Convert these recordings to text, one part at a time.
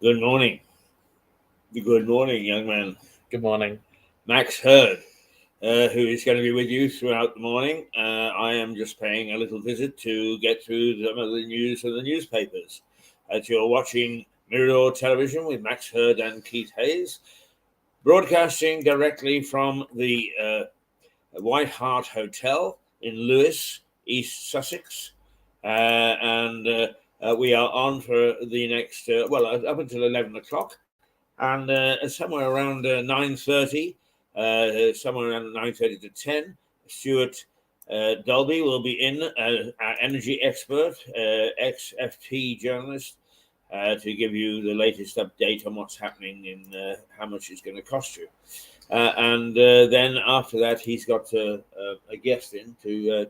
Good morning. Good morning, young man. Good morning. Max Hurd, who is going to be with you throughout the morning. I am just paying a little visit to get through some of the news of the newspapers. As you're watching Mirador Television with Max Hurd and Keith Hayes, broadcasting directly from the White Hart Hotel in Lewes, East Sussex. And we are on for the next, up until 11 o'clock. And somewhere around 9:30, somewhere around 9:30 to 10, Stuart Dolby will be in, our energy expert, ex-FT journalist, to give you the latest update on what's happening and how much it's going to cost you. And then after that, he's got a guest in to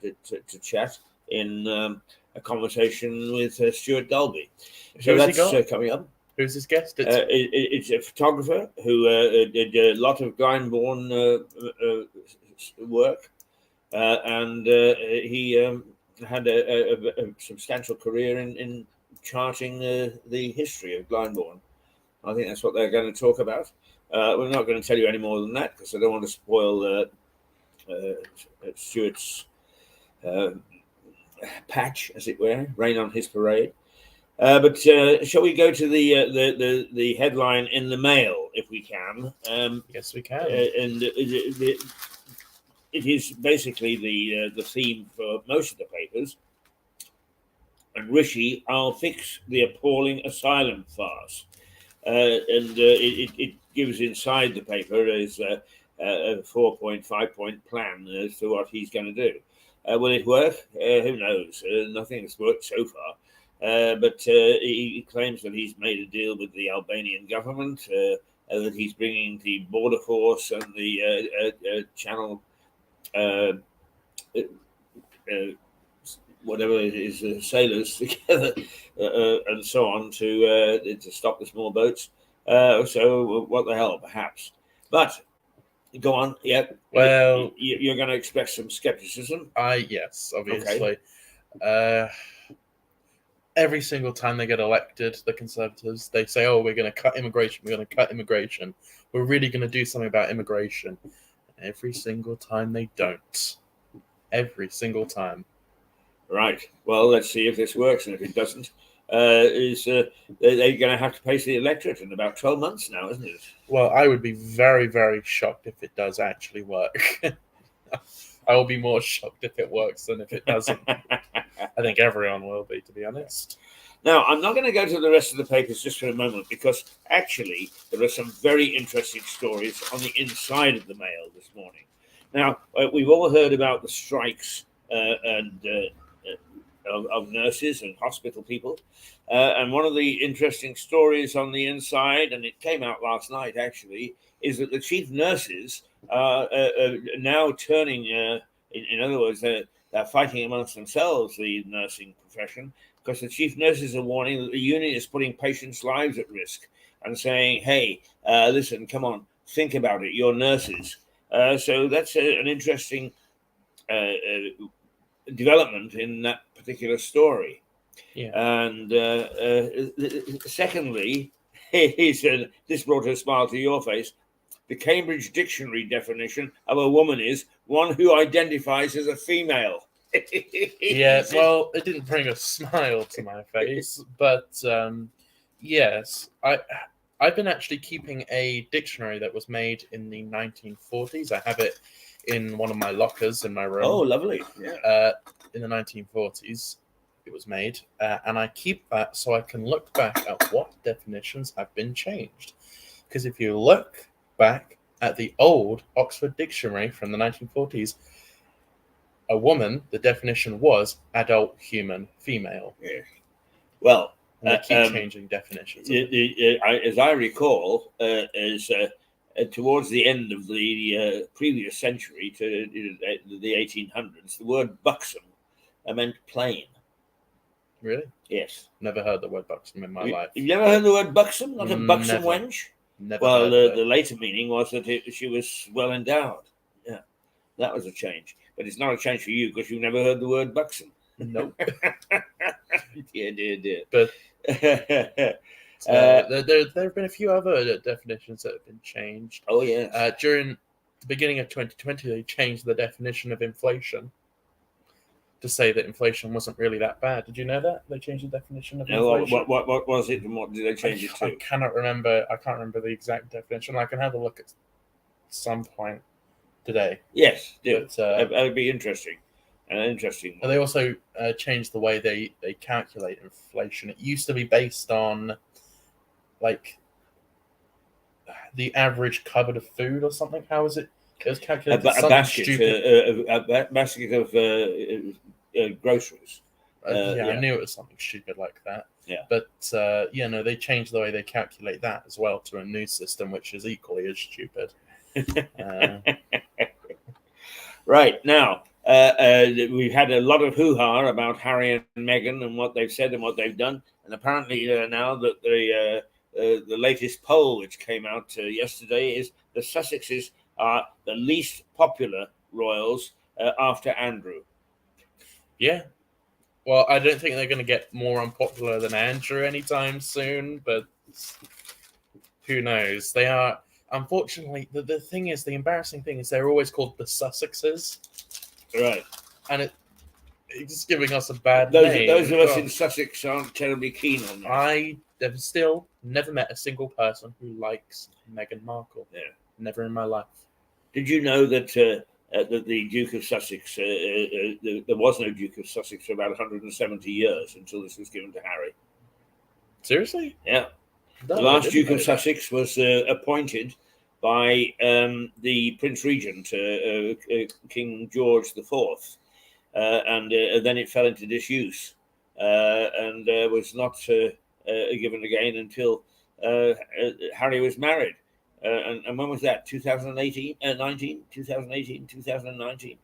chat in a conversation with Stuart Dolby. So that's coming up. Who's his guest? It's a photographer who did a lot of Glyndebourne work, and he had a substantial career in charting the history of Glyndebourne. I think that's what they're going to talk about. We're not going to tell you any more than that because I don't want to spoil Stuart's patch, as it were, rain on his parade. But shall we go to the headline in the Mail, if we can? Yes, we can. And it is basically the theme for most of the papers. And Rishi, I'll fix the appalling asylum farce. It gives inside the paper as a 4-point, 5-point plan as to what he's going to do. Will it work? Who knows? Nothing has worked so far. But he claims that he's made a deal with the Albanian government, that he's bringing the border force and the channel, whatever it is, sailors together, and so on to stop the small boats. So what the hell, perhaps. But go on. Yeah. Well, you're going to expect some skepticism. Yes, obviously. Okay. Every single time they get elected, the Conservatives, they say, "Oh, we're going to cut immigration. We're going to cut immigration. We're really going to do something about immigration." Every single time they don't. Every single time. Right. Well, let's see if this works, and if it doesn't, they're going to have to face the electorate in about 12 months now, isn't it? Well, I would be very, very shocked if it does actually work. I will be more shocked if it works than if it doesn't. I think everyone will be, to be honest. Now, I'm not going to go to the rest of the papers just for a moment because actually there are some very interesting stories on the inside of the Mail this morning. Now, we've all heard about the strikes of nurses and hospital people. And one of the interesting stories on the inside, and it came out last night actually, is that the chief nurses are now turning, in other words, they're fighting amongst themselves, the nursing profession, because the chief nurses are warning that the union is putting patients' lives at risk and saying, hey, listen, come on, think about it, you're nurses. So that's an interesting development in that particular story. Yeah. And secondly, he said, this brought a smile to your face. The Cambridge Dictionary definition of a woman is one who identifies as a female. Yeah, well, it didn't bring a smile to my face, but yes, I've been actually keeping a dictionary that was made in the 1940s. I have it in one of my lockers in my room. Oh, lovely. Yeah. In the 1940s, it was made, and I keep that so I can look back at what definitions have been changed. Because if you look back at the old Oxford Dictionary from the 1940s, a woman, the definition was adult human female. Yeah. Well, and they keep changing definitions. As I recall, towards the end of the previous century, to the 1800s, the word buxom meant plain. Really? Yes. Never heard the word buxom in my life. You've never heard the word buxom? Not a buxom wench? Never. Well, the later meaning was that she was well endowed. Yeah, that was a change. But it's not a change for you because you've never heard the word buxom. Nope. Dear. But There have been a few other definitions that have been changed. Oh, yeah. During the beginning of 2020, they changed the definition of inflation to say that inflation wasn't really that bad. Did you know that? They changed the definition of inflation. What was it and what did they change it to? I cannot remember. I can't remember the exact definition. I can have a look at some point today. Yes, do. But, that would be interesting. Interesting. They also changed the way they calculate inflation. It used to be based on like the average cupboard of food or something. How is it? It was calculated a basket of groceries. I knew it was something stupid like that. Yeah. But no, they changed the way they calculate that as well to a new system, which is equally as stupid. Right now, we've had a lot of hoo-ha about Harry and Meghan and what they've said and what they've done, and apparently now that the latest poll which came out yesterday is the Sussexes are the least popular royals after Andrew. Yeah. Well, I don't think they're going to get more unpopular than Andrew anytime soon, but who knows? They are, unfortunately, the thing is, the embarrassing thing is they're always called the Sussexes. Right. And it's giving us a bad name. Those of us in Sussex aren't terribly keen on that. I have still never met a single person who likes Meghan Markle. Yeah. Never in my life. Did you know that the Duke of Sussex, there was no Duke of Sussex for about 170 years until this was given to Harry? Seriously? Yeah. No, the last Duke of Sussex was appointed by the Prince Regent, King George IV, and then it fell into disuse and was not given again until Harry was married. And when was that? 2018, 2019?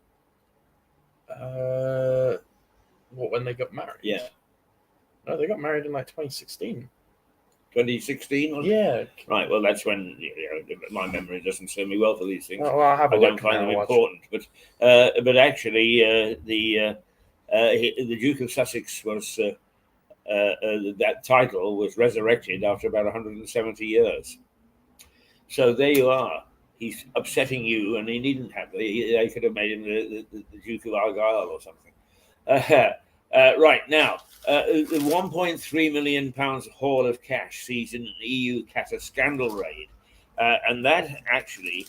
What, when they got married? Yeah. No, they got married in like 2016. 2016? Yeah. Right, well, that's when my memory doesn't serve me well for these things. Well, I'll have a I don't find them important. But actually, the Duke of Sussex was, that title was resurrected after about 170 years. So there you are. He's upsetting you, and he needn't have. They could have made him the Duke of Argyll or something. Right now, the £1.3 million haul of cash seized in an EU Qatar scandal raid, and that actually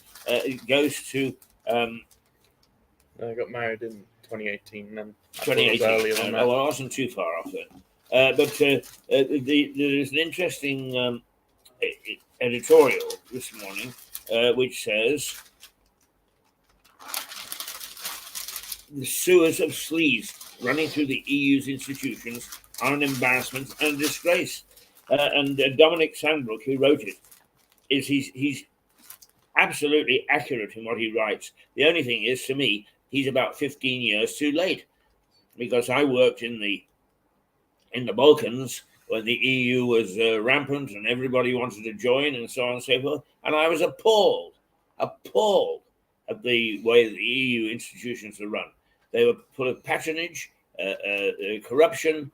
goes to. They got married in 2018, and 2018. Earlier than that. Well, I wasn't too far off then. But there's an interesting editorial this morning, which says the sewers of sleaze running through the EU's institutions are an embarrassment and a disgrace. And Dominic Sandbrook, who wrote it, he's absolutely accurate in what he writes. The only thing is, to me, he's about 15 years too late, because I worked in the Balkans when the EU was rampant and everybody wanted to join and so on and so forth. And I was appalled at the way the EU institutions are run. They were full of patronage, corruption,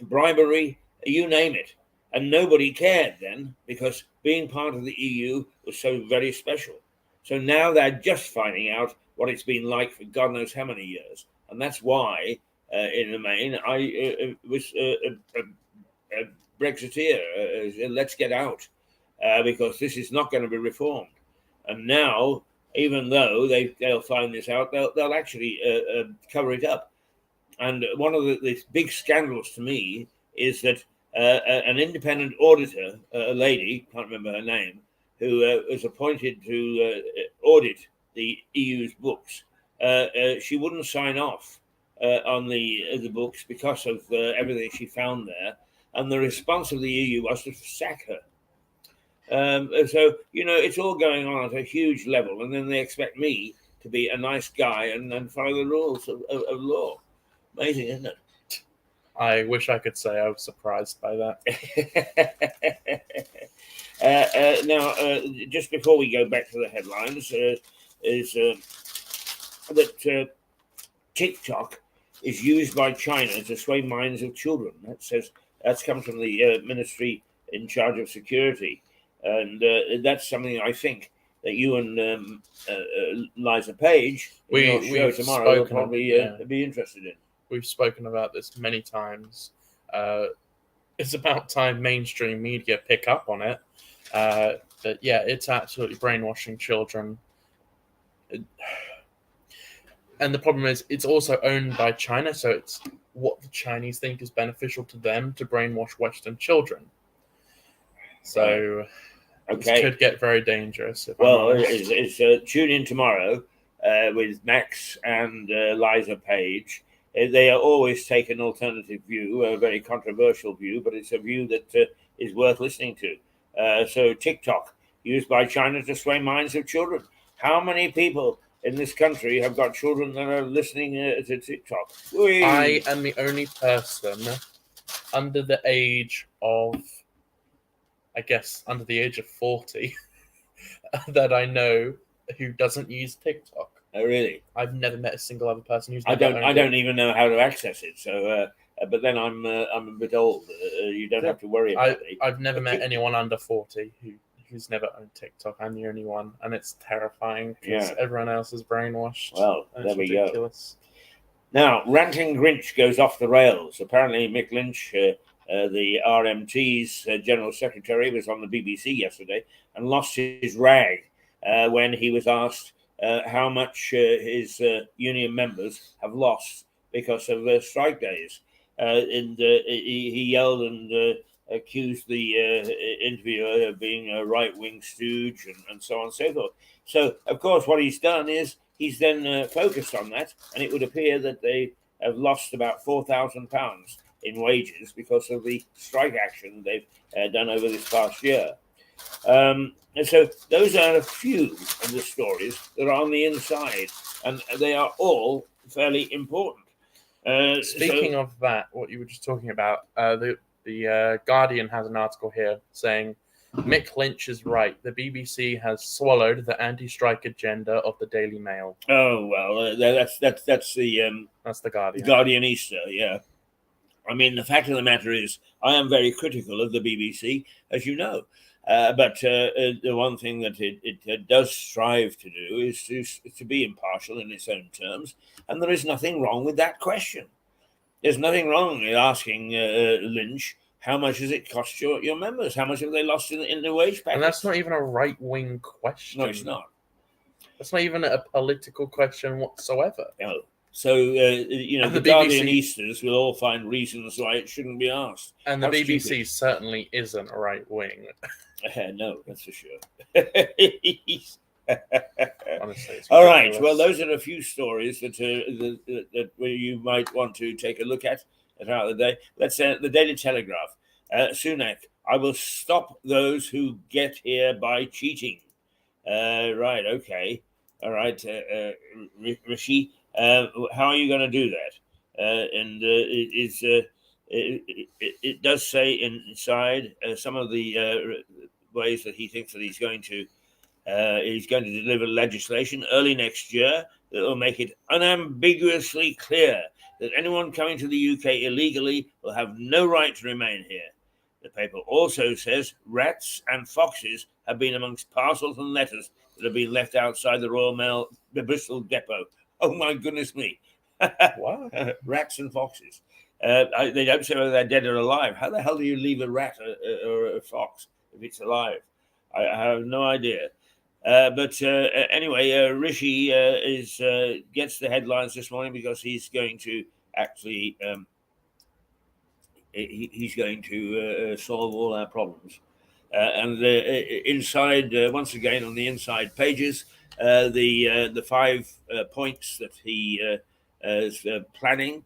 bribery, you name it. And nobody cared then, because being part of the EU was so very special. So now they're just finding out what it's been like for God knows how many years. And that's why, in the main, I was a Brexiteer. Let's get out, because this is not going to be reformed. And now, even though they'll find this out, they'll actually cover it up. And one of the big scandals to me is that an independent auditor, a lady, can't remember her name, who was appointed to audit the EU's books, she wouldn't sign off on the books because of everything she found there. And the response of the EU was to sack her. So, it's all going on at a huge level. And then they expect me to be a nice guy and follow the rules of law. Amazing, isn't it? I wish I could say I was surprised by that. Now, just before we go back to the headlines, is that TikTok is used by China to sway minds of children. That's come from the Ministry in charge of security, and that's something I think that you and Liza Page in your show tomorrow will probably be interested in. We've spoken about this many times. It's about time mainstream media pick up on it. But yeah, it's absolutely brainwashing children. And the problem is, it's also owned by China, so it's what the Chinese think is beneficial to them to brainwash Western children. So this could get very dangerous. Tune in tomorrow with Max and Liza Page. They always take an alternative view, a very controversial view, but it's a view that is worth listening to. So TikTok, used by China to sway minds of children. How many people in this country have got children that are listening to TikTok? Whee! I am the only person under the age of, I guess, under the age of 40 that I know who doesn't use TikTok. Oh, really? I've never met a single other person who's. I don't even know how to access it. So, but then I'm a bit old. You don't have to worry about it. I've never met anyone under 40 who's never owned TikTok. I'm the only one, and it's terrifying because everyone else is brainwashed. Well, there we go. Now, Ranting Grinch goes off the rails. Apparently, Mick Lynch, the RMT's General Secretary, was on the BBC yesterday and lost his rag when he was asked how much his union members have lost because of strike days. And he yelled and accused the interviewer of being a right-wing stooge and so on and so forth. So, of course, what he's done is he's then focused on that, and it would appear that they have lost about £4,000 in wages because of the strike action they've done over this past year. And so those are a few of the stories that are on the inside, and they are all fairly important. Speaking of that, what you were just talking about, the Guardian has an article here saying Mick Lynch is right. The BBC has swallowed the anti-strike agenda of the Daily Mail. Oh well, that's the Guardian. Guardianista, yeah. I mean, the fact of the matter is, I am very critical of the BBC, as you know. But the one thing that it does strive to do is to be impartial in its own terms, and there is nothing wrong with that question. There's nothing wrong with asking Lynch, how much does it cost your members? How much have they lost in the wage package? And that's not even a right-wing question. No, it's not. That's not even a political question whatsoever. No. So, the Guardianistas will all find reasons why it shouldn't be asked. And the BBC certainly isn't right-wing. No, that's for sure. Honestly, all right. Well, those are a few stories that you might want to take a look at throughout the day. Let's say the Daily Telegraph. Sunak, I will stop those who get here by cheating. Right. Okay. All right. Rishi, how are you going to do that? And it does say inside some of the ways that he thinks that he's going to deliver legislation early next year that will make it unambiguously clear that anyone coming to the UK illegally will have no right to remain here. The paper also says rats and foxes have been amongst parcels and letters that have been left outside the Royal Mail, the Bristol depot. Oh, my goodness me. What? Rats and foxes. They don't say whether they're dead or alive. How the hell do you leave a rat or a fox if it's alive? I have no idea. But anyway, Rishi gets the headlines this morning because he's going to actually he's going to solve all our problems. And inside, once again, on the inside pages, the 5 points that he is planning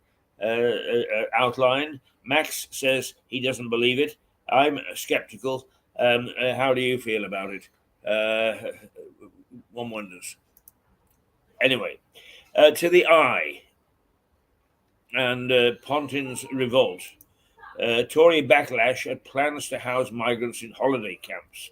outlined. Max says he doesn't believe it. I'm skeptical. How do you feel about it? One wonders. Anyway, to the eye and Pontin's revolt. Tory backlash at plans to house migrants in holiday camps.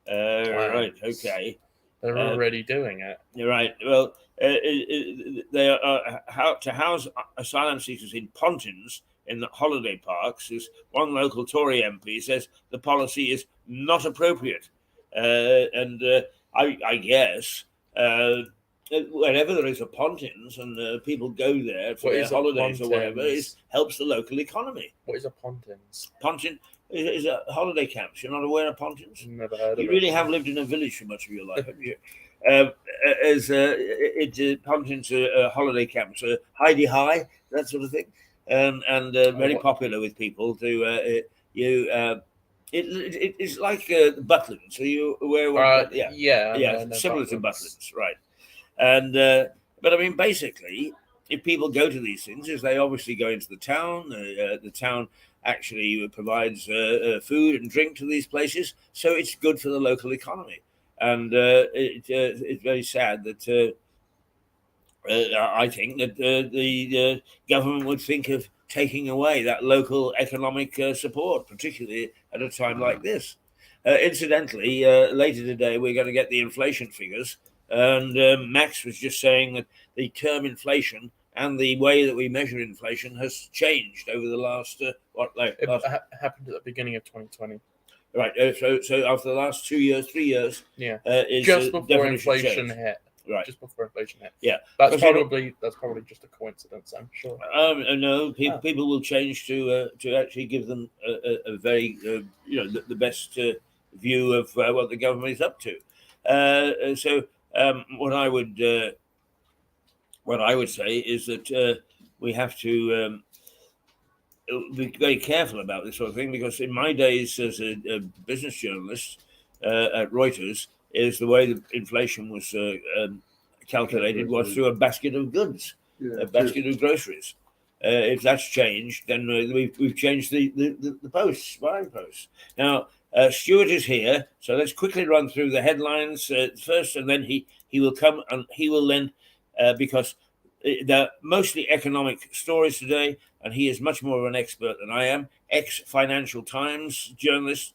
Right, okay. They're already doing it. Right. Well, they are to house asylum seekers in Pontins in the holiday parks is one local Tory MP says the policy is not appropriate. I guess wherever there is a Pontins and people go there for their holidays or whatever, it helps the local economy. What is a Pontins? Pontin is a holiday camps. You're not aware of Pontins? Never heard of it. You really have lived in a village for much of your life, haven't you? Pontins are holiday camps, Heidi High, that sort of thing, and very popular with people. It's like Butlins. So you aware what? Similar to Butlins, right? And but I mean, basically, if people go to these things, is they obviously go into the town. The town actually provides food and drink to these places, so it's good for the local economy. And it's very sad that I think that the government would think of taking away that local economic support, particularly at a time like this. Incidentally, later today we're going to get the inflation figures, and Max was just saying that the term inflation and the way that we measure inflation has changed over the last happened at the beginning of 2020. Right. So after the last 2 years, 3 years, just before inflation hit. Right. Just before inflation hit. Yeah. That's probably just a coincidence, I'm sure. No, people will change to actually give them a very the best view of what the government is up to. What I would say is that we have to be very careful about this sort of thing, because in my days as a business journalist at Reuters, is the way that inflation was calculated was through a basket of goods, a basket of groceries. If that's changed, then we've changed the posts, buying posts. Now, Stuart is here, so let's quickly run through the headlines first, and then he will come and he will then, because they're mostly economic stories today, and he is much more of an expert than I am. Ex-Financial Times journalist,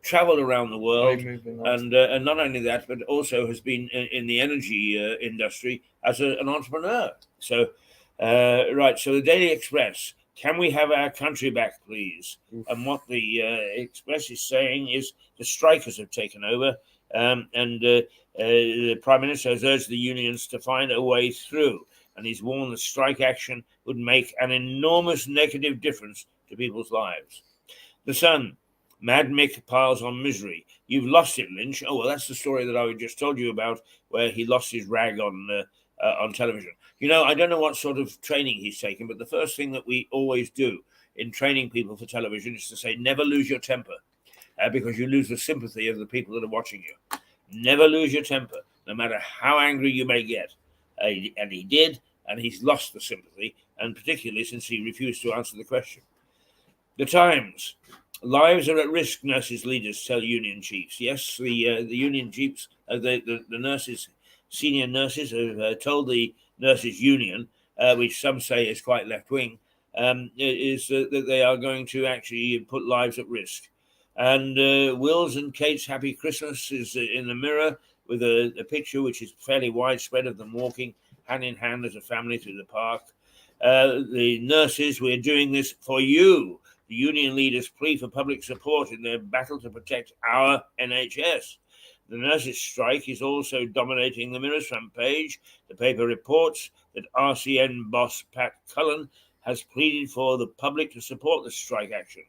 traveled around the world, and not only that, but also has been in the energy industry as an entrepreneur. So, so the Daily Express, can we have our country back, please? And what the Express is saying is the strikers have taken over, and the Prime Minister has urged the unions to find a way through, and he's warned that strike action would make an enormous negative difference to people's lives. The Sun, Mad Mick piles on misery. You've lost it, Lynch. Oh, well, that's the story that I just told you about, where he lost his rag on television. I don't know what sort of training he's taken, but the first thing that we always do in training people for television is to say, never lose your temper, because you lose the sympathy of the people that are watching you. Never lose your temper, no matter how angry you may get. And he did, and he's lost the sympathy, and particularly since he refused to answer the question. The Times, lives are at risk, nurses leaders tell union chiefs. Yes, the union chiefs, the nurses, senior nurses have told the nurses union, which some say is quite left-wing, is that they are going to actually put lives at risk. And Will's and Kate's Happy Christmas is in the Mirror with a picture which is fairly widespread of them walking hand in hand as a family through the park. The nurses, we're doing this for you. The union leaders plea for public support in their battle to protect our NHS. The nurses' strike is also dominating the Mirror's front page. The paper reports that RCN boss Pat Cullen has pleaded for the public to support the strike action,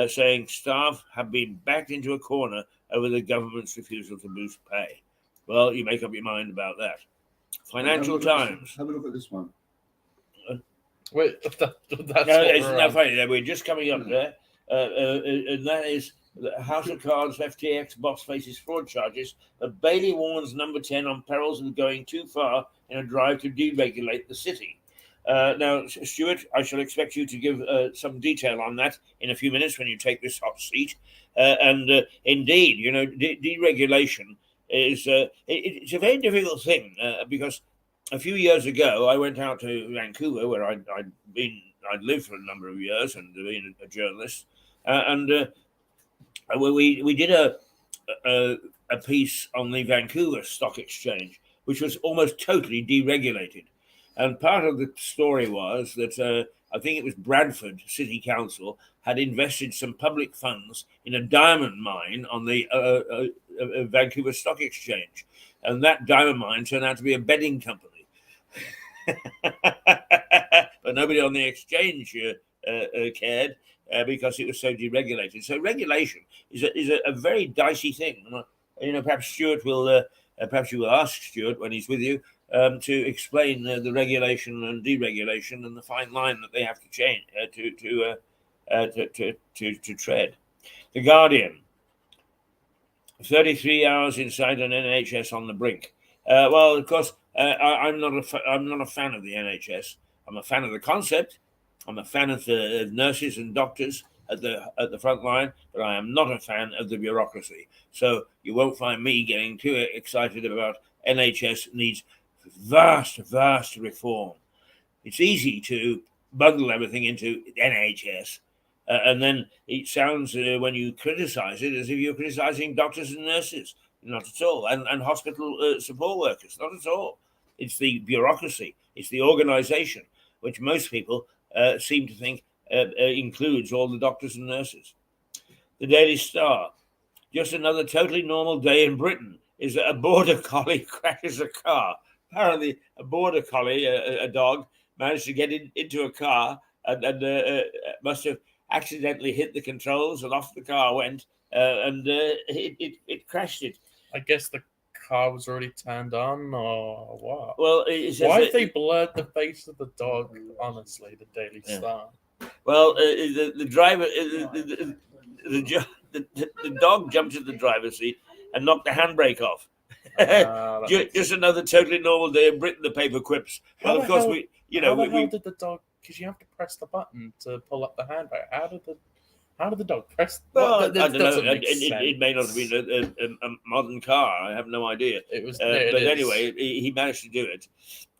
saying staff have been backed into a corner over the government's refusal to boost pay. Well, you make up your mind about that. Financial Times. Have a look at this one. Wait, that's not funny. We're just coming up there, and that is the House of Cards FTX boss faces fraud charges, but Bailey warns Number 10 on perils of going too far in a drive to deregulate the city. Now, Stuart, I shall expect you to give some detail on that in a few minutes when you take this hot seat. Indeed, deregulation is it's a very difficult thing because a few years ago I went out to Vancouver, where I'd lived for a number of years and been a journalist, and we did a piece on the Vancouver Stock Exchange, which was almost totally deregulated. And part of the story was that I think it was Bradford City Council, had invested some public funds in a diamond mine on the Vancouver Stock Exchange. And that diamond mine turned out to be a bedding company. But nobody on the exchange cared because it was so deregulated. So regulation is a very dicey thing. Perhaps Stuart will, perhaps you will ask Stuart when he's with you to explain the regulation and deregulation and the fine line that they have to change to tread. The Guardian. 33 hours inside an NHS on the brink. Well, of course, I'm not a fan of the NHS. I'm a fan of the concept. I'm a fan of the nurses and doctors at the front line, but I am not a fan of the bureaucracy. So you won't find me getting too excited about NHS needs vast reform. It's easy to bundle everything into NHS. And then it sounds, when you criticize it, as if you're criticizing doctors and nurses. Not at all. And hospital support workers. Not at all. It's the bureaucracy. It's the organization, which most people seem to think includes all the doctors and nurses. The Daily Star. Just another totally normal day in Britain is that a border collie crashes a car. Apparently, a border collie, a dog, managed to get into a car and must have accidentally hit the controls, and off the car went, and it crashed it. I guess the car was already turned on, or what? Well, why have they blurred the face of the dog? Honestly, the Daily Star. Well, the driver, the dog jumped in the driver's seat and knocked the handbrake off. Just another totally normal day in Britain, the paper quips. Well, of course, how the hell did the dog? Because you have to press the button to pull up the handbrake. How did the dog press? Well, I don't know. It may not have been a modern car. I have no idea. It was, but anyway, he managed to do it,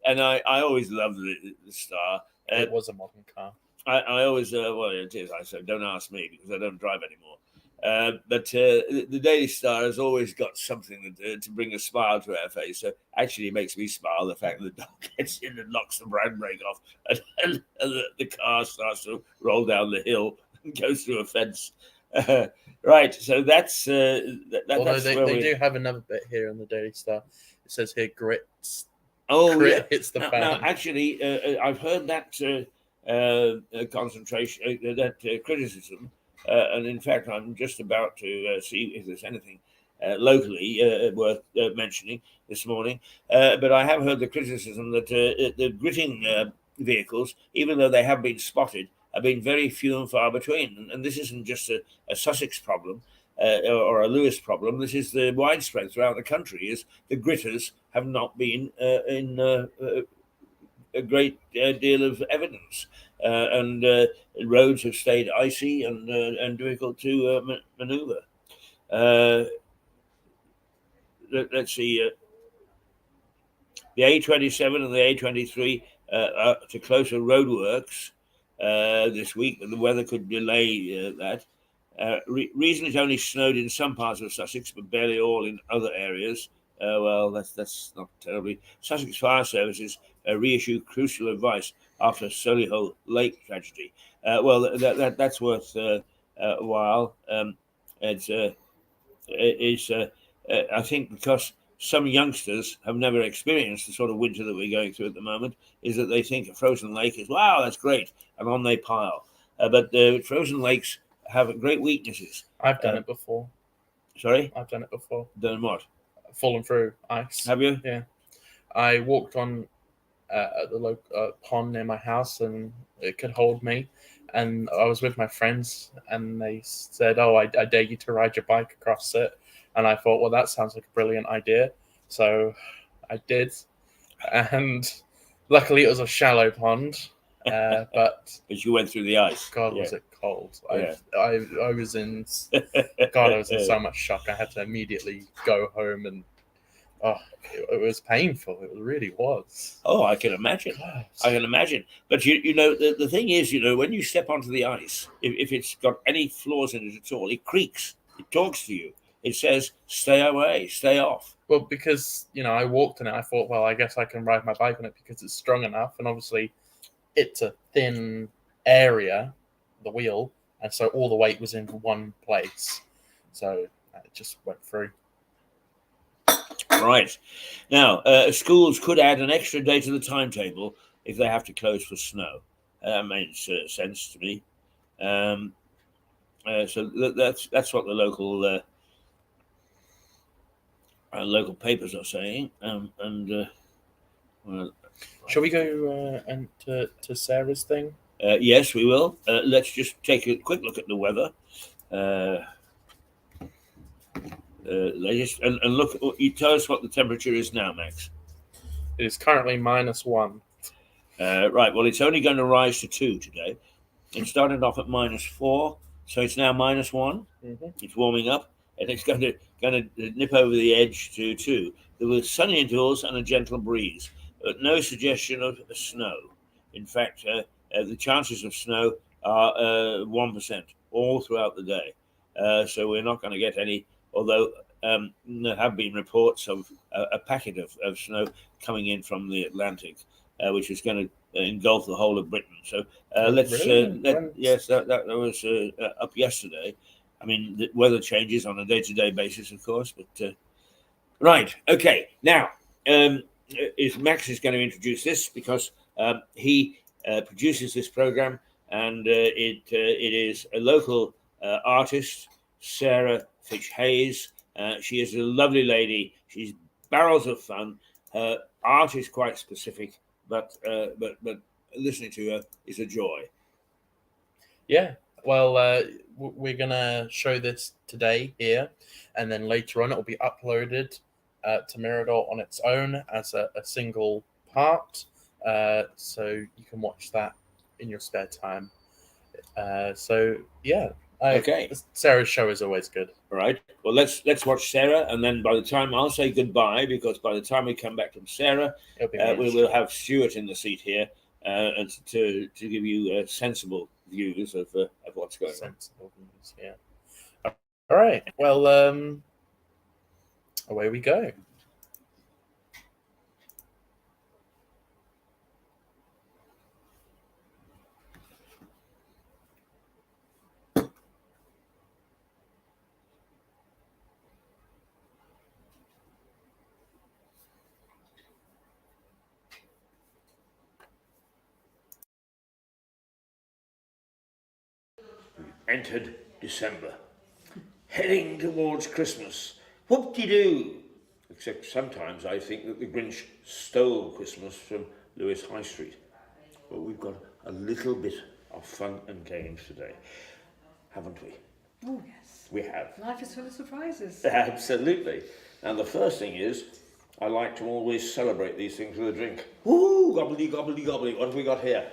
and I always loved the Star. It was a modern car. I always, well, it is. I said, don't ask me because I don't drive anymore. But the Daily Star has always got something to bring a smile to our face. So actually, it makes me smile, the fact that the dog gets in and knocks the handbrake off, and the car starts to roll down the hill and goes through a fence. Right. So that's Although they do have another bit here in the Daily Star. It says here, grits. Oh, Grit hits the fan. Now, actually, I've heard that concentration, that criticism. And in fact, I'm just about to see if there's anything locally worth mentioning this morning. But I have heard the criticism that the gritting vehicles, even though they have been spotted, have been very few and far between. And this isn't just a Sussex problem or a Lewis problem. This is the widespread throughout the country, is the gritters have not been in a great deal of evidence. And roads have stayed icy and difficult to maneuver. Let's see. The A27 and the A23 are to closer roadworks this week, and the weather could delay that. Reason it only snowed in some parts of Sussex, but barely all in other areas. Well, that's not terribly. Sussex Fire Services reissued crucial advice after Solihull Lake tragedy. Well, that's worth a while. It's I think because some youngsters have never experienced the sort of winter that we're going through at the moment, is that they think a frozen lake is, wow, that's great, and on they pile. But frozen lakes have great weaknesses. I've done it before. Sorry? I've done it before. Done what? Fallen through ice. Have you? Yeah. I walked on at the local pond near my house, and it could hold me. And I was with my friends, and they said, "Oh, I dare you to ride your bike across it." And I thought, well, that sounds like a brilliant idea. So I did, and luckily it was a shallow pond. But you went through the ice. God, yeah. Was it cold? Yeah. I was in. God, I was in so much shock. I had to immediately go home, and it was painful. It really was. Oh, I can imagine. God. I can imagine. But you know, the thing is, you know, when you step onto the ice, if it's got any flaws in it at all, it creaks. It talks to you. It says, "Stay away, stay off." Well, because I walked on it, I thought, well, I guess I can ride my bike on it because it's strong enough, and obviously, it's a thin area, the wheel, and so all the weight was in one place. So it just went through. Right. Now, schools could add an extra day to the timetable if they have to close for snow. That makes sense to me. So that's what the local papers are saying. Well, Shall we go and to Sarah's thing? yes, we will. Let's just take a quick look at the weather. Latest, and look. You tell us what the temperature is now, Max. It is currently -1. Right. Well, it's only going to rise to 2 today. It started off at -4, so it's now -1. Mm-hmm. It's warming up, and it's going to nip over the edge to 2. There were sunny intervals and a gentle breeze, but no suggestion of snow. In fact, the chances of snow are 1% all throughout the day. So we're not going to get any. Although there have been reports of a packet of snow coming in from the Atlantic, which is going to engulf the whole of Britain. So yes, that was up yesterday. I mean, the weather changes on a day-to-day basis, of course. But right, okay. Now, if Max is going to introduce this because he produces this program, and it is a local artist, Sarah Fitch Hayes. She is a lovely lady. She's barrels of fun. Her art is quite specific, but listening to her is a joy. Yeah. Well, we're gonna show this today here, and then later on it will be uploaded to Mirador on its own as a single part, so you can watch that in your spare time. So yeah. Okay. Sarah's show is always good. All right. Well, let's watch Sarah, and then by the time I'll say goodbye, because by the time we come back from Sarah, we will have Stuart in the seat here, and to give you sensible views of what's going on. Sensible views, yeah. All right. Well, away we go. Entered December, heading towards Christmas. Whoop-de-doo! Except sometimes I think that the Grinch stole Christmas from Lewis High Street. But we've got a little bit of fun and games today, haven't we? Oh, yes. We have. Life is full of surprises. Absolutely. And the first thing is, I like to always celebrate these things with a drink. Woo! Gobbly, gobbly, gobbly. What have we got here?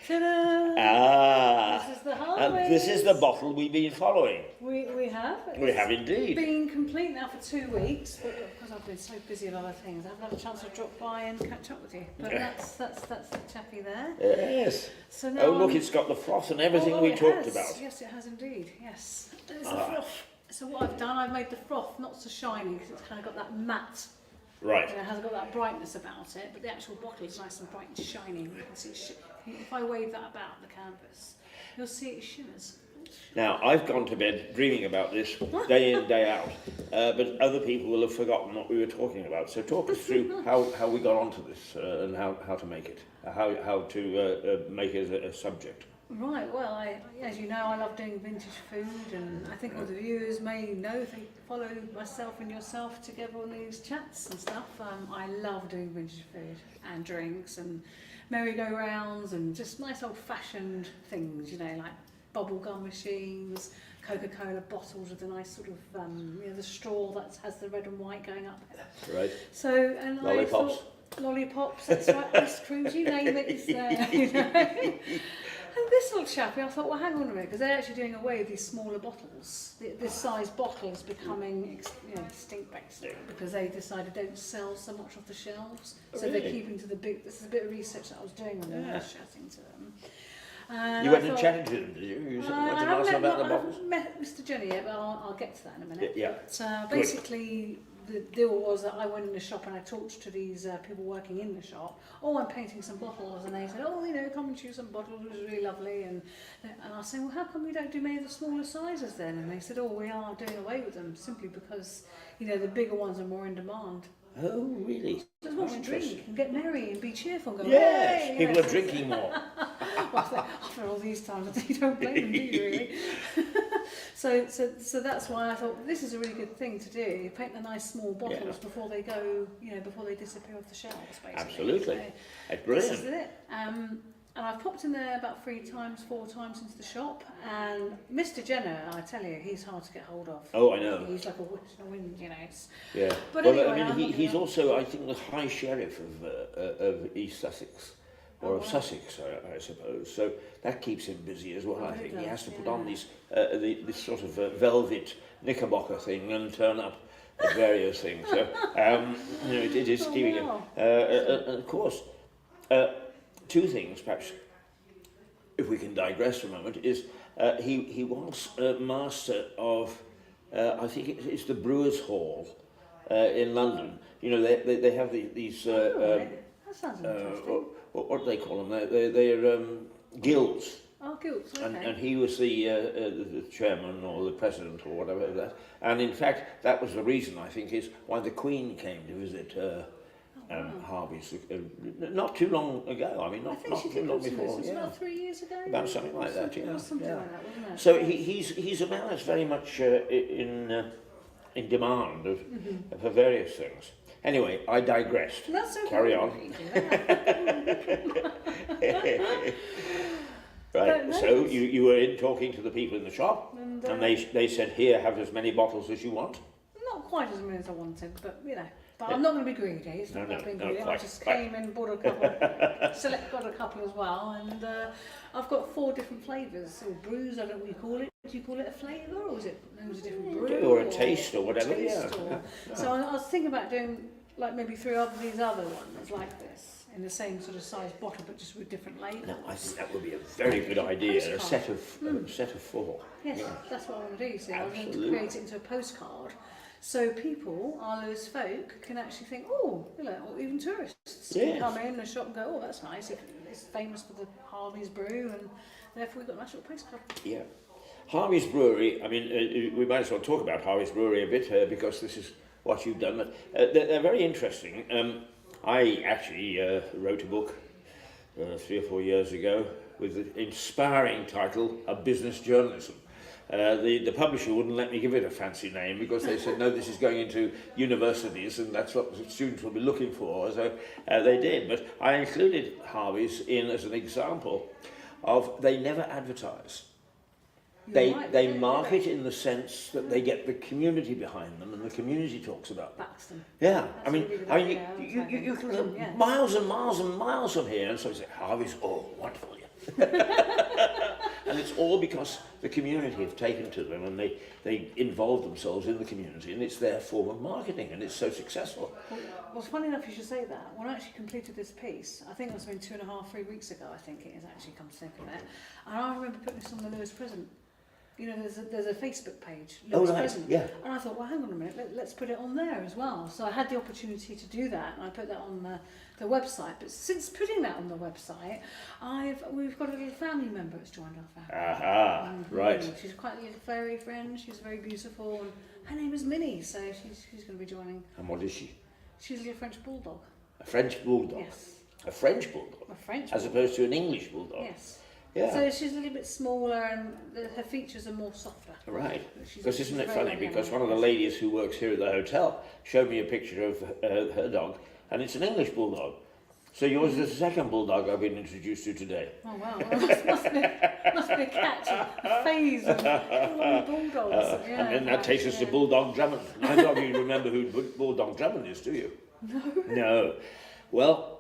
Ta-da! Ah, This is the and Halloween. this is the bottle we've been following. We have. We have indeed. It's been complete now for 2 weeks, but because I've been so busy with other things, I haven't had a chance to drop by and catch up with you. But that's the chappy there. Yes. So now Oh, look, it's got the froth and everything we it talked has. about. Yes, it has indeed. Yes. There's the froth. So what I've done, I've made the froth not so shiny because it's kind of got that matte. Right. It hasn't got that brightness about it, but the actual bottle is nice and bright and shiny. You can see if I wave that about the canvas, you'll see it shimmers. Now, I've gone to bed dreaming about this day in, day out, but other people will have forgotten what we were talking about. So talk us through how we got onto this and how to make it, how to make it a subject. Right, well, as you know, I love doing vintage food, and I think all the viewers may know if they follow myself and yourself together on these chats and stuff. I love doing vintage food and drinks and merry-go-rounds and just nice old-fashioned things, you know, like bubble gum machines, Coca-Cola bottles with a nice sort of, the straw that has the red and white going up. Right. So, and Lollipops. I thought, lollipops, that's right, ice creams, you name it, it's there, you know. And this little chappie, I thought, well, hang on a minute, because they're actually doing away with these smaller bottles. This size bottle is becoming extinct, basically, because they decided they don't sell so much off the shelves. Oh, so really? They're keeping to the big. This is a bit of research that I was doing when I was chatting to them. And You went and chatted to them, did you? You I wanted to ask them about the I bottles? haven't met Mr. Jenny yet, but I'll get to that in a minute. Yeah. But basically, the deal was that I went in the shop and I talked to these people working in the shop. Oh, I'm painting some bottles, and they said, oh, come and choose some bottles. It was really lovely. And I was saying, well, how come we don't do many of the smaller sizes then? And they said, oh, we are doing away with them simply because the bigger ones are more in demand. Oh, really? Just want to drink and get merry and be cheerful and go, Yes, hey, people are drinking more. well, after all these times, you don't blame them, do you, really? So that's why I thought this is a really good thing to do. Paint the nice small bottles before they go, before they disappear off the shelves, basically. Absolutely. So That's brilliant. this is it. And I've popped in there about 4 times into the shop. And Mr. Jenner, I tell you, he's hard to get hold of. Oh, I know. He's like a witch in the wind, It's, Yeah. But well, anyway, I mean, he's also, I think, the High Sheriff of East Sussex. Or of Sussex, I suppose. So that keeps him busy as well, I think. He has to put on these, this sort of velvet knickerbocker thing and turn up at various things. So, it is keeping him. And of course, 2 things, perhaps, if we can digress for a moment, is he was master of, I think it's the Brewers' Hall in London. They have these... that sounds interesting. what do they call them? They're guilds. Oh, guilds, okay. And he was the chairman or the president or whatever of that. And in fact, that was the reason, I think, is why the Queen came to visit Harvey's not too long ago. I mean, not too long before. It was about 3 years ago. About something like that, Something like that, wasn't it? So he's a man that's very much in demand for various things. Anyway, I digressed. That's okay. Carry on. Right, so you were in talking to the people in the shop, and they said, here, have as many bottles as you want. Not quite as many as I wanted, but But I'm not going to be greedy. It's not about being greedy. I just came in, bought a couple, got a couple as well, and I've got 4 different flavours or brews. I don't know what you call it. Do you call it a flavour, or is it a different brew? Or a taste, or whatever. So I was thinking about doing like maybe 3 of these other ones like this in the same sort of size bottle, but just with different labels. No, I think that would be a very good idea. A set of 4. Yes, that's what I want to do. So I want to create it into a postcard. So people, our Lewis folk, can actually think, or even tourists can come in the shop and go, oh, that's nice. It's famous for the Harvey's brew, and therefore we've got a nice little postcard. Yeah. Harvey's Brewery, I mean, we might as well talk about Harvey's Brewery a bit, because this is what you've done. They're very interesting. I actually wrote a book 3 or 4 years ago with the inspiring title of Business Journalism. The publisher wouldn't let me give it a fancy name because they said, no, this is going into universities and that's what the students will be looking for. So they did. But I included Harvey's in as an example of they never advertise. They market in the sense that they get the community behind them and the community talks about them. Backs them. Yeah, I mean, you can live miles and miles and miles from here and so you say, Harvey's, oh, wonderful. And it's all because the community have taken to them and they involve themselves in the community and it's their form of marketing and it's so successful. Well, funny enough you should say that. When I actually completed this piece, I think it was been 2.5, 3 weeks ago, I think it has actually come to think of it. And I remember putting this on the Lewis Present. You know, there's a Facebook page, Lewis Present. Yeah. And I thought, well, hang on a minute, let's put it on there as well. So I had the opportunity to do that, and I put that on the website. But since putting that on the website, we've got a little family member that's joined our family. Aha, right. She's quite a little fairy friend. She's very beautiful, and her name is Minnie. So she's going to be joining. And what is she? She's a little French bulldog. A French bulldog. Yes. A French bulldog. A French. As opposed to an English bulldog. Yes. Yeah. So she's a little bit smaller and her features are more softer. Right. Because isn't it funny? Because one of the ladies who works here at the hotel showed me a picture of her dog, and it's an English bulldog. So yours is the second bulldog I've been introduced to today. Oh wow! Well, must be a catch, a phase of bulldogs. And that takes us to Bulldog Drummond. Neither of you remember who Bulldog Drummond is, do you? No. No. Well.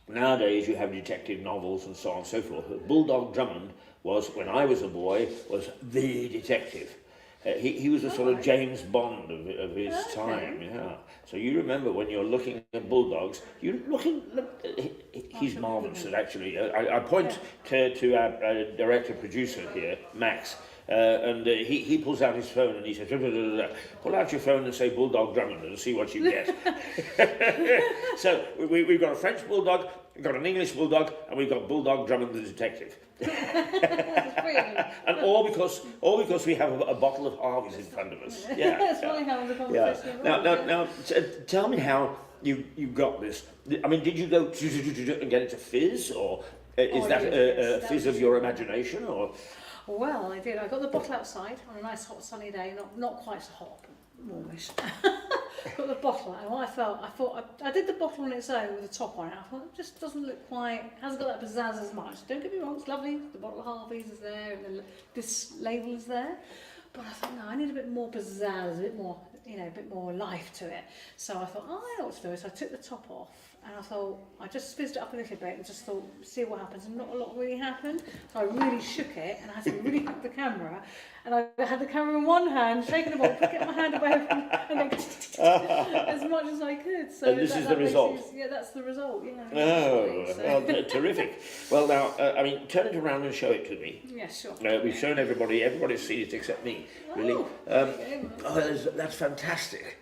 Nowadays you have detective novels and so on and so forth. Bulldog Drummond was, when I was a boy, was the detective. He was a sort of James Bond of his time. Yeah. So you remember when you're looking at bulldogs, he's marvellous actually. I point to our director producer here, Max, and he pulls out his phone and he says, pull out your phone and say Bulldog Drummond and see what you get. So we've got a French Bulldog, we've got an English Bulldog, and we've got Bulldog Drummond the detective. And all because we have a bottle of Harvey's in front of us. Yeah, That's funny how the conversation Now, tell me how you got this. I mean, did you go and get it to fizz, or is that a fizz of your imagination, or? Well, I did. I got the bottle outside on a nice hot sunny day, not quite so hot, but warmish. Got the bottle, and what I thought I did the bottle on its own with the top on it. I thought it just doesn't look quite, hasn't got that pizzazz as much. Don't get me wrong, it's lovely. The bottle of Harvey's is there, and this label is there. But I thought, no, I need a bit more pizzazz, a bit more, a bit more life to it. So I thought, I know what to do. So I took the top off, and I thought, I just fizzed it up a little bit and just thought, see what happens. And not a lot really happened. So I really shook it, and I had to really quick the camera. And I had the camera in one hand, shaking the bottle, get my hand away from and then as much as I could. So and this is the result? That's the result, yeah. Oh, well, terrific. Well, now, turn it around and show it to me. Yeah, sure. We've shown everybody's seen it except me, really. That's fantastic.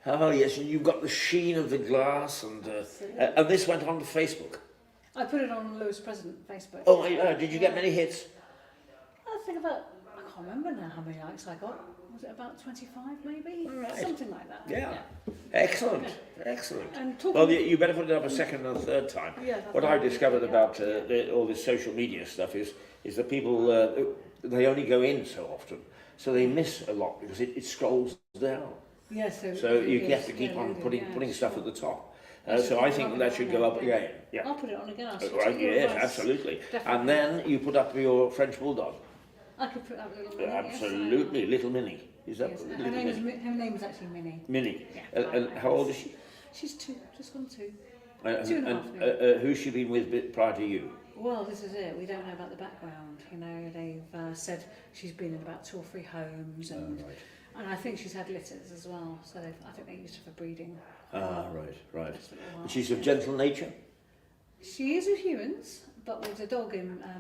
Oh, yes, and you've got the sheen of the glass, and this went on to Facebook. I put it on Lewis President Facebook. Oh, did you get many hits? I think I can't remember now how many likes I got. Was it about 25 maybe? Right. Something like that. Yeah. Excellent. Excellent. And well, you better put it up a second and a third time. Yeah, what I've discovered about all this social media stuff is that people, they only go in so often, so they miss a lot because it scrolls down. Yeah, so you have to keep on putting stuff at the top. So I think that should go up again. Yeah. I'll put it on again. Right, yes, absolutely. Definitely. And then you put up your French Bulldog. I could put up Little Minnie. Absolutely, yes, Little Minnie. Is that yes. Her name is actually Minnie. Minnie. Yeah, and how old is she? She's 2, just gone 2. 2.5. Who's she been with prior to you? Well, this is it. We don't know about the background. They've said she's been in about 2 or 3 homes, and right. And I think she's had litters as well. So I think they used her for breeding. Right. She's of gentle nature. She is with humans, but with the dog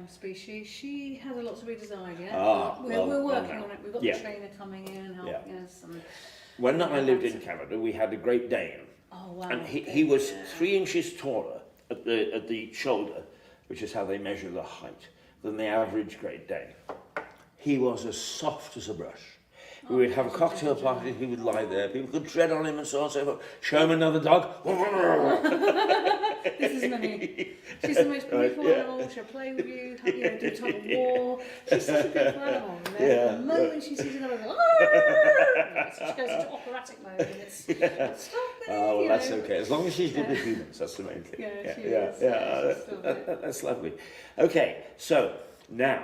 species, she has a lot to be desired. Yeah, we're working on it. We've got the trainer coming in helping us. And when I lived in Canada, we had a Great Dane. Oh wow! And he was 3 inches taller at the shoulder, which is how they measure the height, than the average Great Dane. He was as soft as a brush. We would have a cocktail party, he would lie there, people could tread on him and so on and so forth. Show him another dog. This is Minnie. She's the most beautiful animal, she'll play with you, do tug of war. She's such a beautiful animal. The moment she sees another dog, so she goes into operatic mode and it's stop Minnie, well, that's okay. As long as she's good with humans, that's the main thing. Yeah, she is. That's lovely. Okay, so now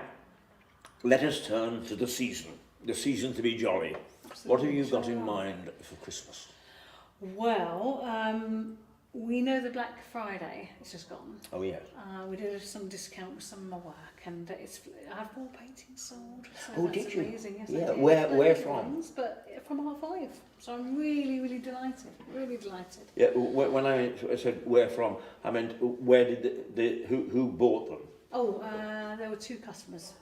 let us turn to the season. The season to be jolly. Absolutely. What have you got in mind for Christmas? Well, we know the Black Friday is just gone. Oh yeah. We did some discount with some of my work, and I have 4 paintings sold. So oh, that's did you? Amazing. Yes, yeah. I did. Where from? Ones, but from R5. So I'm really, really delighted. Really delighted. Yeah. When I said where from, I meant where did who bought them? Oh, there were 2 customers,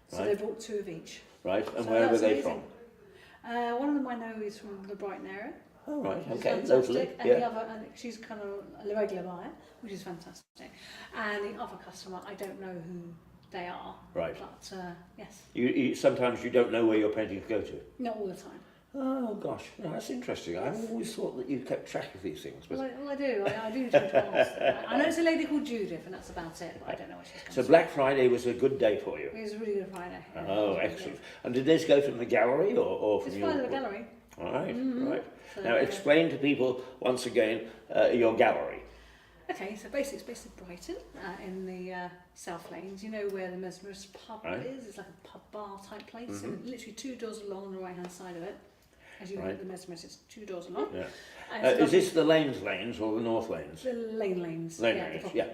so they bought 2 of each. Right, and so where were they amazing. From? One of them I know is from the Brighton area. Oh, right, okay, locally. And the other, and she's kind of a regular buyer, which is fantastic. And the other customer, I don't know who they are. Right. But, yes. You sometimes you don't know where your paintings go to? Not all the time. Oh gosh, no, that's interesting. I always thought that you kept track of these things. But... Well, I do. I do tend to ask. I know it's a lady called Judith, and that's about it. But I don't know what she's going to So Black Friday was a good day for you? It was a really good Friday. Yeah. Oh, excellent. And did this go from the gallery or from your... It's from the gallery. All right, right. So, now explain to people once again your gallery. Okay, so basically it's based in Brighton, in the South Lanes. You know where the Mesmerist pub is? It's like a pub bar type place, and literally 2 doors along on the right hand side of it. As you know, the Mesmerist is 2 doors along. Yeah. Is this the lanes or the north lanes? The lanes. Lane lanes, yeah.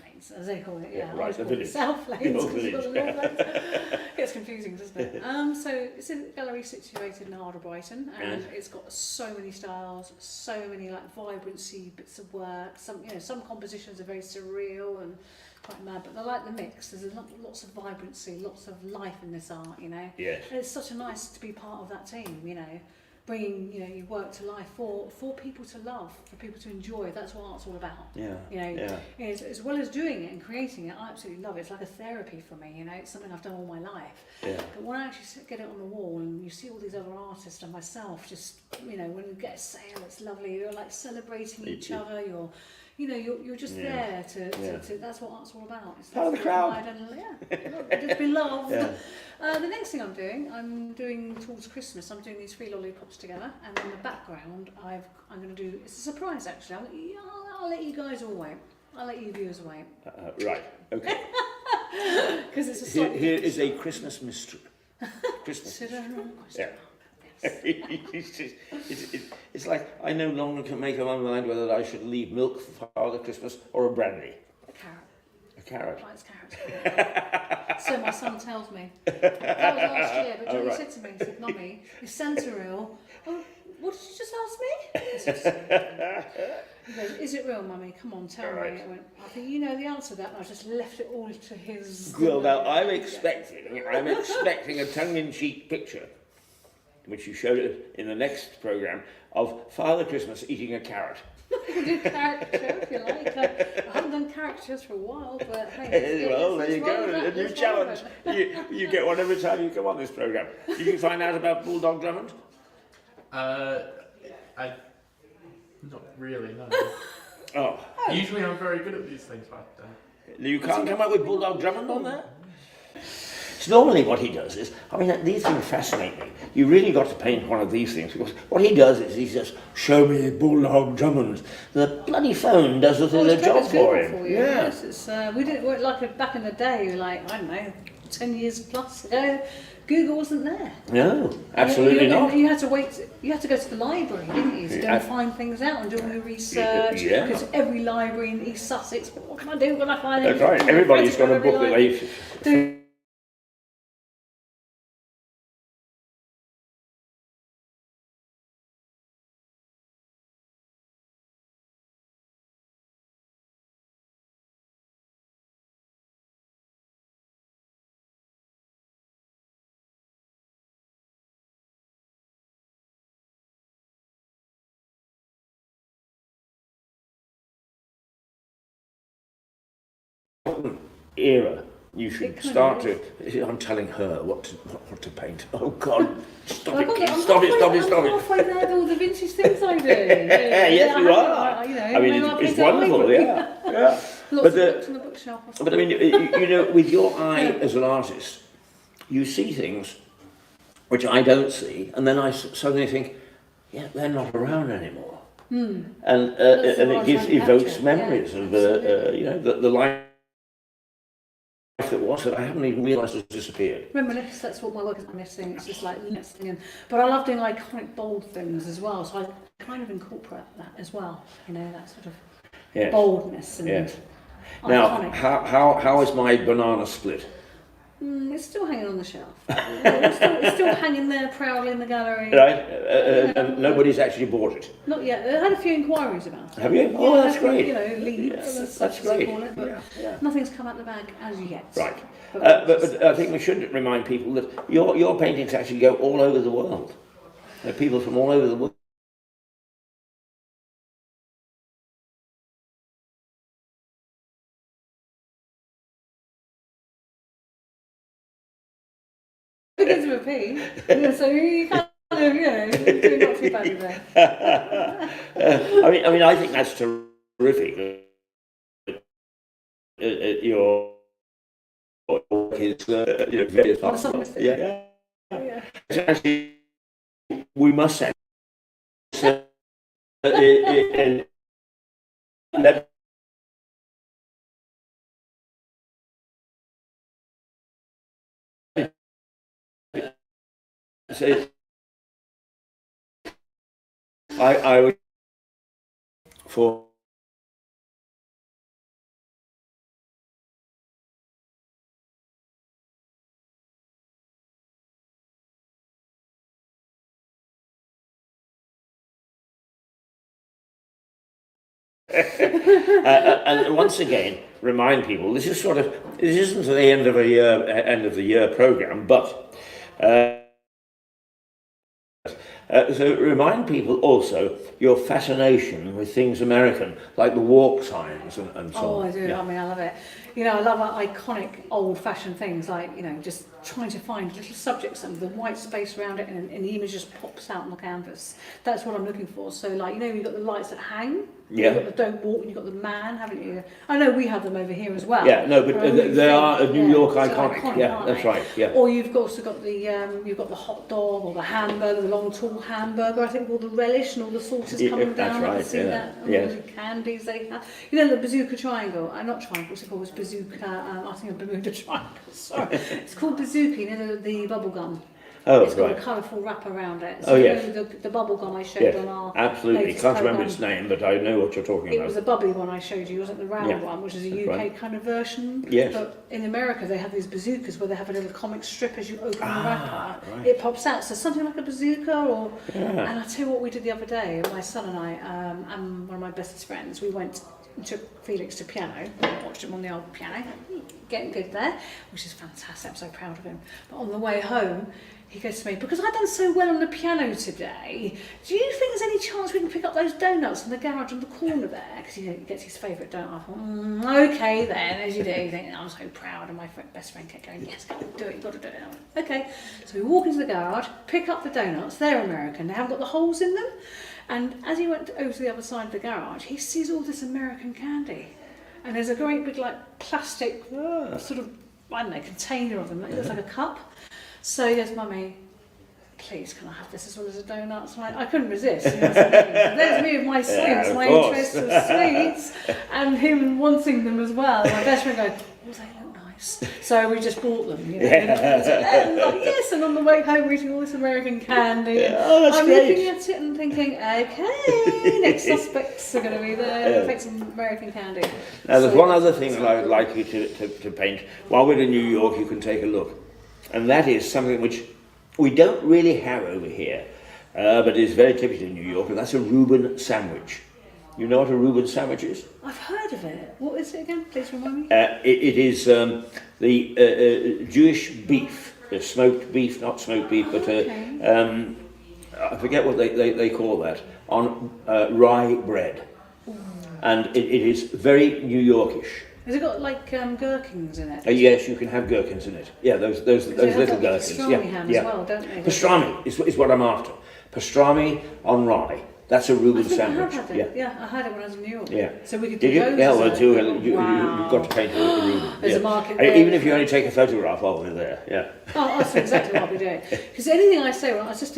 Lanes, as they call it. Yeah, right, the village. South lanes. The village. The north lanes. Gets confusing, doesn't it? So it's a gallery situated in the heart of Brighton, and it's got so many styles, so many like vibrancy bits of work. Some compositions are very surreal and quite mad, but I like the mix. There's lots of vibrancy, lots of life in this art, you know. Yes. And it's such a nice to be part of that team, you know, bringing, you know, your work to life for people to love, for people to enjoy. That's what art's all about. Yeah. You know, Yeah. as well as doing it and creating it, I absolutely love it. It's like a therapy for me, you know. It's something I've done all my life. Yeah. But when I actually get it on the wall and you see all these other artists and myself, just, you know, when you get a sale, it's lovely. You're like celebrating each other. You're just there to that's what art's all about. It's Part of the crowd. Just be loved. Yeah. The next thing I'm doing towards Christmas, I'm doing these 3 lollipops together, and in the background, I'm going to do, it's a surprise actually. I'll let you guys all wait. I'll let you viewers wait. Right. Okay. Because it's a slightly Here is a Christmas mystery. Christmas. Yeah. It's like I no longer can make up my mind whether I should leave milk for Father Christmas or a brandy. A carrot. A carrot. Likes carrots. So my son tells me. That was last year, but Johnny said to me, he said, "Mummy, is Santa real?" Oh, what did you just ask me? I said, he goes, "Is it real, Mummy? Come on, tell me." I went, "I think you know the answer to that," and I just left it all to his. Well, now I'm expecting a tongue-in-cheek picture, which you showed us in the next programme, of Father Christmas eating a carrot. You can do caricature if you like. I haven't done caricatures for a while, but hey. Well, there you go. A new challenge. You get one every time you come on this programme. Did you find out about Bulldog Drummond? I not really, no. Oh. Usually I'm very good at these things, but You can't come up with Bulldog Drummond on that? So normally what he does is, these things fascinate me. You really got to paint one of these things, because what he does is he says, "Show me Bulldog Drummond." The bloody phone does the job for him. Yeah. Yes, we didn't work like back in the day, like, I don't know, 10 years plus ago. Google wasn't there. No, absolutely not. You had to wait. You had to go to the library, didn't you, to go and find things out and do all your research. Yeah. Because every library in East Sussex, what can I do? Can I find That's right. Everybody's got a book that they. Era. You should start to. I'm telling her what to paint. Oh God! Stop it! Stop it! I'm halfway there with all the vintage things I do. Yes, you are. It's wonderful. Yeah. Lots of books on the bookshelf. But with your eye as an artist, you see things which I don't see, and then I suddenly think, yeah, they're not around anymore. And it evokes memories of the life that was that I haven't even realised has disappeared. Reminisce, that's what my work is missing. It's just like missing. But I love doing iconic bold things as well, so I kind of incorporate that as well. That sort of boldness and iconic. Now, how is my banana split? It's still hanging on the shelf. It's still hanging there proudly in the gallery. Right, and nobody's actually bought it. Not yet. I had a few inquiries about it. Have you? Oh, that's great. Leads. That's great. Call it, but nothing's come out the bag as yet. Right. But I think we should remind people that your paintings actually go all over the world. There are people from all over the world. Begins with a P, so you kind of, doing not too badly there. I think that's terrific. Your work is, very possible. Yeah. Actually, we must say, I would for and once again, remind people, this isn't the end of the year program, but so remind people also your fascination with things American, like the walk signs and so on. Oh, I do. Yeah. I mean, I love it. I love iconic old-fashioned things like, just trying to find little subjects and the white space around it, and the image just pops out on the canvas. That's what I'm looking for. So, like, you've got the lights that hang. Yeah. You've got the don't walk, and you've got the man, haven't you? I know we have them over here as well. Yeah, no, but they are a New York iconic. Yeah, aren't that's they? right. Yeah. Or you've also got the hot dog or the hamburger, the long tall hamburger. I think all the relish and all the sauces coming down. That's right. I can see that. And all the candies they have. The bazooka triangle. Not triangle. What's it called? It's bazooka. I think a Bermuda triangle. Sorry, it's called bazooka. The bubble gum. Oh, it's got right. a colourful wrap around it. So yes. The bubble gum I showed on our absolutely. latest Can't remember programme. its name, but I know what you're talking It about. was the bubbly one I showed you, wasn't the round one, which is a That's UK right. kind of version. Yes. But in America, they have these bazookas where they have a little comic strip as you open the wrapper. Right. It pops out. So something like a bazooka, and I tell you what we did the other day. My son and I, and one of my bestest friends, we went and took Felix to piano, watched him on the old piano, getting good there, which is fantastic. I'm so proud of him. But on the way home, he goes to me, because I've done so well on the piano today, do you think there's any chance we can pick up those donuts in the garage on the corner there? Because he gets his favourite donut. I thought, okay then, as you do. You think, I'm so proud, and my best friend kept going, yes, go do it, you've got to do it. Like, okay, so we walk into the garage, pick up the donuts, they're American, they haven't got the holes in them. And as he went over to the other side of the garage, he sees all this American candy. And there's a great big plastic sort of, I don't know, container of them. It looks like a cup. So he goes, Mummy, please can I have this as well as a donut? So I couldn't resist. So there's me with my sweets, my interest of sweets, and him wanting them as well. My best friend goes, oh, they look nice. So we just bought them. And yes, and on the way home, we're eating all this American candy. I'm looking at it and thinking, okay, next suspects are going to be there. We'll take some American candy. Now, there's one other thing that I would like you to paint. While we're in New York, you can take a look. And that is something which we don't really have over here, but is very typical in New York, and that's a Reuben sandwich. You know what a Reuben sandwich is? I've heard of it. What is it again? Please remind me. It is the Jewish beef, smoked beef, not smoked beef, but I forget what they call that, on rye bread. Ooh. And it is very New Yorkish. Has it got gherkins in it? Yes, you can have gherkins in it. Yeah, those little gherkins. Pastrami ham as well, don't they? Pastrami is what I'm after. Pastrami on rye. That's a Reuben sandwich. I had it when I was in New York. Yeah. So we could do Did you? those. Yeah, well, you've got to paint a Reuben. There's a market there. Even if you only take a photograph of it there. Yeah. Oh, that's exactly what I'll be doing. Because anything I say, I just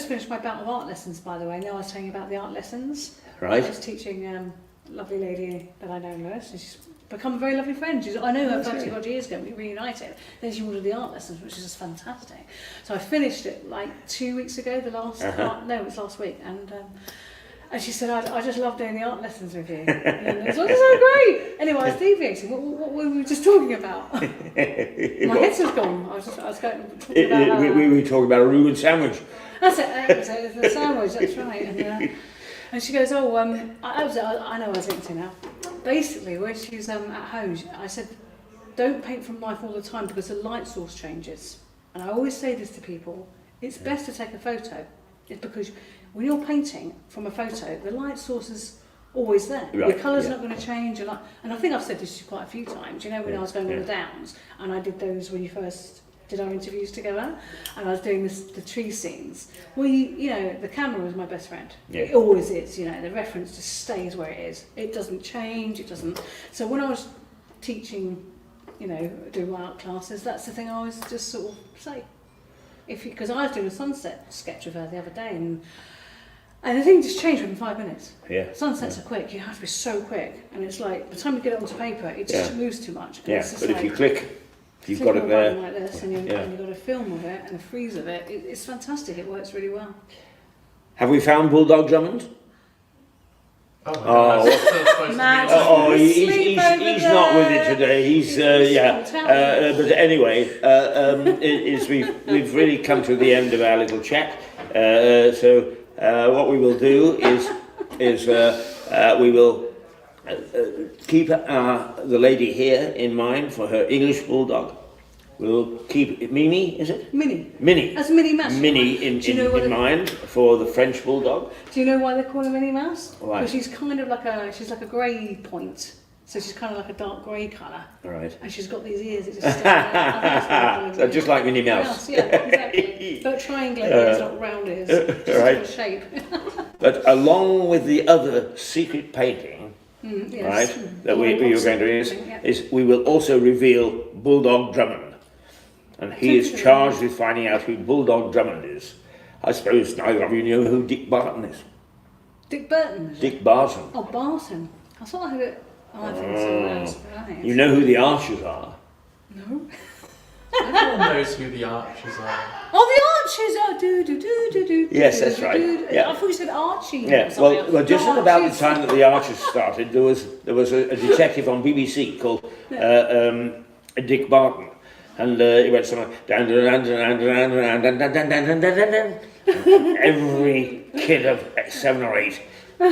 finished my bout of art lessons, by the way. Now I was telling you about the art lessons. Right. I was teaching a lovely lady that I know, Lewis, and she's become a very lovely friend. I know her 30 odd years ago, we reunited. Then she ordered the art lessons, which is just fantastic. So I finished it 2 weeks ago, the last it was last week, and she said, I just love doing the art lessons with you. And it's so great. Anyway, I was deviating. What were we just talking about? My head's just gone. I was talking about... we were talking about a Reuben sandwich. That's it. It's the sandwich, that's right. And she goes, I know I was into now. Basically, when she's at home, I said, don't paint from life all the time because the light source changes. And I always say this to people, it's best to take a photo. It's because when you're painting from a photo, the light source is always there. Right, your colour's not going to change. And I think I've said this quite a few times. When I was going on the Downs, and I did those when you first did our interviews together, and I was doing the tree scenes. Well, the camera was my best friend. Yeah. It always is. The reference just stays where it is. It doesn't change. It doesn't. So when I was teaching, doing my art classes, that's the thing I always just sort of say. Because I was doing a sunset sketch with her the other day, and the thing just changed within 5 minutes. Yeah. Sunsets are quick. You have to be so quick, and it's like by the time you get it onto paper, it just moves too much. And it's just but if you click. You've got it there. Like this, and you've got a film of it and a freeze of it. It's fantastic. It works really well. Have we found Bulldog Drummond? Oh, he's not with it today. He's but anyway, we've really come to the end of our little chat. So what we will do is we will keep the lady here in mind for her English bulldog. We'll keep Mimi, is it? Minnie. Minnie. That's Minnie Mouse. Minnie in mind for the French bulldog. Do you know why they call her Minnie Mouse? Why? Because she's kind of like a grey point. So she's kind of like a dark grey colour. All right. And she's got these ears that just stand out. I think that's why they call her So Minnie just like Minnie Mouse. Yeah, exactly. But triangular ears, not round ears. Just right. a shape. But along with the other secret painting, Yes. right, that we were going to use, Yeah. is we will also reveal Bulldog Drummond. And he is charged with finding out who Bulldog Drummond is. I suppose neither of you know who Dick Barton is. Dick Burton. is it? Dick Barton. Oh, Barton. I thought I heard it. Oh, I think it's someone else. But I think You know who the Archers are? No. Everyone knows who the Archers are. Oh, the Archers! Oh, do. Yes, that's right. Yeah. I thought you said Archie. Yeah, or something. well, just No, at about the Archie's- time that the Archers started, there was a detective on BBC called Dick Barton, and he went somewhere down. Every kid of 7 or 8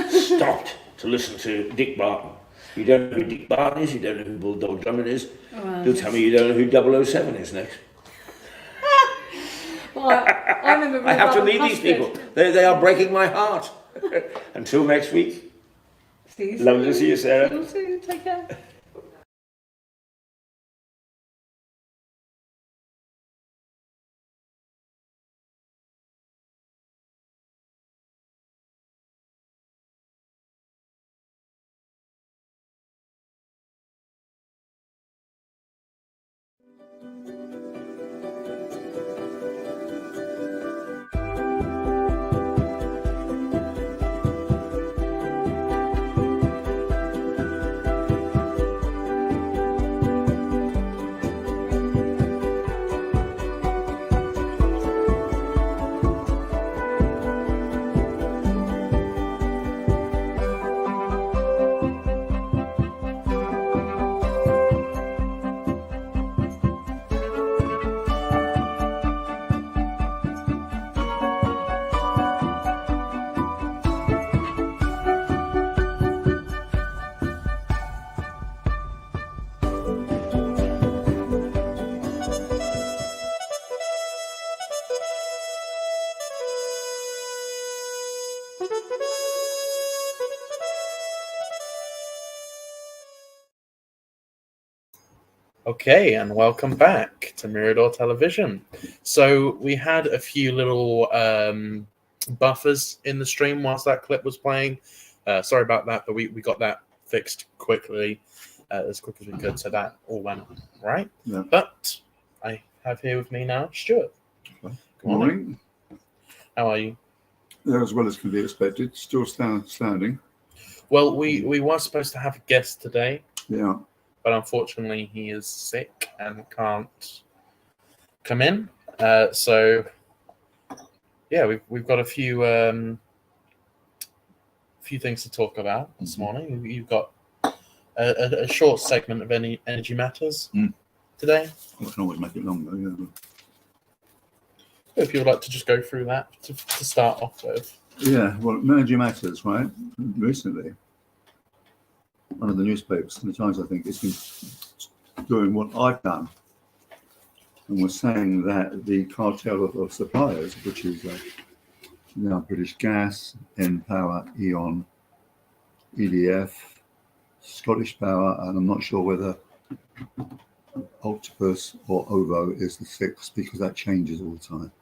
stopped to listen to Dick Barton. You don't know who Dick Barton is. You don't know who Bulldog Drummond is. You'll tell me you don't know who 007 is next. Well, I remember. I have to Robert leave these Custard. people. They are breaking my heart. Until next week. See you Lovely to soon. see you, Sarah. See you soon. Take care. Okay, and welcome back to Mirador Television. So we had a few little buffers in the stream whilst that clip was playing. Sorry about that, but we got that fixed quickly, as quick as we could, so that all went right. Yeah. But I have here with me now Stuart. Okay. Good morning. How are you? Yeah, as well as can be expected. Still standing. Well, we were supposed to have a guest today, Yeah. but unfortunately he is sick and can't come in. So yeah, we've got a few things to talk about this morning. You've got a short segment of energy matters today. I can always make it longer. Yeah. If you would like to just go through that to start off with. Yeah. Well, Energy Matters, right? Recently, one of the newspapers, the Times, I think, has been doing what I've done, and was saying that the cartel of suppliers, which is now British Gas, Npower, E.ON, EDF, Scottish Power, and I'm not sure whether Octopus or OVO is the sixth, because that changes all the time.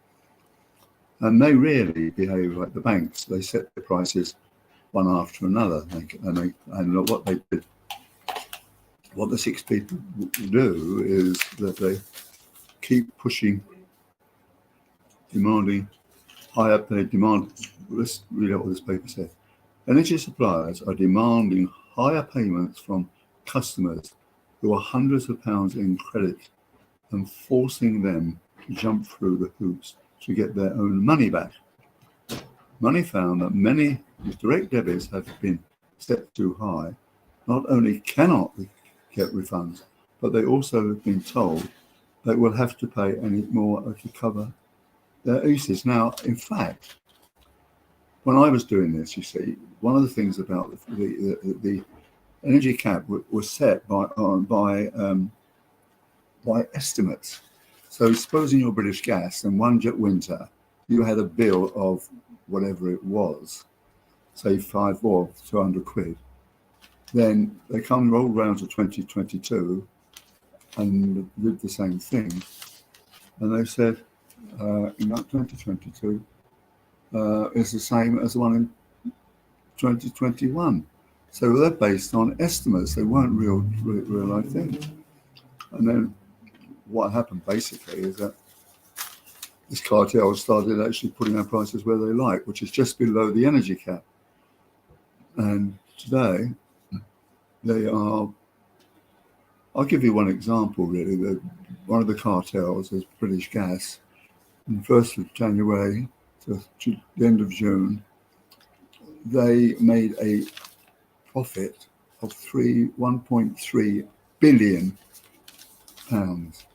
And they really behave like the banks. They set the prices one after another. And what they did, what the six people do is that they keep pushing, demanding higher. They demand. Let's read out what this paper says. Energy suppliers are demanding higher payments from customers who are hundreds of pounds in credit and forcing them to jump through the hoops to get their own money back. Money found that many direct debits have been set too high, not only cannot get refunds, but they also have been told they will have to pay any more to cover their uses. Now, in fact, when I was doing this, you see, one of the things about the energy cap was set by estimates. So supposing you're British Gas and one winter you had a bill of whatever it was, say 5 or 200 quid, then they roll round to 2022 and did the same thing. And they said, in that 2022 is the same as the one in 2021. So they're based on estimates. They weren't real life things. And then what happened basically is that this cartel started actually putting their prices where they like, which is just below the energy cap. And today they are, I'll give you one example really. One of the cartels is British Gas. From the 1st of January to the end of June, they made a profit of 1.3 billion pounds,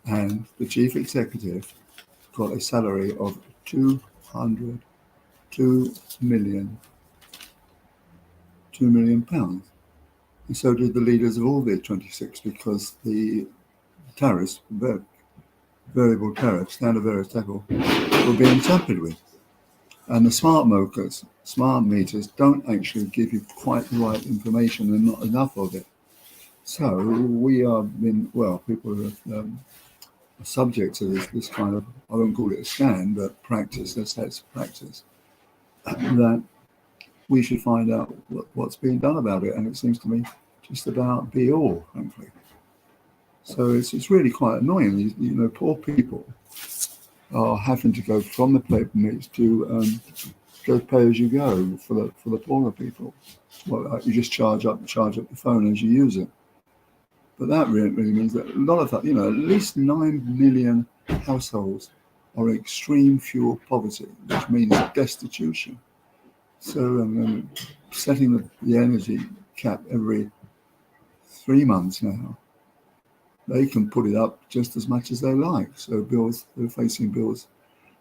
and the chief executive got a salary of 2 million pounds, and so did the leaders of all the 26, because the tariffs, variable tariffs, standard variable tariffs, were being tampered with. And the smart meters don't actually give you quite the right information and not enough of it. So we are people are subject to this kind of, I won't call it a scam, but practice, let's say it's practice, that we should find out what's being done about it. And it seems to me just about be all, frankly. So it's really quite annoying. You know, poor people are having to go from the paper meets to go pay as you go for the poorer people. Well, you just charge up the phone as you use it. But that really means that a lot of that, at least 9 million households are in extreme fuel poverty, which means destitution. So setting the energy cap every 3 months now, they can put it up just as much as they like. So they're facing bills,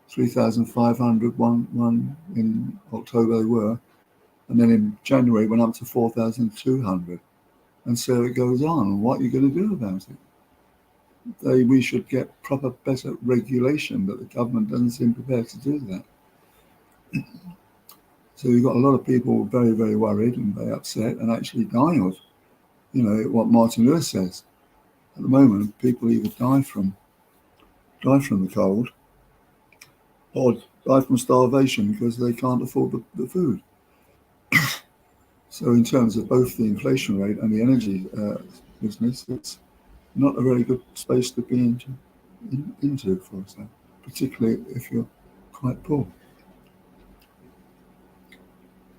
3,500 one in October they were, and then in January went up to 4,200. And so it goes on. What are you going to do about it? We should get better regulation, but the government doesn't seem prepared to do that. So you've got a lot of people very, very worried and very upset and actually dying of, what Martin Lewis says. At the moment, people either die from the cold or die from starvation because they can't afford the food. So in terms of both the inflation rate and the energy business, it's not a very good space to be into for us, particularly if you're quite poor.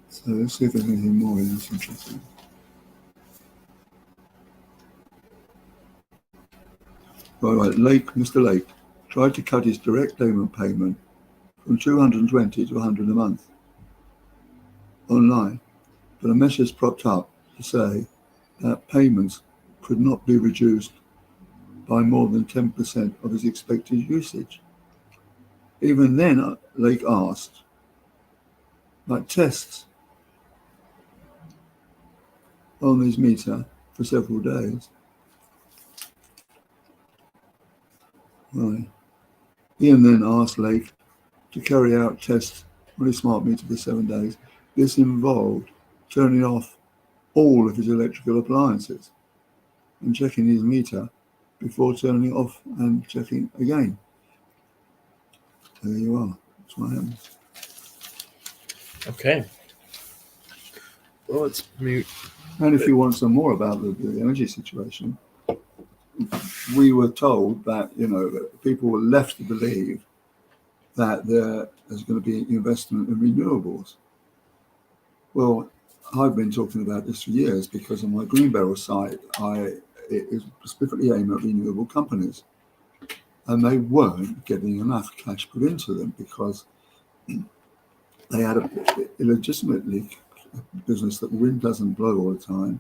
So let's see if there's anything more in this interesting. Right, Mr. Lake tried to cut his direct payment from 220 to 100 a month online, but a message propped up to say that payments could not be reduced by more than 10% of his expected usage. Even then, Lake asked, like tests on his meter for several days. Right. Ian then asked Lake to carry out tests on his smart meter for 7 days. This involved turning off all of his electrical appliances and checking his meter before turning it off and checking again. There you are. That's what happened. Okay. Well, let's mute. And if you want some more about the energy situation, we were told that, that people were left to believe that there's going to be investment in renewables. Well, I've been talking about this for years because on my Green Barrel site, it is specifically aimed at renewable companies. And they weren't getting enough cash put into them because they had a illegitimately business that wind doesn't blow all the time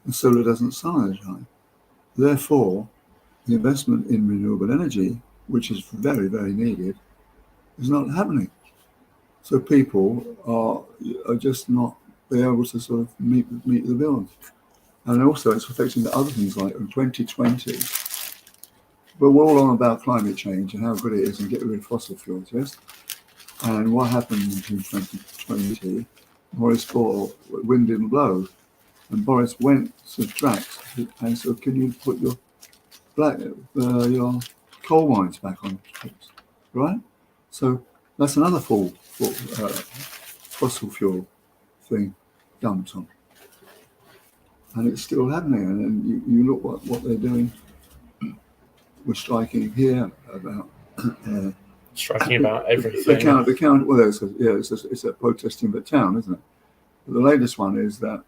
and solar doesn't shine. Therefore, the investment in renewable energy, which is very, very needed, is not happening. So people are just not, be able to sort of meet the bill. And also it's affecting the other things like in 2020. But we're all on about climate change and how good it is and getting rid of fossil fuels, yes? And what happened in 2020, Boris thought wind didn't blow. And Boris went to Drax and said, can you put your coal mines back on trips, right? So that's another fossil fuel thing dumped on. And it's still happening. And then you look what they're doing. We're striking here about Striking about everything. The count. Well, it's a protest in the town, isn't it? But the latest one is that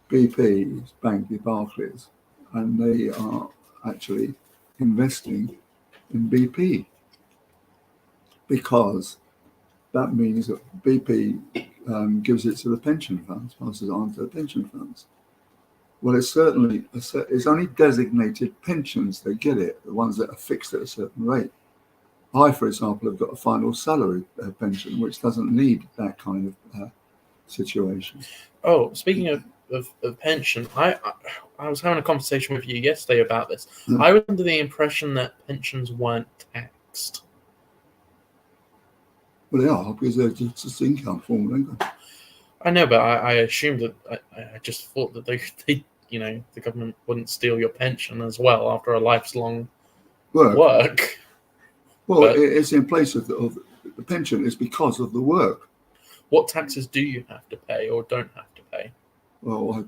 BP is Bank Barclays, and they are actually investing in BP because that means that BP gives it to the pension funds, passes it on to the pension funds. Well, it's only designated pensions that get it, the ones that are fixed at a certain rate. I, for example, have got a final salary pension, which doesn't need that kind of situation. Oh, speaking of pension, I was having a conversation with you yesterday about this. I was under the impression that pensions weren't taxed. Well, they are, because they're just income form, aren't they? I know, but I assumed that I just thought that they the government wouldn't steal your pension as well after a lifelong work. Well, but it's in place of the pension is because of the work. What taxes do you have to pay or don't have to pay? Well, I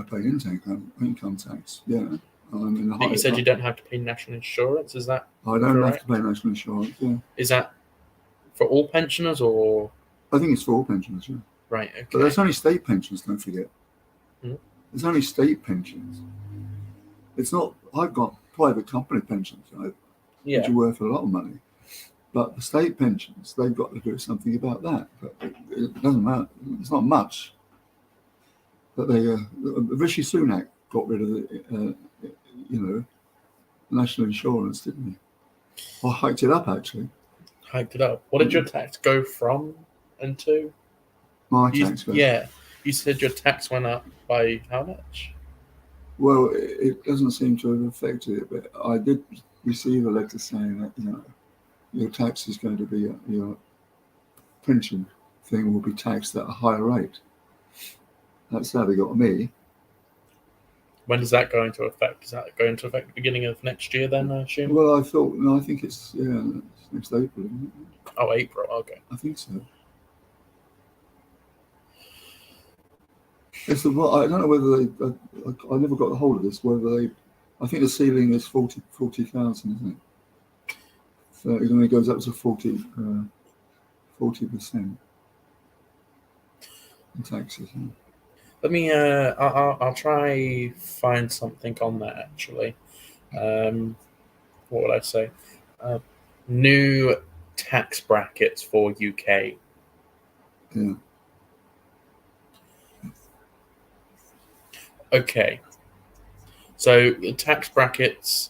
pay income tax. Yeah, but you said you don't have to pay national insurance. Is that? I don't have to pay national insurance. Yeah. Is that for all pensioners or? I think it's for all pensioners. Yeah. Right. Okay. But there's only state pensions. Don't forget. Hmm? There's only state pensions. It's not. I've got private company pensions, right? Yeah. Which are worth a lot of money. But the state pensions, they've got to do something about that. But it doesn't matter. It's not much. But Rishi Sunak got rid of the, national insurance, didn't he? Or hiked it up, actually. Hiked it up. What did your tax go from and to? My tax. Yeah. You said your tax went up by how much? Well, it doesn't seem to have affected it, but I did receive a letter saying that, your tax is going to be, your pension thing will be taxed at a higher rate. That's how they got me. When does that go into effect? Is that going to affect the beginning of next year then, I assume? Well, I think it's next April, isn't it? Oh, April, okay. I think so. I don't know whether I never got a hold of this, I think the ceiling is 40,000, isn't it? So it only goes up to 40% in taxes. Yeah. Let me. I'll try find something on that actually. What would I say? New tax brackets for UK. Yeah. Okay. So the tax brackets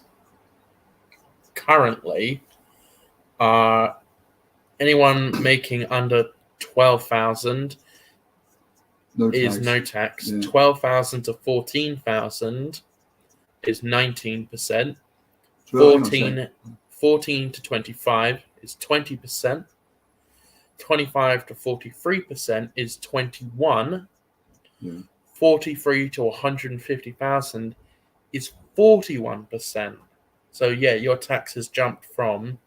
currently are anyone making under 12,000 is no tax. Yeah. 12,000 to 14,000 is 19%. 14 to 25 is 20%. 25 to 43% is 21%. Yeah. 43 to 150,000 is 41%. So yeah, your tax has jumped from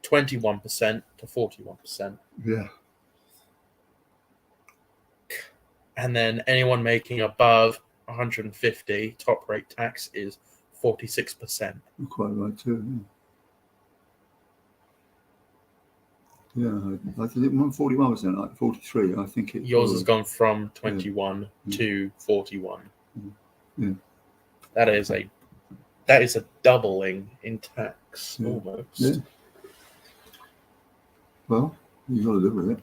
21% to 41%. Yeah. And then anyone making above 150, top rate tax is 46%. You're quite right too. Yeah, I think 41%, like 43. I think it. Yours has gone from 21 to 41. Yeah. That is a doubling in tax almost. Yeah. Well, you got to live with it.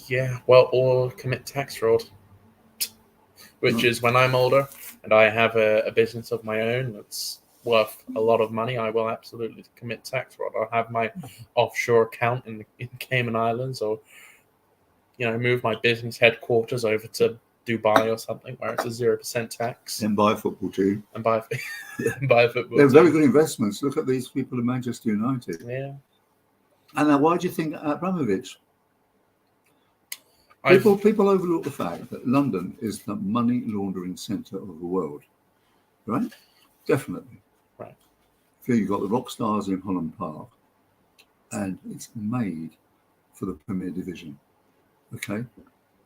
Yeah, well, or commit tax fraud, which is when I'm older and I have a business of my own. That's worth a lot of money, I will absolutely commit tax fraud. I'll have my offshore account in Cayman Islands, or move my business headquarters over to Dubai or something where it's a 0% tax, And buy a football team. and buy buy a football They're team. very good investments. Look at these people at Manchester United. Yeah. And now, why do you think Abramovich? I've- People overlook the fact that London is the money laundering centre of the world, right? Definitely. Right. So you've got the rock stars in Holland Park, and it's made for the Premier Division. Okay,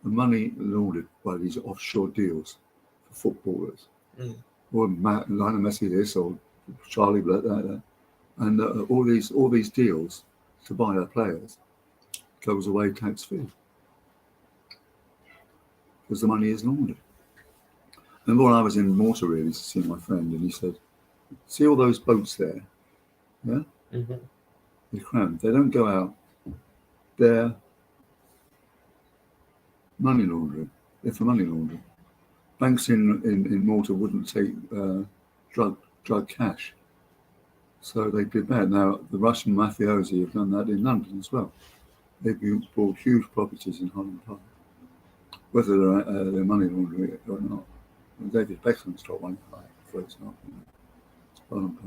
the money laundered by these offshore deals for footballers, or Lionel Messi this, or Charlie Black that, and all these deals to buy their players goes away tax free because the money is laundered. Remember when I was in Malta really to see my friend, and he said, "See all those boats there? Yeah, they're crammed. They don't go out. They're money laundering. They're for money laundering. Banks in Malta wouldn't take drug cash, so they did that. Now the Russian mafiosi have done that in London as well. They've bought huge properties in Holland Park. Whether they're money laundering it or not, David Beckham's got one, for example. Holland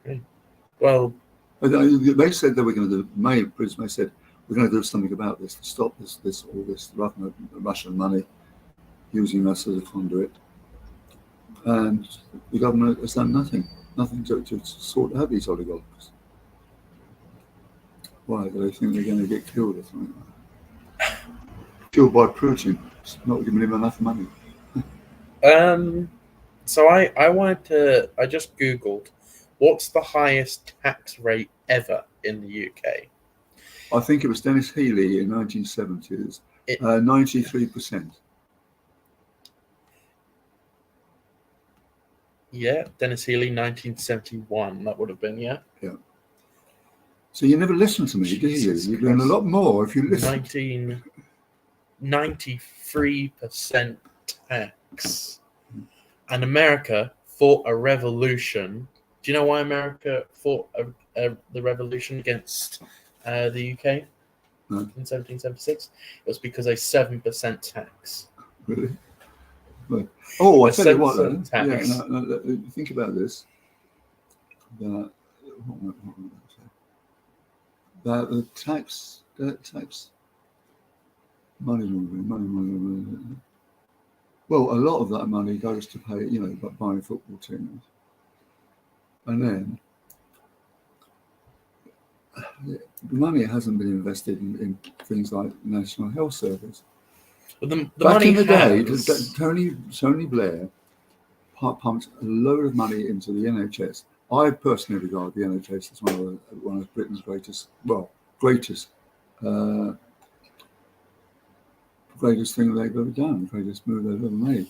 Park. Well, they said they were going to do. May said we're going to do something about this to stop all this Russian money using us as a conduit, and the government has done nothing to sort out these oligarchs. Why do they think they're going to get killed or something? Killed by Putin, not giving him enough money. So I just Googled what's the highest tax rate ever in the UK. I think it was Dennis Healey in 1970s, 93%. Yeah, Dennis Healey, 1971. That would have been, yeah. Yeah. So you never listen to me, do you? You learn a lot more if you listen. 93% tax. And America fought a revolution. Do you know why America fought the revolution against the UK in 1776? It was because a 7% tax. Really? But, I tell you what, though. Tax. Yeah, no, think about this. The tax money laundering. Well, a lot of that money goes to pay, buying football teams, and then the money hasn't been invested in things like National Health Service. But the Back money in the day, has... Tony Blair pumped a load of money into the NHS. I personally regard the NHS as one of Britain's greatest thing they've ever done, greatest move they've ever made.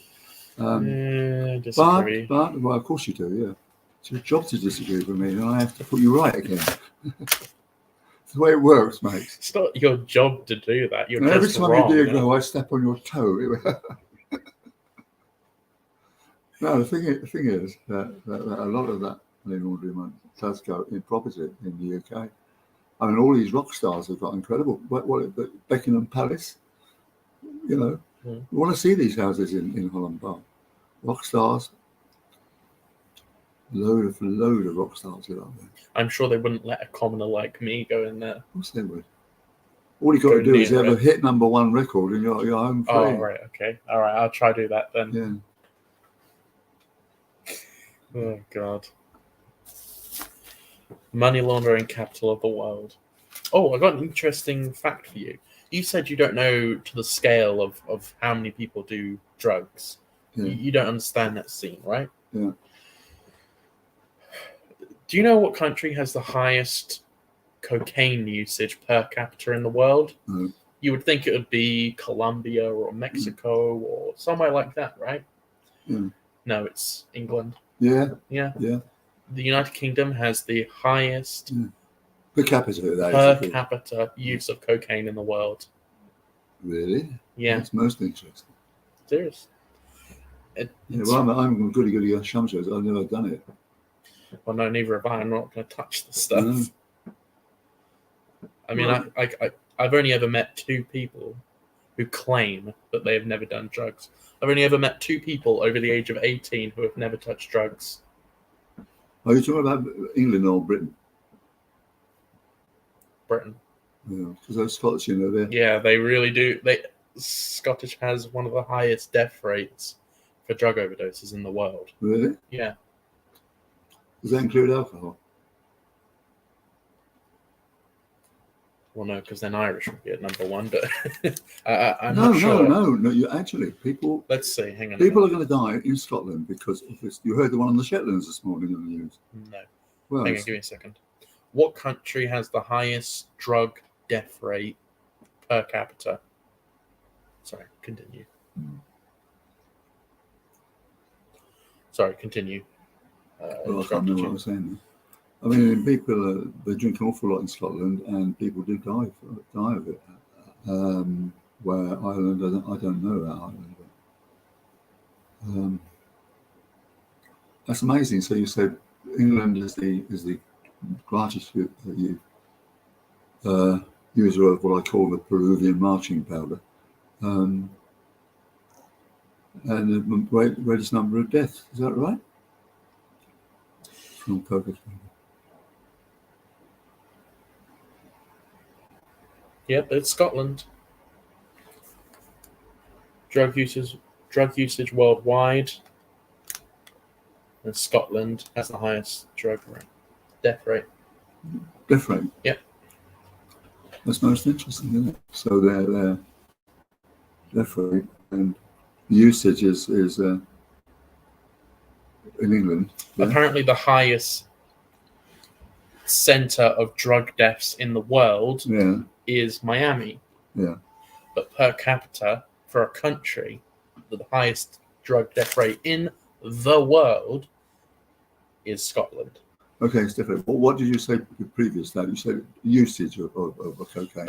Disagree. But well, of course you do, yeah. It's your job to disagree with me, and I have to put you right again. It's the way it works, mate. It's not your job to do that. You're every just time wrong, you do I step on your toe. No, the thing is that a lot of that money laundering money does go in property in the UK. I mean, all these rock stars have got incredible. What Buckingham Palace? You want to see these houses in Holland Park. Rock stars, load of rock stars are out there. I'm sure they wouldn't let a commoner like me go in there. Of course they would. All you got to do is have a hit #1 record in your home free. Oh, right, okay. All right, I'll try to do that then. Yeah. Oh, God. Money laundering capital of the world. Oh, I got an interesting fact for you. You said you don't know to the scale of how many people do drugs. Yeah. You don't understand that scene, right? Yeah. Do you know what country has the highest cocaine usage per capita in the world? No. You would think it would be Colombia or Mexico or somewhere like that, right? Yeah. No, it's England. Yeah. Yeah. Yeah. The United Kingdom has the highest per capita use of cocaine in the world. Really? Yeah. That's most interesting. Serious. Yeah, well, I'm goody shumshers. I've never done it. Well, no, neither have I. I'm not going to touch the stuff. No. I mean, Well- I've only ever met 2 people who claim that they have never done drugs. I've only ever met 2 people over the age of 18 who have never touched drugs. Are you talking about England or Britain? Britain. Yeah, because those Scots, you know, they're Yeah, they really do. Scottish has one of the highest death rates for drug overdoses in the world. really. Yeah. Does that include alcohol? Well, no, because then Irish would be at number 1, but I'm No, not sure. no. You actually people Let's see. Hang on. people are going to die in Scotland because of this. You heard the one on the Shetlands this morning on the news. No. Well, Hang on, give me a second. What country has the highest drug death rate per capita? Sorry, continue. Sorry, continue. well, I can't interrupted remember what you. I was saying. I mean, people they drink an awful lot in Scotland, and people do die of it. Where Ireland, I don't know about Ireland. But, that's amazing. So you said England is the largest user of what I call the Peruvian marching powder, and the greatest number of deaths. Is that right? From cocaine. Yep, it's Scotland. Drug usage worldwide, and Scotland has the highest death rate. Death rate. Yep. That's most interesting, isn't it? So their death rate and usage is in England. Yeah? Apparently, the highest center of drug deaths in the world Yeah. is Miami. Yeah. But per capita, for a country, the highest drug death rate in the world is Scotland. Okay, it's different. What did you say previous to that? You said usage of cocaine.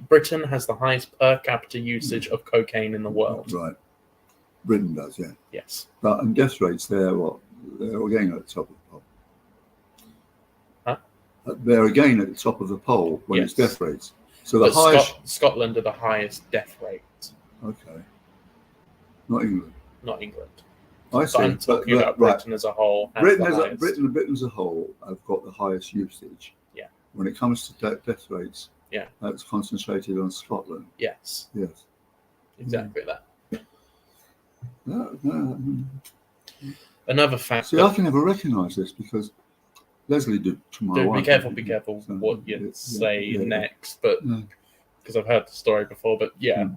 Britain has the highest per capita usage of cocaine in the world. Right. Britain does, yeah. Yes. But and death rates, they're again at the top of the pole. Huh? They're again at the top of the pole when it's Yes. death rates. So the But highest. Scotland are the highest death rate, Okay. Not England. not England. I see. But I'm talking about right. Britain as a whole. has Britain the highest. Britain as a whole have got the highest usage. Yeah. When it comes to death rates, Yeah. that's concentrated on Scotland. Yes, Yes. exactly that. No. Another fact. See, I can never recognise this because Leslie did to my wife. Be careful So, what you say yeah. next, but Yeah. because I've heard the story before. But yeah,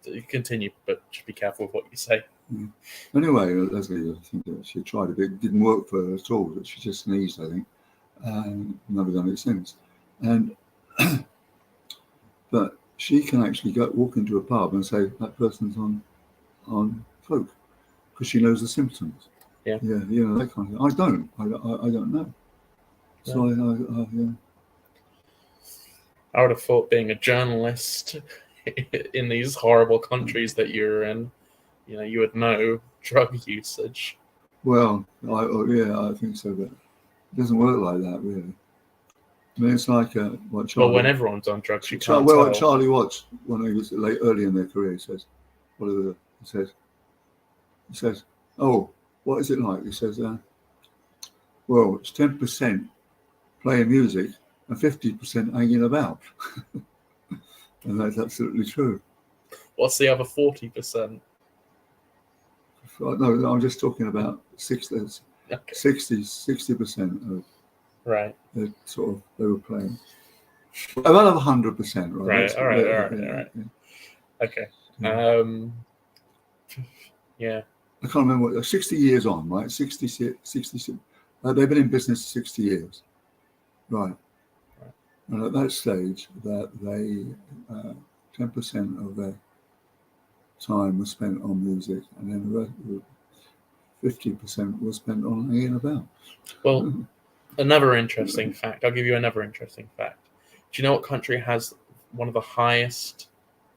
you continue, but just be careful with what you say. Anyway, Leslie, I think that she tried a bit. It didn't work for her at all. But she just sneezed, I think, and never done it since. And but she can actually walk into a pub and say that person's on coke because she knows the symptoms. Yeah. You know, that kind of thing. I don't know. So yeah. I would have thought being a journalist in these horrible countries that you're in, you would know drug usage. Well, I think so, but it doesn't work like that, really. I mean, it's like what Charlie. Well, when everyone's on drugs, you can't What tell. Charlie Watts, when he was early in their career, he says, he says, oh, what is it like? He says, well, it's 10% playing music and 50% hanging about. And that's absolutely true. What's the other 40%? No, I'm just talking about 60% of Right. the sort of they were playing. About 100%, right? Right. All right. Okay. Yeah. I can't remember what 60 years on, right? 66. They've been in business 60 years, right? And at that stage, that they 10% of their time was spent on music, and then the rest, 50% was spent on hanging about. Well, another interesting fact. I'll give you another interesting fact. Do you know what country has one of the highest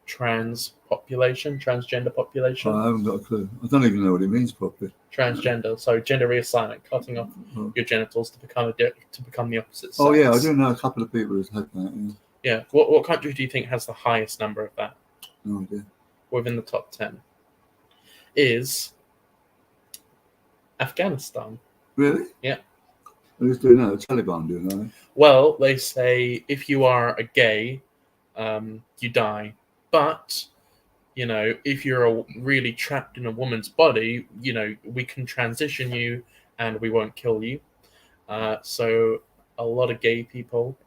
trans population, transgender population. I haven't got a clue. I don't even know what it means properly. Transgender, so gender reassignment, cutting off Oh, your genitals to become the opposite sex. oh yeah, I do know a couple of people who've had that. Yeah. Yeah. What country do you think has the highest number of that No idea. within the top 10? Is Afghanistan. Really? Yeah. Who's doing that? The Taliban doing that? Well, they say if you are a gay, you die. But, if you're really trapped in a woman's body, we can transition you and we won't kill you. So a lot of gay people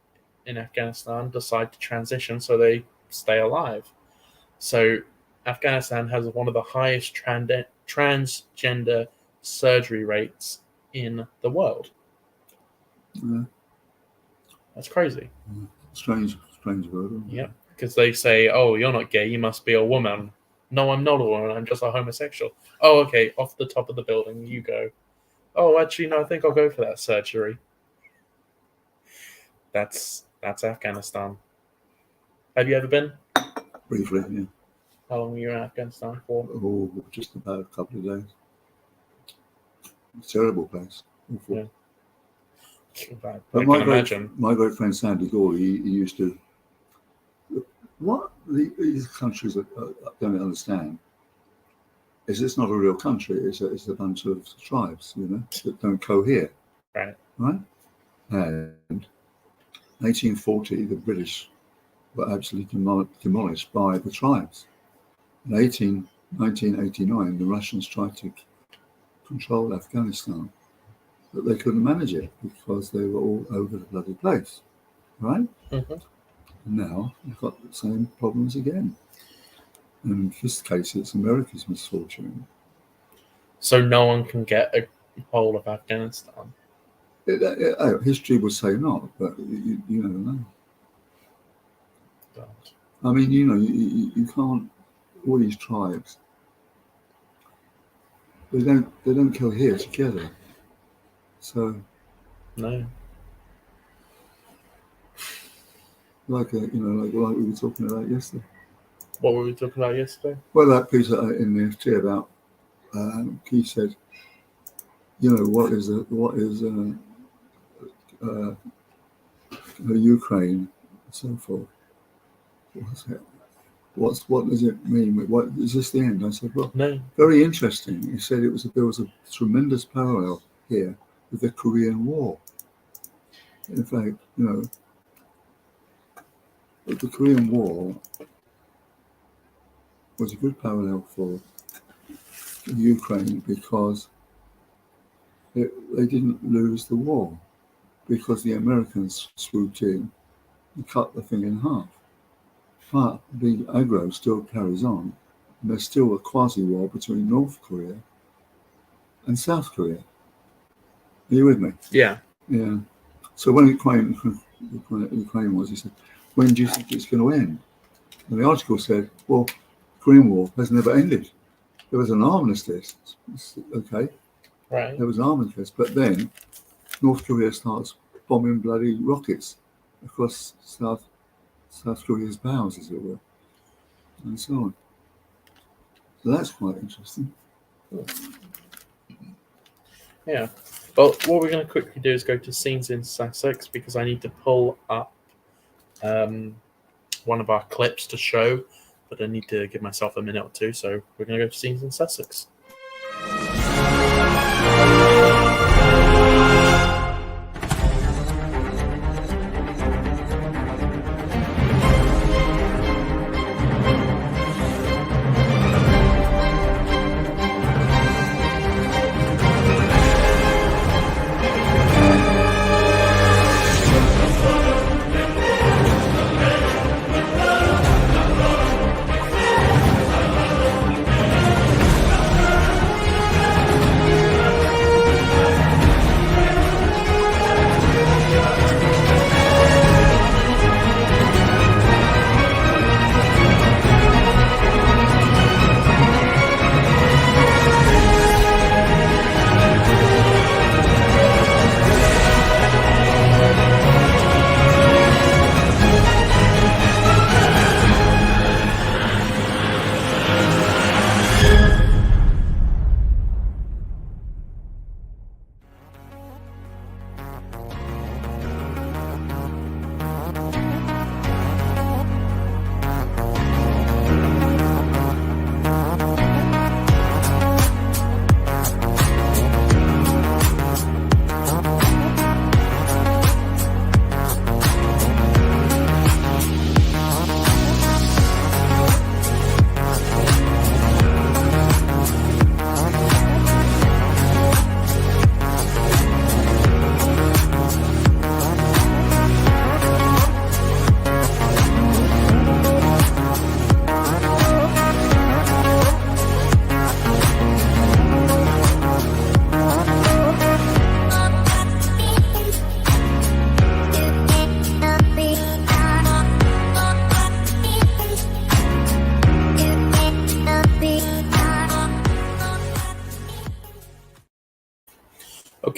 in Afghanistan decide to transition so they stay alive. So Afghanistan has one of the highest transgender surgery rates in the world. Yeah. That's crazy. Strange word. Yeah, because they say, "Oh, you're not gay. You must be a woman." No, I'm not a woman. I'm just a homosexual. Oh, okay. Off the top of the building, you go. Oh, actually, no. I think I'll go for that surgery. That's Afghanistan. Have you ever been? Briefly, yeah. How long were you in Afghanistan for? Oh, just about a couple of days. It's a terrible place. Awful. Yeah. I But can imagine. my great friend Sandy Gore, he used to. What these countries don't understand is it's not a real country. It's a bunch of tribes, that don't cohere. Right. Right. And 1840, the British were absolutely demolished by the tribes. In 1989, the Russians tried to control Afghanistan, but they couldn't manage it because they were all over the bloody place, right? Mm-hmm. Now you've got the same problems again. And in this case, it's America's misfortune. So no one can get a hold of Afghanistan. History would say not, but you never know. God. I mean, you can't. All these tribes, they don't cohere together. So, No. like we were talking about yesterday. What were we talking about yesterday? Well, that piece in the FT about he said, what is Ukraine and so forth. What does it mean? What is this the end? I said, well, No. very interesting. He said there was a tremendous parallel here with the Korean War. In fact, the Korean War was a good parallel for Ukraine because they didn't lose the war because the Americans swooped in and cut the thing in half. But the aggro still carries on, and there's still a quasi-war between North Korea and South Korea. Are you with me? Yeah. Yeah. So when Ukraine was, he said, when do you think it's going to end? And the article said, well, the Korean War has never ended. There was an armistice. Okay. Right. There was an armistice, but then North Korea starts bombing bloody rockets across South Korea's bows, as it were, and so on. So that's quite interesting. Yeah. Well, what we're going to quickly do is go to scenes in Sussex because I need to pull up one of our clips to show, but I need to give myself a minute or two. So we're going to go to scenes in Sussex.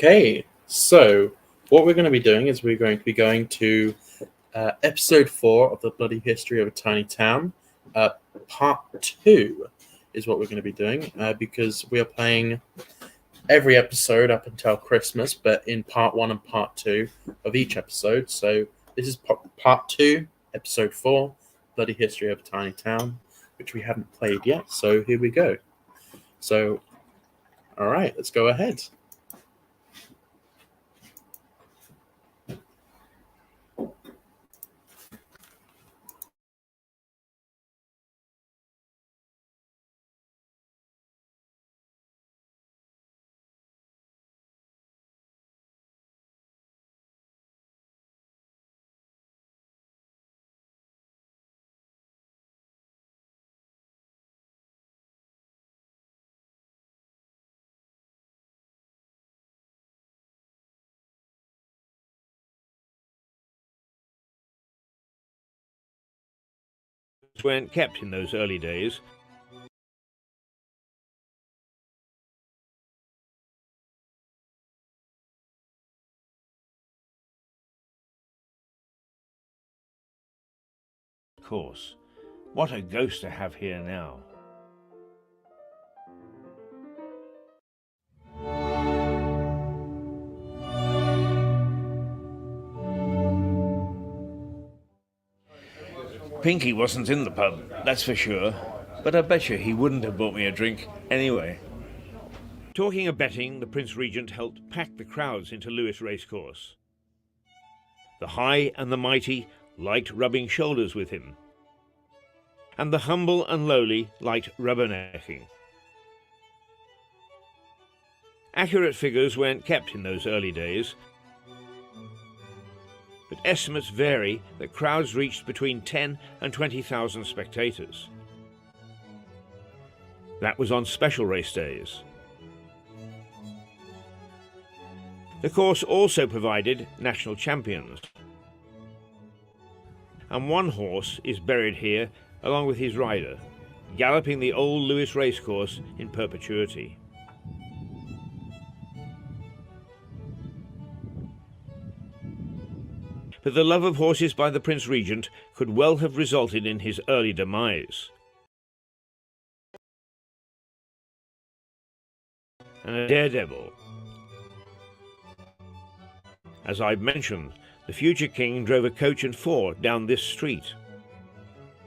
Okay, so what we're going to be doing is we're going to be going to episode 4 of the Bloody History of a Tiny Town. Part 2 is what we're going to be doing because we are playing every episode up until Christmas, but in part 1 and part 2 of each episode. So this is part 2, episode 4, Bloody History of a Tiny Town, which we haven't played yet. So here we go. So, all right, let's go ahead. Weren't kept in those early days. Of course, what a ghost to have here now. Pinky wasn't in the pub, that's for sure, but I bet you he wouldn't have bought me a drink anyway. Talking of betting, the Prince Regent helped pack the crowds into Lewes Racecourse. The high and the mighty liked rubbing shoulders with him, and the humble and lowly liked rubbernecking. Accurate figures weren't kept in those early days, but estimates vary that crowds reached between 10 and 20,000 spectators. That was on special race days. The course also provided national champions, and one horse is buried here along with his rider, galloping the old Lewes Racecourse in perpetuity. But the love of horses by the Prince Regent could well have resulted in his early demise. And a daredevil. As I've mentioned, the future king drove a coach and four down this street.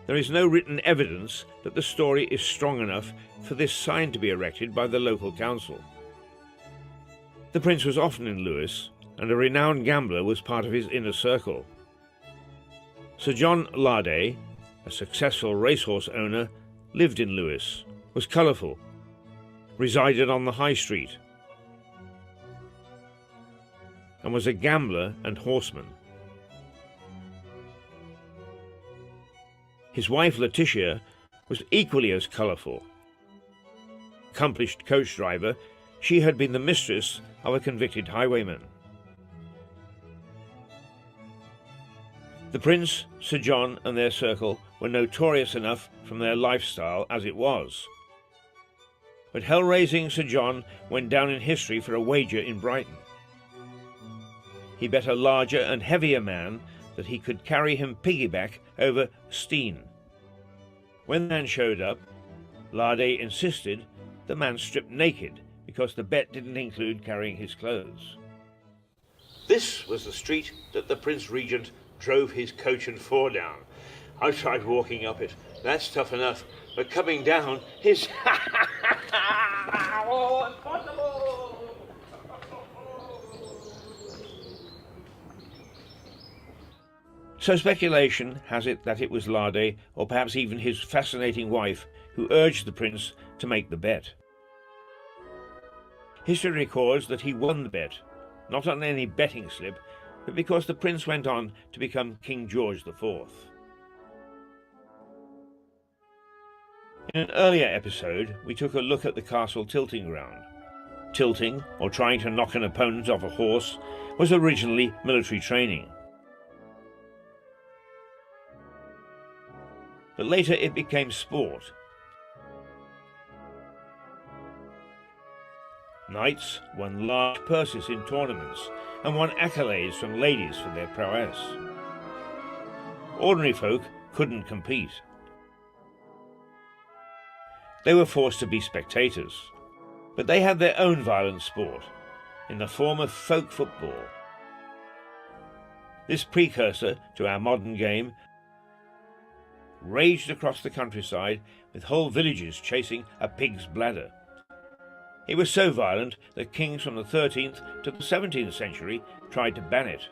There is no written evidence that the story is strong enough for this sign to be erected by the local council. The prince was often in Lewes, and a renowned gambler was part of his inner circle. Sir John Larday, a successful racehorse owner, lived in Lewes, was colourful, resided on the High Street, and was a gambler and horseman. His wife Letitia was equally as colourful. Accomplished coach driver, she had been the mistress of a convicted highwayman. The Prince, Sir John and their circle were notorious enough from their lifestyle as it was. But hell-raising Sir John went down in history for a wager in Brighton. He bet a larger and heavier man that he could carry him piggyback over Steen. When the man showed up, Larday insisted the man stripped naked because the bet didn't include carrying his clothes. This was the street that the Prince Regent drove his coach and four down. I tried walking up it. That's tough enough. But coming down is impossible. So speculation has it that it was Larday, or perhaps even his fascinating wife, who urged the prince to make the bet. History records that he won the bet, not on any betting slip, but because the prince went on to become King George IV. In an earlier episode, we took a look at the castle tilting ground. Tilting, or trying to knock an opponent off a horse, was originally military training. But later it became sport. Knights won large purses in tournaments and won accolades from ladies for their prowess. Ordinary folk couldn't compete. They were forced to be spectators, but they had their own violent sport in the form of folk football. This precursor to our modern game raged across the countryside with whole villages chasing a pig's bladder. It was so violent that kings from the 13th to the 17th century tried to ban it.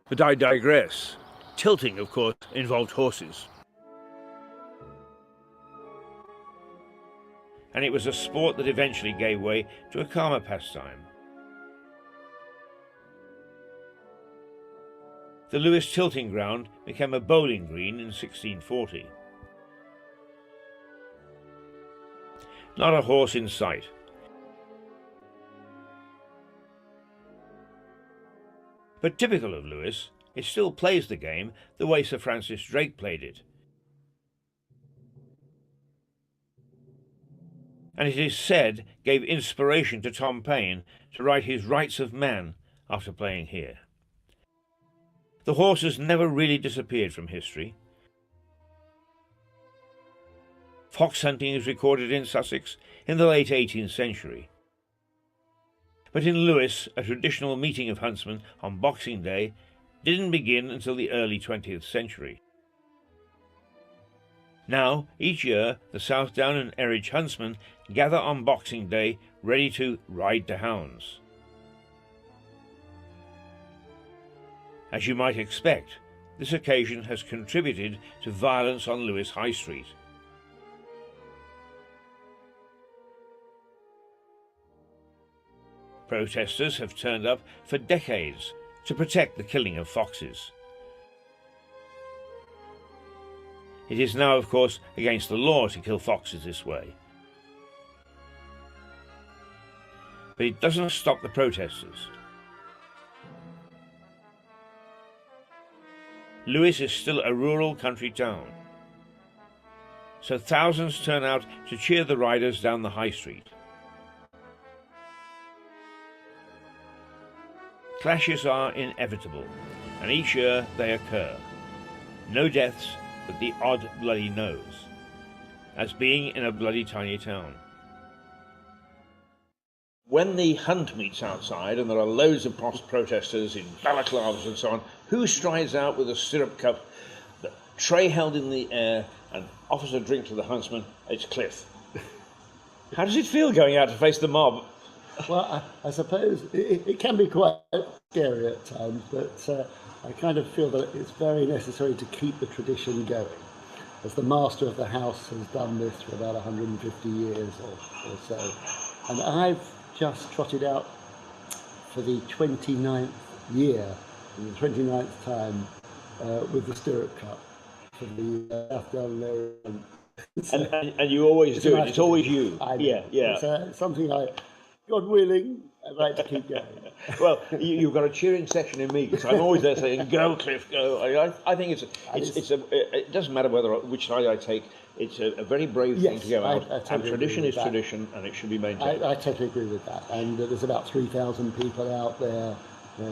But I digress. Tilting, of course, involved horses. And it was a sport that eventually gave way to a calmer pastime. The Lewes tilting ground became a bowling green in 1640. Not a horse in sight. But typical of Lewes, it still plays the game the way Sir Francis Drake played it. And it is said gave inspiration to Tom Paine to write his Rights of Man after playing here. The horses never really disappeared from history. Fox hunting is recorded in Sussex in the late 18th century. But in Lewes, a traditional meeting of huntsmen on Boxing Day didn't begin until the early 20th century. Now, each year, the Southdown and Erridge huntsmen gather on Boxing Day ready to ride to hounds. As you might expect, this occasion has contributed to violence on Lewes High Street. Protesters have turned up for decades to protect the killing of foxes. It is now, of course, against the law to kill foxes this way. But it doesn't stop the protesters. Lewes is still a rural country town, so thousands turn out to cheer the riders down the high street. Clashes are inevitable, and each year they occur. No deaths, but the odd bloody nose, as being in a bloody tiny town. When the hunt meets outside and there are loads of protesters in balaclavas and so on, who strides out with a stirrup cup, the tray held in the air, and offers a drink to the huntsman? It's Cliff. How does it feel going out to face the mob? Well, I suppose it can be quite scary at times, but I kind of feel that it's very necessary to keep the tradition going, as the master of the house has done this for about 150 years or so. And I've just trotted out for the 29th year, in the 29th time, with the stirrup cup for the Southdown Low. And you always do it. It's always you. Yeah. It's something God willing, I'd like to keep going. Well, you've got a cheering section in me, because I'm always there saying, "Go, Cliff, go." I think it doesn't matter which side I take. It's a very brave thing to go out, and tradition is tradition, and it should be maintained. I totally agree with that. And there's about 3,000 people out there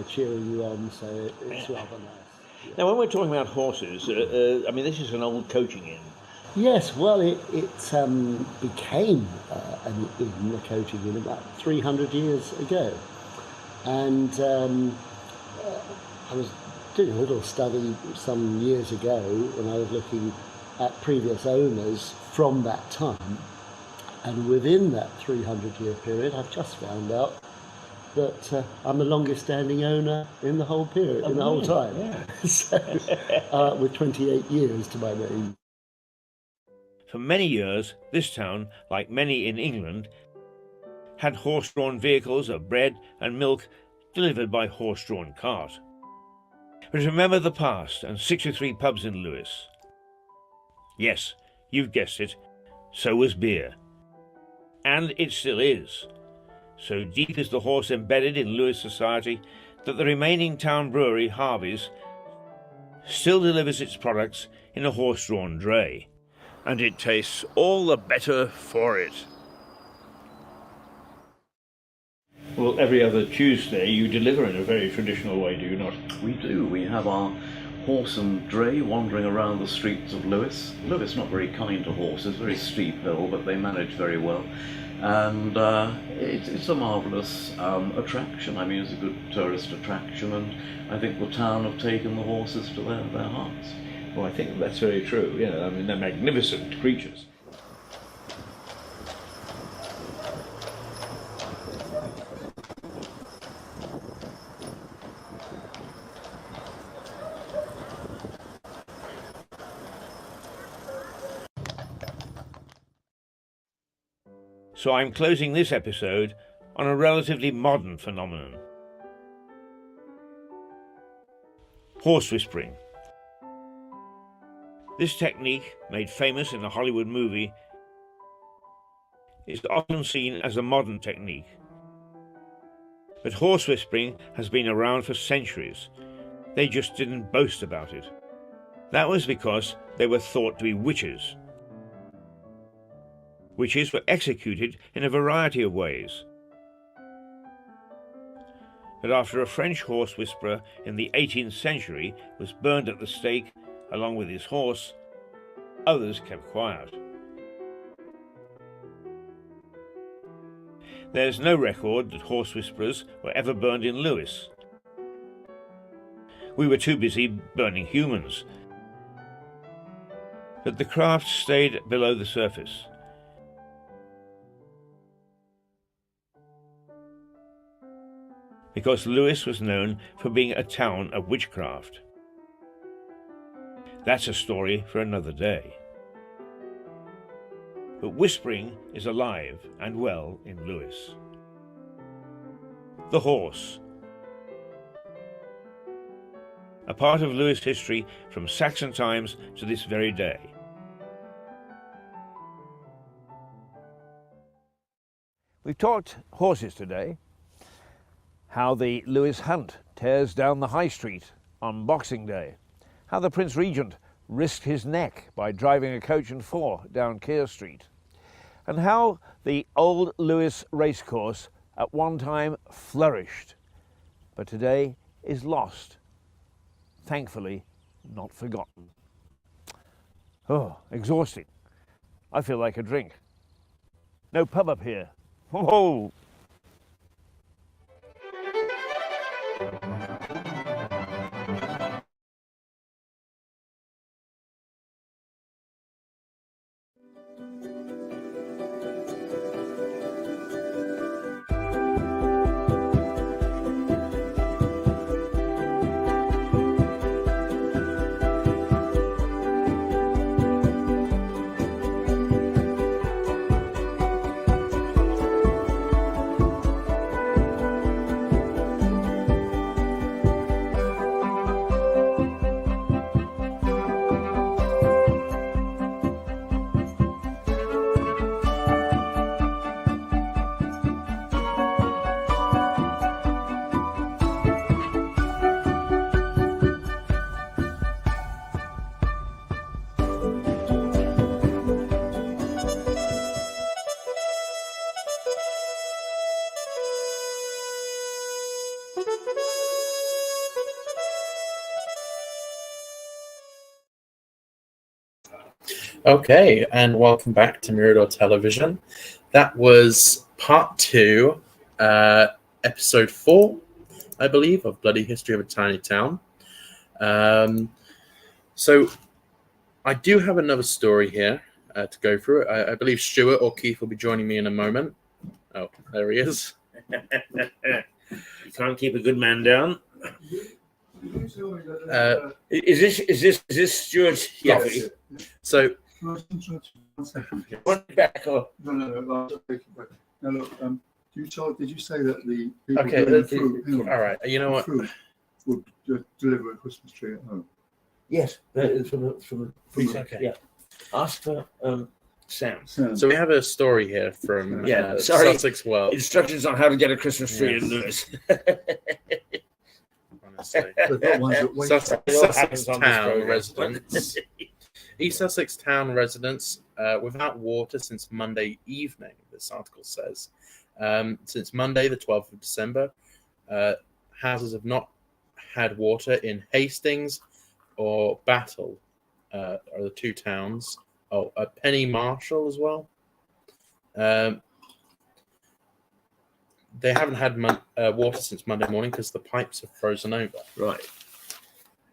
cheering you on, so it's rather nice. Yeah. Now, when we're talking about horses, I mean, this is an old coaching inn. Yes, well, it became an inn, a coaching inn, about 300 years ago. And I was doing a little study some years ago when I was looking at previous owners from that time. And within that 300-year period, I've just found out that I'm the longest standing owner in the whole period, in the whole time. Yeah. So, with 28 years to my name. For many years, this town, like many in England, had horse-drawn vehicles of bread and milk delivered by horse-drawn cart. But remember the past and 63 pubs in Lewes. Yes, you've guessed it, so was beer. And it still is. So deep is the horse embedded in Lewes society that the remaining town brewery, Harvey's, still delivers its products in a horse-drawn dray. And it tastes all the better for it. Well, every other Tuesday you deliver in a very traditional way, do you not? We do. We have our horse and dray wandering around the streets of Lewes. Lewes not very kind to horses, very steep hill, but they manage very well. And it's a marvellous attraction. I mean, it's a good tourist attraction, and I think the town have taken the horses to their hearts. Well, I think that's very true. Yeah, I mean, they're magnificent creatures. So I'm closing this episode on a relatively modern phenomenon. Horse whispering. This technique, made famous in a Hollywood movie, is often seen as a modern technique. But horse whispering has been around for centuries. They just didn't boast about it. That was because they were thought to be witches. Witches were executed in a variety of ways. But after a French horse whisperer in the 18th century was burned at the stake along with his horse, others kept quiet. There's no record that horse whisperers were ever burned in Lewes. We were too busy burning humans. But the craft stayed below the surface. Because Lewes was known for being a town of witchcraft. That's a story for another day. But whispering is alive and well in Lewes. The horse. A part of Lewes history from Saxon times to this very day. We've talked horses today. How the Lewes Hunt tears down the High Street on Boxing Day. How the Prince Regent risked his neck by driving a coach and four down Keir Street. And how the old Lewes racecourse at one time flourished, but today is lost. Thankfully, not forgotten. Oh, exhausting. I feel like a drink. No pub up here. Whoa! Okay, and welcome back to Mirador Television. That was part 2, episode 4, I believe, of Bloody History of a Tiny Town. So I do have another story here to go through. I believe Stuart or Keith will be joining me in a moment. Oh, there he is. You can't keep a good man down. Is this Stuart's coffee? So One back or No. Did you say that the people okay, doing fruit, all right. You know what? fruit would deliver a Christmas tree at home? yes, from the Okay. Yeah, ask for Sam. So we have a story here from sorry. Sussex World. Instructions on how to get a Christmas tree in Lewes. Honestly. They've got ones that wait. Sussex Town residents. East Sussex Town residents without water since Monday evening, this article says. Since Monday, the 12th of December, houses have not had water in Hastings or Battle, are the two towns. Oh, Penny Marshall as well. They haven't had water since Monday morning because the pipes have frozen over. Right.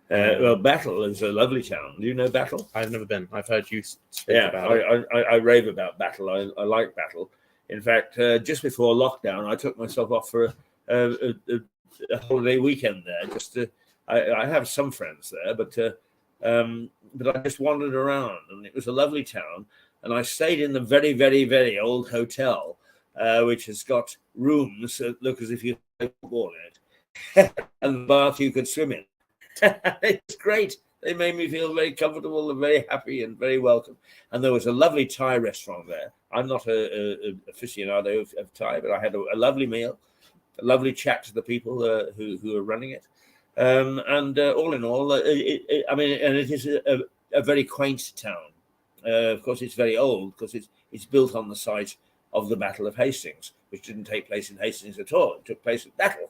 Well, Battle is a lovely town. Do you know Battle? I've never been. I've heard you speak about it. I rave about Battle. I like Battle. In fact, just before lockdown, I took myself off for a holiday weekend there. I have some friends there, but I just wandered around, and it was a lovely town. And I stayed in the very, very, very old hotel, which has got rooms that look as if you play football in it, and the bath you could swim in. It's great. They made me feel very comfortable and very happy and very welcome. And there was a lovely Thai restaurant there. I'm not a aficionado of Thai, but I had a lovely meal, a lovely chat to the people who are running it. And all in all, it is a very quaint town. Of course, it's very old because it's built on the site of the Battle of Hastings, which didn't take place in Hastings at all. It took place at Battle.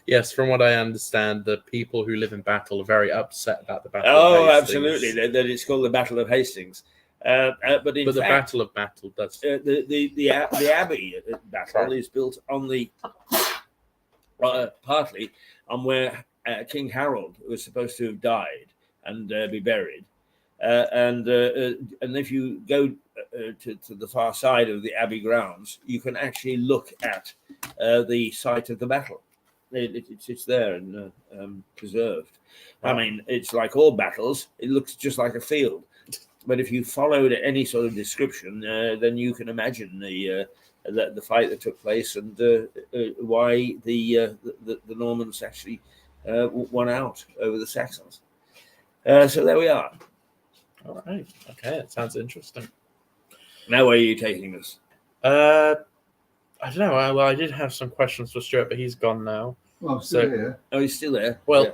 Yes, from what I understand, the people who live in Battle are very upset about the Battle Oh, of Hastings. absolutely. That it's called the Battle of Hastings. But the Battle of Battle does. The Abbey at Battle is built on the partly on where King Harold was supposed to have died and be buried. And if you go to the far side of the Abbey grounds, you can actually look at the site of the battle. It's there and preserved. Wow. I mean, it's like all battles. It looks just like a field. But if you followed any sort of description, then you can imagine the fight that took place and why the Normans actually won out over the Saxons. So there we are. All right. Okay, that sounds interesting. Now, where are you taking us? I don't know. Well, I did have some questions for Stuart, but he's gone now. Oh, I'm still here. Oh, he's still there. Well, yeah.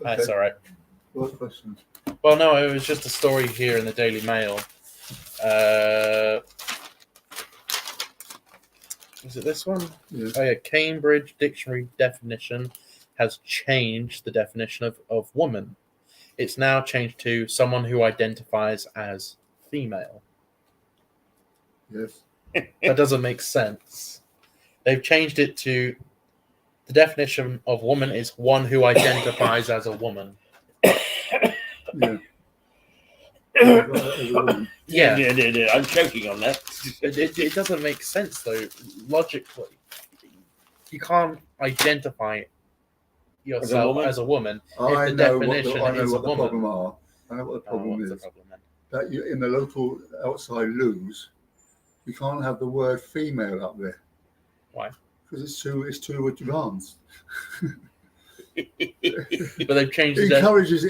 That's all right. What question? Well, no, it was just a story here in the Daily Mail. Was it this one? Yeah. Oh, yeah. Cambridge Dictionary definition has changed the definition of woman. It's now changed to someone who identifies as female. Yes. That doesn't make sense. They've changed it to the definition of woman is one who identifies as a woman. Yeah. Yeah. I'm choking on that. It doesn't make sense, though, logically. You can't identify yourself as a woman if the definition is a woman. I know what the problem is. The problem, then? That you, in the local outside loos, you can't have the word female up there. Why? Because it's too advanced. But they've changed It it. encourages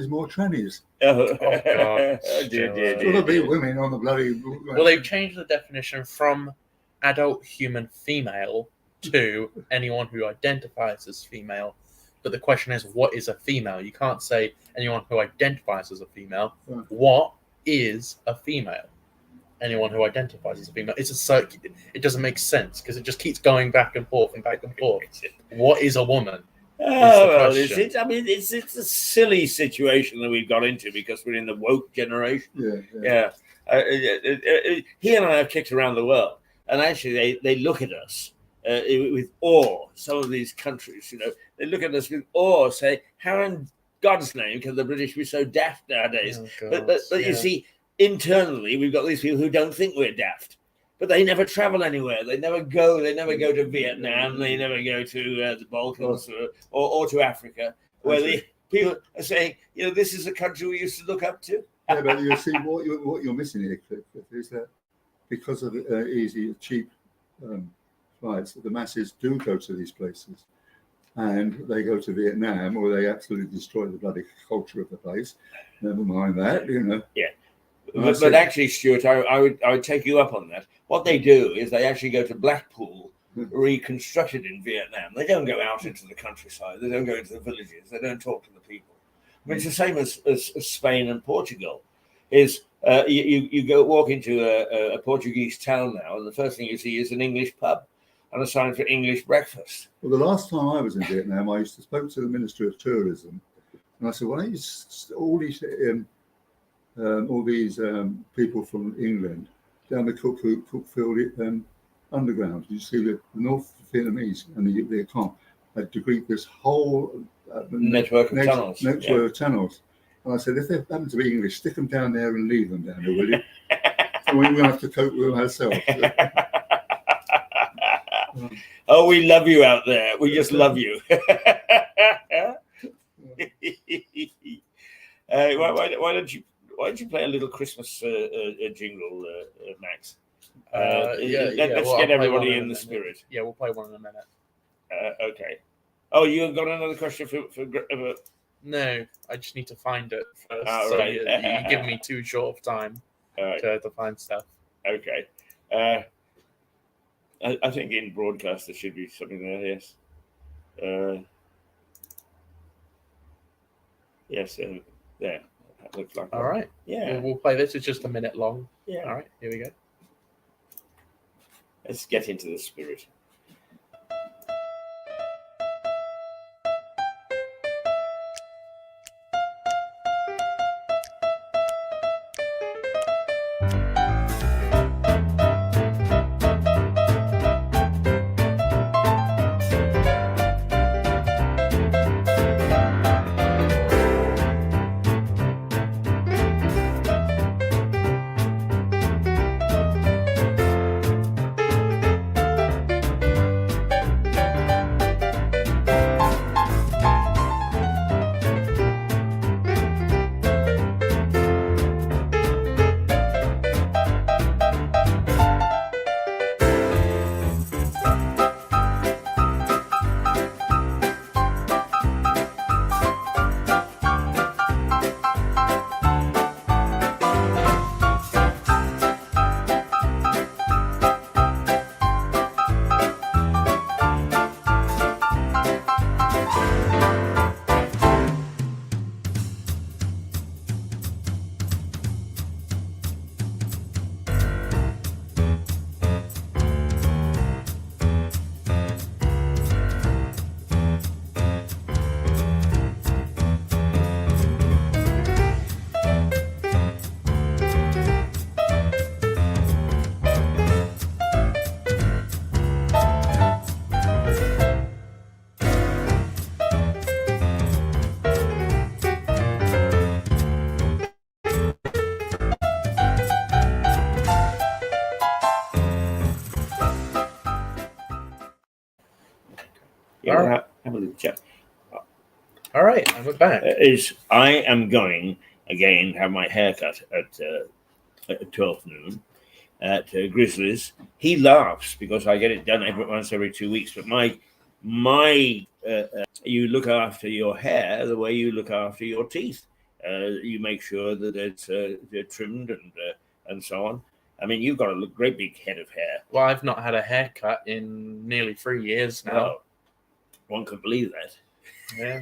more trannies. Oh, God. It's got to be women on the bloody. Well, they've changed the definition from adult human female to anyone who identifies as female. But the question is, what is a female? You can't say anyone who identifies as a female. Yeah. What is a female? Anyone who identifies as a female. It's a circuit. It doesn't make sense because it just keeps going back and forth and back and forth. What is a woman? Oh, well, it's a silly situation that we've got into because we're in the woke generation. Yeah. He and I have kicked around the world, and actually they look at us with awe. Some of these countries, they look at us with awe, say, how in God's name can the British be so daft nowadays? Oh, but you see, internally, we've got these people who don't think we're daft, but they never travel anywhere. They never go to Vietnam. They never go to the Balkans or to Africa, where the people are saying, this is a country we used to look up to. Yeah, but you see, what you're missing here, Cliff, is that because of easy, cheap flights, the masses do go to these places. And they go to Vietnam, or they absolutely destroy the bloody culture of the place. Never mind that, Yeah. But actually, Stuart, I would take you up on that. What they do is they actually go to Blackpool, reconstructed in Vietnam. They don't go out into the countryside. They don't go into the villages. They don't talk to the people. I mean, it's the same as Spain and Portugal. Is You go walk into a Portuguese town now, and the first thing you see is an English pub and a sign for English breakfast. Well, the last time I was in Vietnam, I used to spoke to the Minister of Tourism, and I said, "Why don't you all these people from England down the Cookfield underground? You see the North Vietnamese and the Vietcong had to greet this whole Network of tunnels. Network of tunnels." And I said, if they happen to be English, stick them down there and leave them down there, will you? So we're going to have to cope with them ourselves. Oh, we love you out there. We just love you. Why don't you play a little Christmas jingle, Max? Let's get everybody in the spirit. Yeah, we'll play one in a minute. Okay. Oh, you got another question for No, I just need to find it first. Oh, so right. you give me too short of time to find stuff. Okay. I think in broadcast there should be something there. Yes. Yes. There. That looks like. All right. Yeah. We'll play this. It's just a minute long. Yeah. All right. Here we go. Let's get into the spirit. Yeah, we'll have a little chat. All right, and we're back. I am going again have my haircut at 12 noon at Grizzlies. He laughs because I get it done once every 2 weeks. But you look after your hair the way you look after your teeth. You make sure that they're trimmed and so on. I mean, you've got a great big head of hair. Well, I've not had a haircut in nearly 3 years now. Well, one could believe that. Yeah.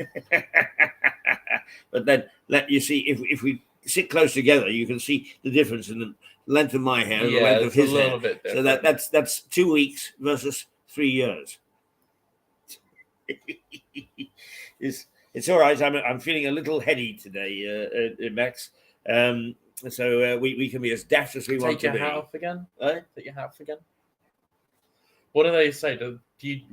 But then, you see, if we sit close together, you can see the difference in the length of my hair and the length of his a little hair. bit different. So that's 2 weeks versus 3 years. It's all right. I'm feeling a little heady today, Max. So we can be as daft as we want to be. Take your hat off again. Take your hat off again. What do they say? What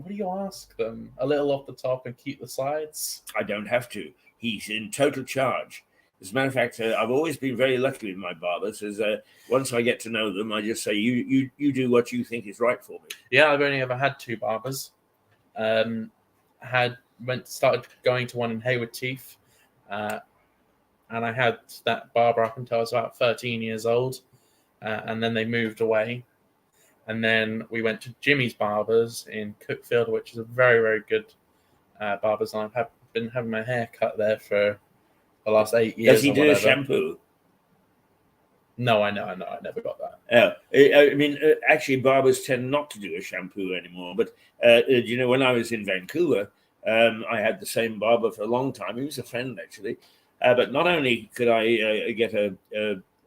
do you ask them? A little off the top and keep the sides? I don't have to. He's in total charge. As a matter of fact, I've always been very lucky with my barbers. As once I get to know them, I just say, "You do what you think is right for me." Yeah, I've only ever had 2 barbers. Started going to one in Hayward Teeth, and I had that barber up until I was about 13 years old, and then they moved away. And then we went to Jimmy's Barbers in Cookfield, which is a very, very good barber's. And I've been having my hair cut there for the last 8 years. Does he do a shampoo? No, I know. I never got that. I mean, actually, barbers tend not to do a shampoo anymore. But, when I was in Vancouver, I had the same barber for a long time. He was a friend, actually. But not only could I get a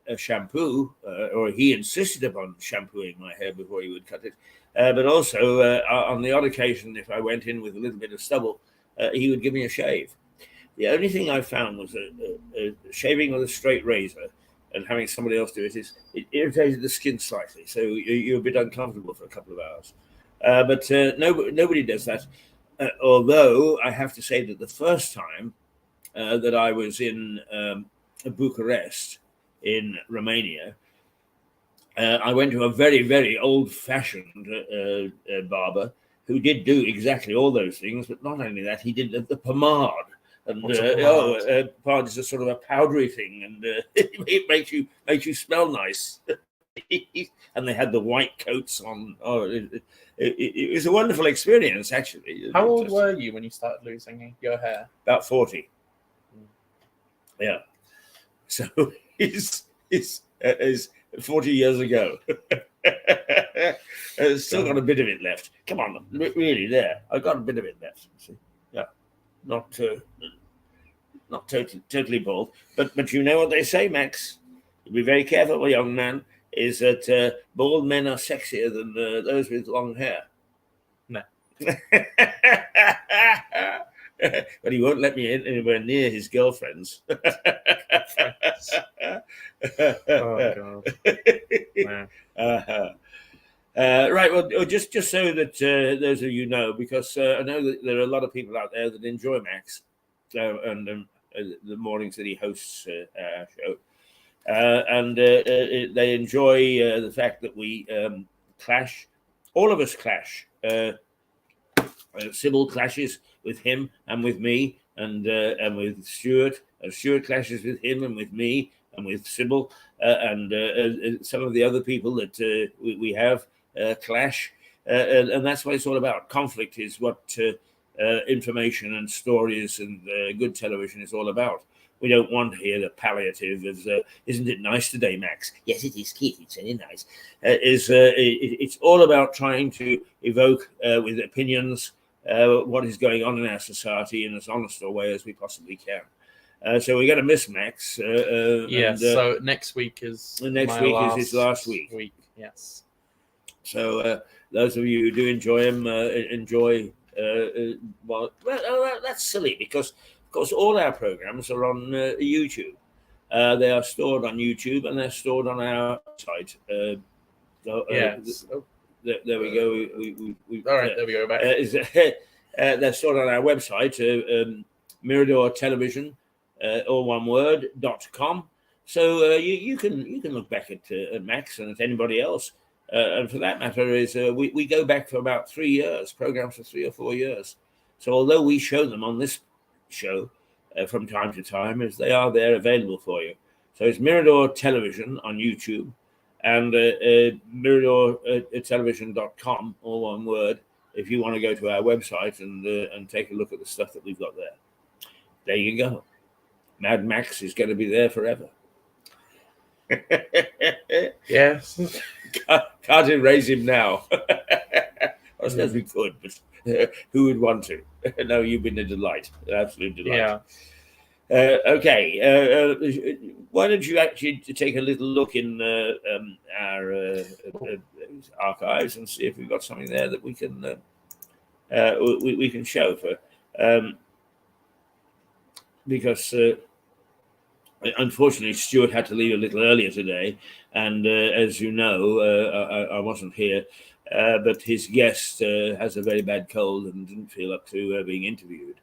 a shampoo, or he insisted upon shampooing my hair before he would cut it. But also, on the odd occasion, if I went in with a little bit of stubble, he would give me a shave. The only thing I found was a shaving with a straight razor and having somebody else do it irritated the skin slightly, so you're a bit uncomfortable for a couple of hours. But nobody does that. Although I have to say that the first time that I was in Bucharest in Romania, I went to a very, very old-fashioned barber who did do exactly all those things, but not only that, he did the pomade. And pomade is a sort of a powdery thing, and it makes you smell nice. And they had the white coats on. Oh, it was a wonderful experience, actually. How old were you when you started losing your hair? About 40. Yeah. So it's 40 years ago. Still got a bit of it left. Come on, really, there. I got a bit of it left. See? Yeah. Not totally bald, but you know what they say, Max. Be very careful, young man. Is that bald men are sexier than those with long hair? No. But he won't let me in anywhere near his girlfriends. Oh God. Right. Well, just so that those of you know, because I know that there are a lot of people out there that enjoy Max and the mornings that he hosts our show. And they enjoy the fact that we clash. All of us clash. Sybil clashes with him and with me, and with Stuart. Stuart clashes with him and with me and with Sybil, and some of the other people that we have clash. And that's what it's all about. Conflict is what information and stories and good television is all about. We don't want to hear the palliative as, isn't it nice today, Max? Yes, it is, Keith. It's very nice. It's all about trying to evoke with opinions what is going on in our society in as honest a way as we possibly can. So we're going to miss Max. So next week is his last week. Yes. So those of you who do enjoy him, enjoy. That's silly because. Of course, all our programs are on YouTube. They are stored on YouTube and they're stored on our site. Yes. There we go. All right, there we go. Back. They're stored on our website, Mirador Television, all one word, .com. So you can look back at Max and at anybody else. And for that matter, we go back for about 3 years, programs for 3 or 4 years. So although we show them on this show from time to time, as they are there available for you. So it's Mirador Television on YouTube and miradortelevision.com, all one word, if you want to go to our website and take a look at the stuff that we've got there. There you go. Mad Max is going to be there forever. Yes. Can't erase him now. I suppose we could, but who would want to? No, you've been a delight, an absolute delight. Yeah. Okay. Why don't you actually take a little look in our archives and see if we've got something there that we can show for, because unfortunately Stuart had to leave a little earlier today, and as you know, I wasn't here. But his guest has a very bad cold and didn't feel up to being interviewed.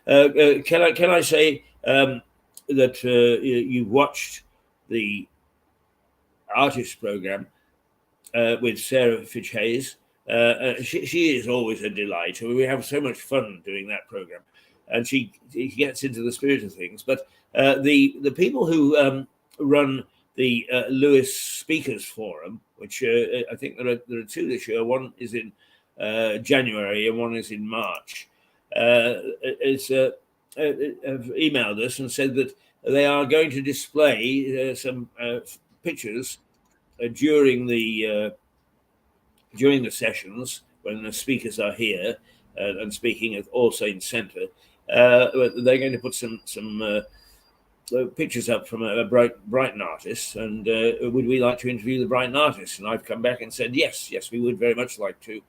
Can I say that you've watched the artist program with Sarah Fitch-Hayes? She is always a delight. We have so much fun doing that program, and she gets into the spirit of things. But the people who run the Lewis Speakers Forum, which I think there are 2 this year. One is in January and one is in March. Have emailed us and said that they are going to display some pictures during the sessions when the speakers are here and speaking at All Saints Centre. They're going to put some pictures up from a Brighton artist, and would we like to interview the Brighton artist? And I've come back and said yes, we would very much like to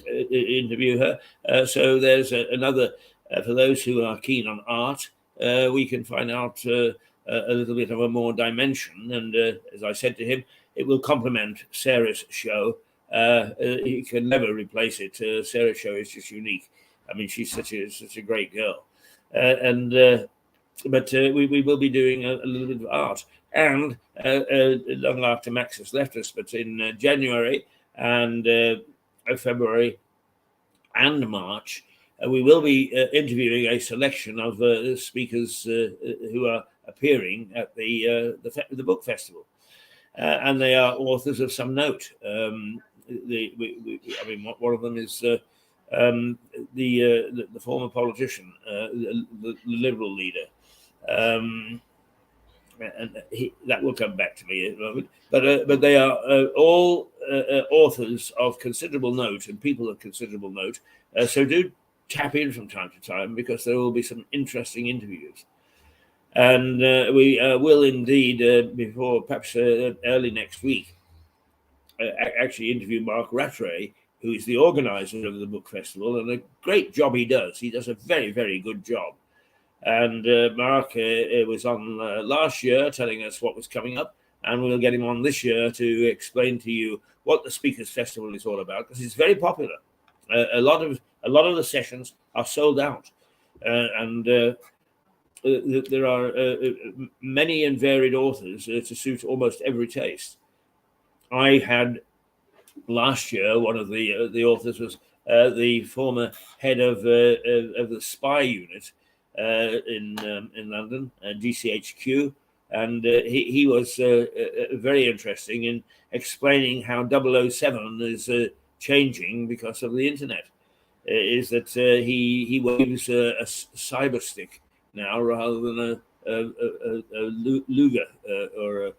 interview her. So there's another for those who are keen on art. We can find out a little bit of a more dimension, and as I said to him, it will complement Sarah's show. You can never replace it. Sarah's show is just unique. I mean, she's such a great girl, but we will be doing a little bit of art. And long after Max has left us, but in January and February and March, we will be interviewing a selection of speakers who are appearing at the book festival, and they are authors of some note. I mean, one of them is the former politician, the Liberal leader. And that will come back to me at the moment. But they are all authors of considerable note and people of considerable note. So do tap in from time to time, because there will be some interesting interviews. And we will indeed, before perhaps early next week, actually interview Mark Rattray, who is the organizer of the book festival, and a great job he does. He does a very, very good job. And Mark was on last year telling us what was coming up, and we'll get him on this year to explain to you what the Speakers Festival is all about, because it's very popular. A lot of the sessions are sold out, and there are many and varied authors to suit almost every taste. I had last year, one of the authors was the former head of the spy unit in London, GCHQ, and he was very interesting in explaining how 007 is changing because of the internet. Is that he waves a cyber stick now rather than a Luger or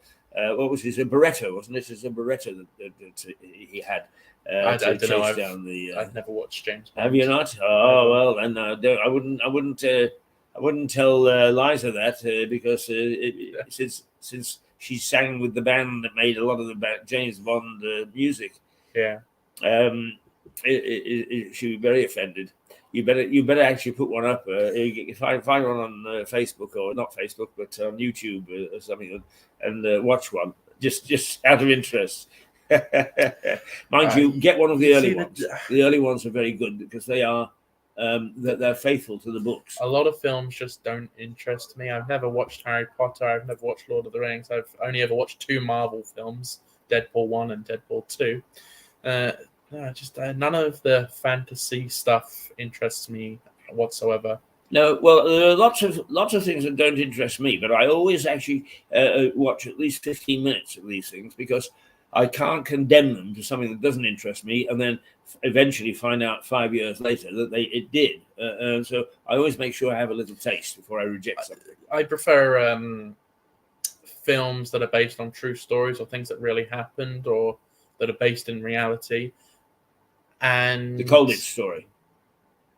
what was his, a Beretta, wasn't it? It's a Beretta that he had. I don't know. I've never watched James Bond. Have you not? Oh well, then I wouldn't tell Liza that because since she sang with the band that made a lot of the James Bond music. Yeah. She'd be very offended. You better actually put one up. Find one on Facebook, or not Facebook, but on YouTube or something, and watch one just out of interest. Mind you, get one of the early ones. The early ones are very good because they are they're faithful to the books. A lot of films just don't interest me. I've never watched Harry Potter. I've never watched Lord of the Rings. I've only ever watched 2 Marvel films, Deadpool 1 and Deadpool 2. No, just none of the fantasy stuff interests me whatsoever. No, well, there are lots of things that don't interest me, but I always actually watch at least 15 minutes of these things, because I can't condemn them to something that doesn't interest me and then eventually find out 5 years later that it did. So I always make sure I have a little taste before I reject something. I prefer films that are based on true stories or things that really happened or that are based in reality. And the Colditz story.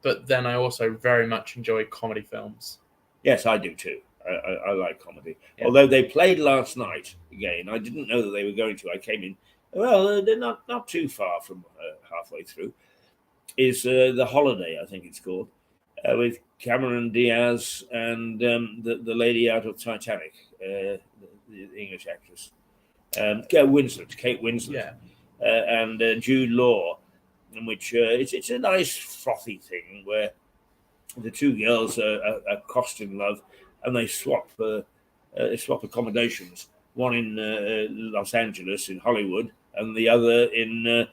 But then I also very much enjoy comedy films. Yes, I do too. I like comedy. Yeah. Although they played last night again, I didn't know that they were going to. I came in. Well, they're not too far from halfway through. Is The Holiday, I think it's called, with Cameron Diaz and the lady out of Titanic, the English actress, Kate Winslet, Yeah. And Jude Law. In which it's a nice frothy thing where the two girls are crossed in love, and they swap accommodations. One in Los Angeles, in Hollywood, and the other in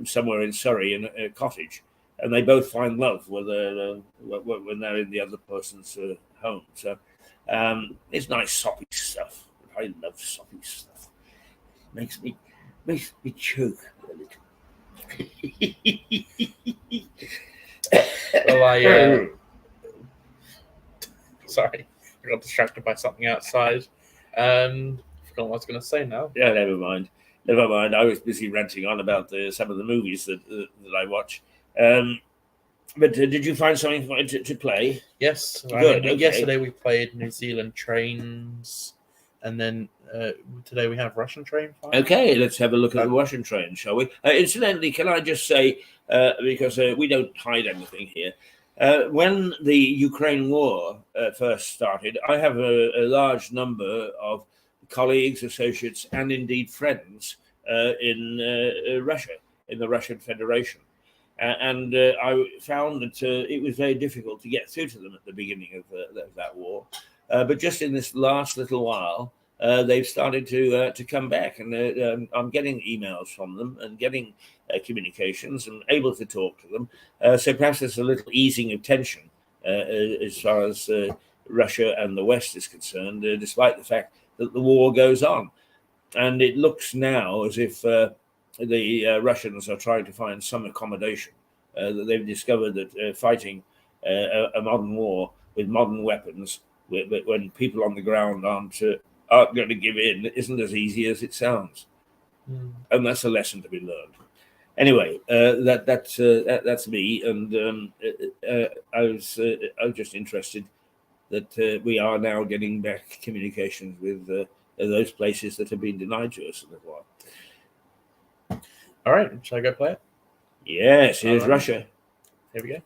somewhere in Surrey, in a cottage. And they both find love when they're in the other person's home. So it's nice soppy stuff. I love soppy stuff. Makes me choke a little. Well, sorry, I got distracted by something outside. Forgot what I was going to say now. Yeah, never mind. I was busy ranting on about some of the movies that I watch. But did you find something to play? Yes. Good, okay. Yesterday we played New Zealand trains, and then today we have Russian train fighting. Okay, let's have a look at the Russian train, shall we? Incidentally, can I just say, because we don't hide anything here, when the Ukraine war first started, I have a large number of colleagues, associates, and indeed friends in Russia, in the Russian Federation. And I found that it was very difficult to get through to them at the beginning of that war. But just in this last little while, they've started to come back, and I'm getting emails from them and getting communications and able to talk to them. So perhaps there's a little easing of tension as far as Russia and the West is concerned, despite the fact that the war goes on. And it looks now as if the Russians are trying to find some accommodation. That they've discovered that fighting a modern war with modern weapons, when people on the ground aren't going to give in, isn't as easy as it sounds. And that's a lesson to be learned. Anyway, that's me, and I was just interested that we are now getting back communications with those places that have been denied to us a little while. All right, shall I go play it? Yes, here's right. Russia. Here we go.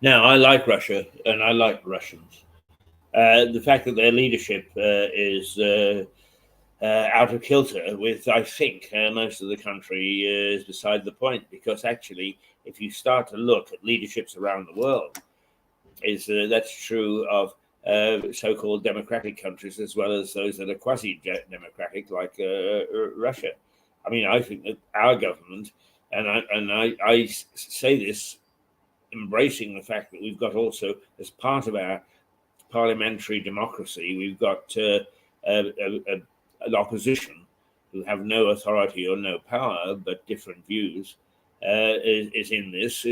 Now, I like Russia and I like Russians. The fact that their leadership is out of kilter with, I think, most of the country is beside the point, because actually, if you start to look at leaderships around the world, that's true of so-called democratic countries as well as those that are quasi-democratic, like Russia. I mean, I think that our government, and I say this, embracing the fact that we've got also, as part of our parliamentary democracy, we've got an opposition who have no authority or no power but different views is in this.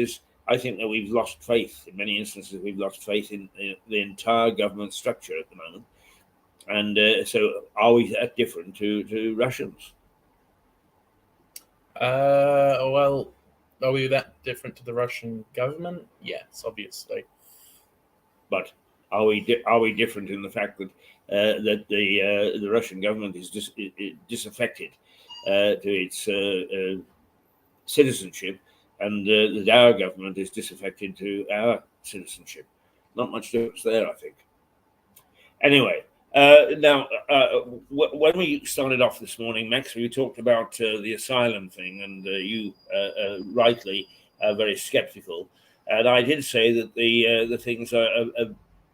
I think that we've lost faith in many instances. We've lost faith in the entire government structure at the moment, and so are we that different to Russians? Well, are we that different to the Russian government? Yes, obviously. But are we different in the fact that that the Russian government is disaffected to its citizenship, and that our government is disaffected to our citizenship? Not much difference there, I think. Anyway, now when we started off this morning, Max, we talked about the asylum thing, and you rightly are very sceptical. And I did say that the things are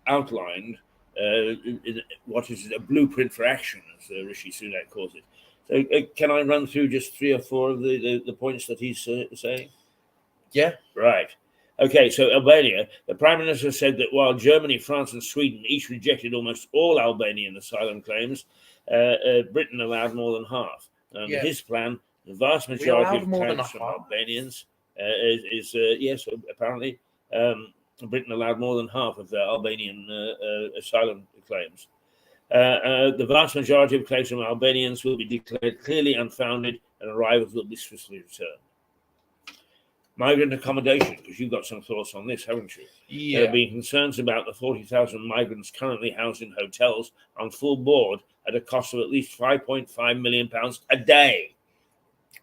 outlined in what is a blueprint for action, as Rishi Sunak calls it. So can I run through just 3 or 4 of the points that he's saying? Yeah. Right. Okay, so Albania, the Prime Minister said that while Germany, France and Sweden each rejected almost all Albanian asylum claims, Britain allowed more than half. Under his plan, the vast majority of claims from Albanians yes, apparently Britain allowed more than half of the Albanian asylum claims. The vast majority of claims from Albanians will be declared clearly unfounded and arrivals will be swiftly returned. Migrant accommodation, because you've got some thoughts on this, haven't you? Yeah. There have been concerns about the 40,000 migrants currently housed in hotels on full board at a cost of at least £5.5 million a day.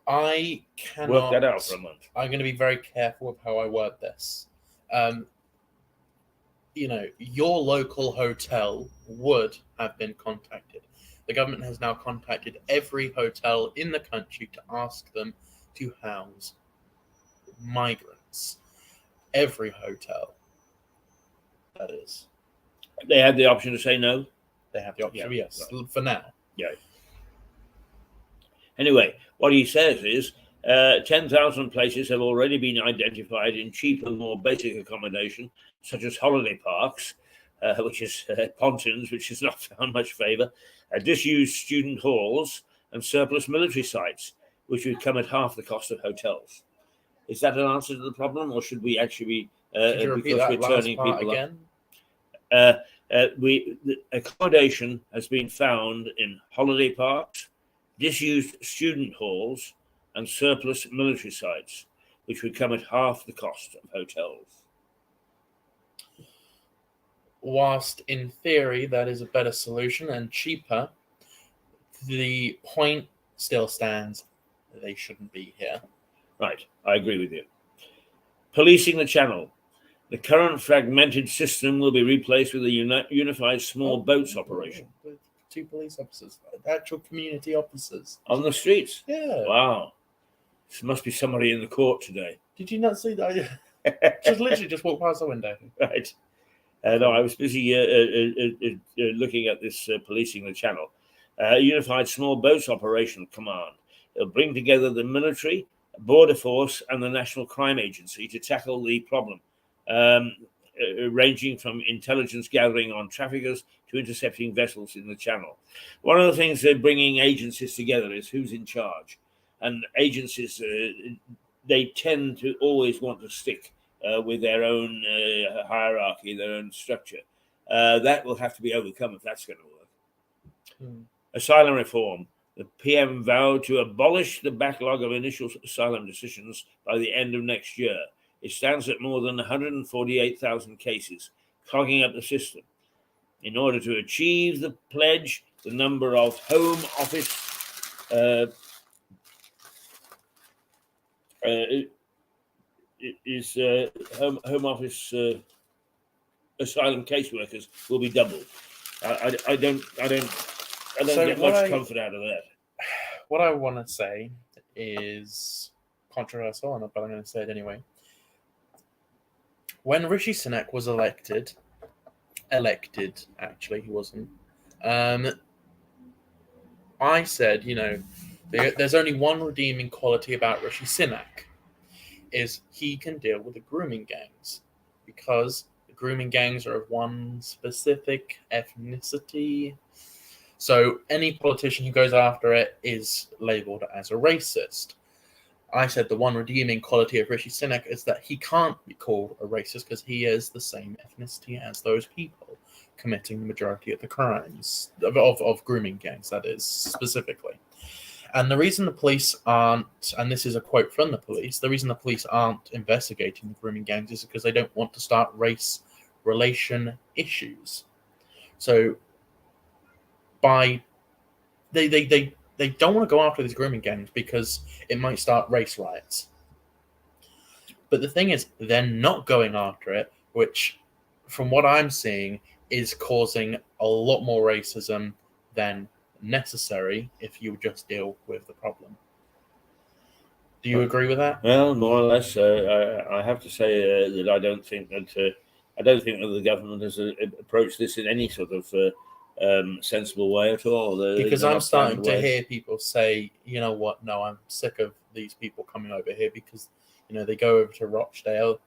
I cannot work that out for a month. I'm going to be very careful with how I word this. Your local hotel would have been contacted. The government has now contacted every hotel in the country to ask them to house migrants. Every hotel, that is. They had the option to say no? They have the option, yes, right. For now. Yeah. Anyway, what he says is 10,000 places have already been identified in cheaper, more basic accommodation, such as holiday parks, which is pontoons, which has not found much favour, disused student halls, and surplus military sites, which would come at half the cost of hotels. Is that an answer to the problem, or should we actually be because we're turning people again? The accommodation has been found in holiday parks, disused student halls, and surplus military sites, which would come at half the cost of hotels. Whilst in theory that is a better solution and cheaper, the point still stands. They shouldn't be here. Right, I agree with you. Policing the channel. The current fragmented system will be replaced with a unified small boats operation. With 2 police officers, actual community officers. On the streets? Yeah. Wow. This must be somebody in the court today. Did you not see that? Just literally just walked past the window. Right. No, I was busy looking at this policing the channel. Unified Small Boats Operation Command. It'll bring together the military, border force, and the National Crime Agency to tackle the problem, ranging from intelligence gathering on traffickers to intercepting vessels in the channel. One of the things they're bringing agencies together is who's in charge. And agencies, they tend to always want to stick with their own hierarchy, their own structure. That will have to be overcome if that's going to work. Asylum reform. The PM vowed to abolish the backlog of initial asylum decisions by the end of next year. It stands at more than 148,000 cases, clogging up the system. In order to achieve the pledge, the number of Home Office is home office asylum caseworkers will be doubled. I don't So get much comfort out of that. What I want to say is controversial, but I'm going to say it anyway. When Rishi Sunak was elected, actually, he wasn't. I said, there's only one redeeming quality about Rishi Sunak, is he can deal with the grooming gangs, because the grooming gangs are of one specific ethnicity. So any politician who goes after it is labelled as a racist. I said the one redeeming quality of Rishi Sunak is that he can't be called a racist because he is the same ethnicity as those people committing the majority of the crimes of grooming gangs, that is, specifically. And the reason the police aren't, and this is a quote from the police, the reason the police aren't investigating the grooming gangs is because they don't want to start race relation issues. So they don't want to go after these grooming gangs because it might start race riots. But the thing is, they're not going after it, which, from what I'm seeing, is causing a lot more racism than necessary if you just deal with the problem. Do you agree with that? Well, more or less. I have to say that I don't think that the government has approached this in any sort of sensible way at all. Because I'm starting to hear people say, you know what? No, I'm sick of these people coming over here because they go over to Rochdale,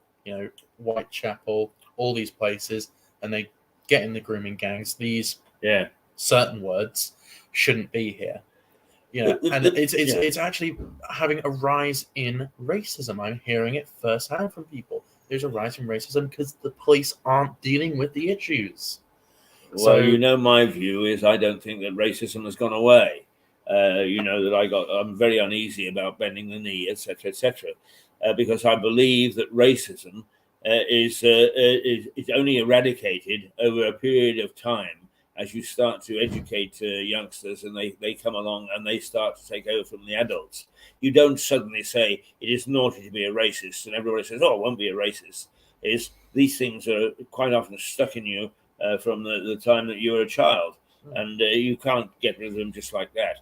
Whitechapel, all these places, and they get in the grooming gangs. These certain words shouldn't be here. And it's actually having a rise in racism. I'm hearing it firsthand from people. There's a rise in racism because the police aren't dealing with the issues. Well, my view is I don't think that racism has gone away. That I'm very uneasy about bending the knee, etc., because I believe that racism is only eradicated over a period of time as you start to educate youngsters and they come along and they start to take over from the adults. You don't suddenly say it is naughty to be a racist and everybody says, oh, I won't be a racist. These things are quite often stuck in you from the time that you were a child, and you can't get rid of them just like that.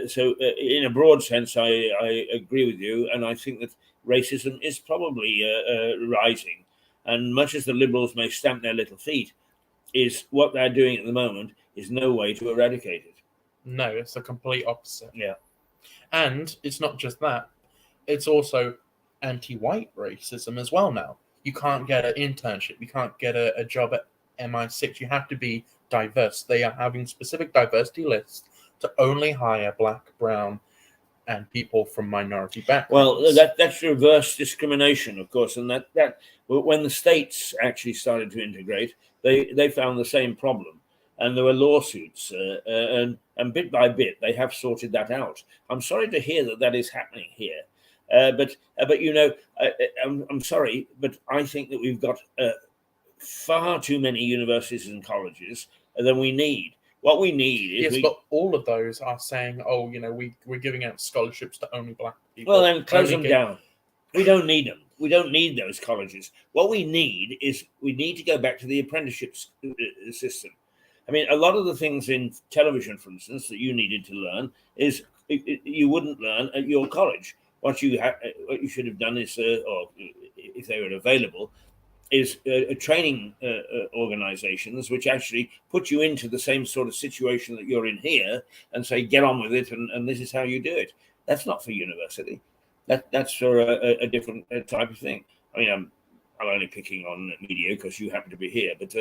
So in a broad sense, I agree with you, and I think that racism is probably rising. And much as the Liberals may stamp their little feet, is what they're doing at the moment is no way to eradicate it. No, it's the complete opposite. Yeah. And it's not just that. It's also anti-white racism as well now. You can't get an internship. You can't get a job at MI6. You have to be diverse. They are having specific diversity lists to only hire black, brown, and people from minority backgrounds. Well, that's reverse discrimination, of course, and that when the states actually started to integrate, they found the same problem, and there were lawsuits, and bit by bit they have sorted that out. I'm sorry to hear that is happening here, but I'm sorry, but I think that we've got far too many universities and colleges than we need. What we need is but all of those are saying, oh, we're giving out scholarships to only black people. Well, then close them down. We don't need them. We don't need those colleges. What we need is to go back to the apprenticeship system. I mean, a lot of the things in television, for instance, that you needed to learn is you wouldn't learn at your college. What you should have done is, or if they were available, is training organizations which actually put you into the same sort of situation that you're in here and say, get on with it, and this is how you do it. That's not for university. That's for a different type of thing. I mean, I'm only picking on media because you happen to be here, but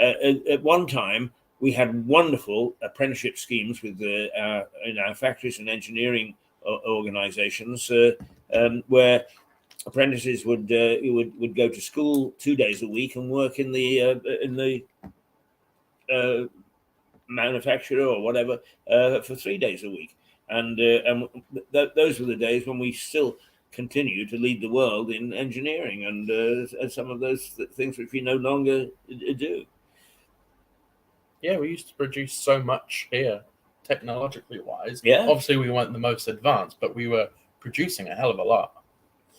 at one time we had wonderful apprenticeship schemes with in our factories and engineering organizations where apprentices would go to school 2 days a week and work in the manufacturer or whatever for 3 days a week, and those were the days when we still continue to lead the world in engineering and some of those things which we no longer do. Yeah, we used to produce so much here, technologically wise. Yeah. Obviously, we weren't the most advanced, but we were producing a hell of a lot.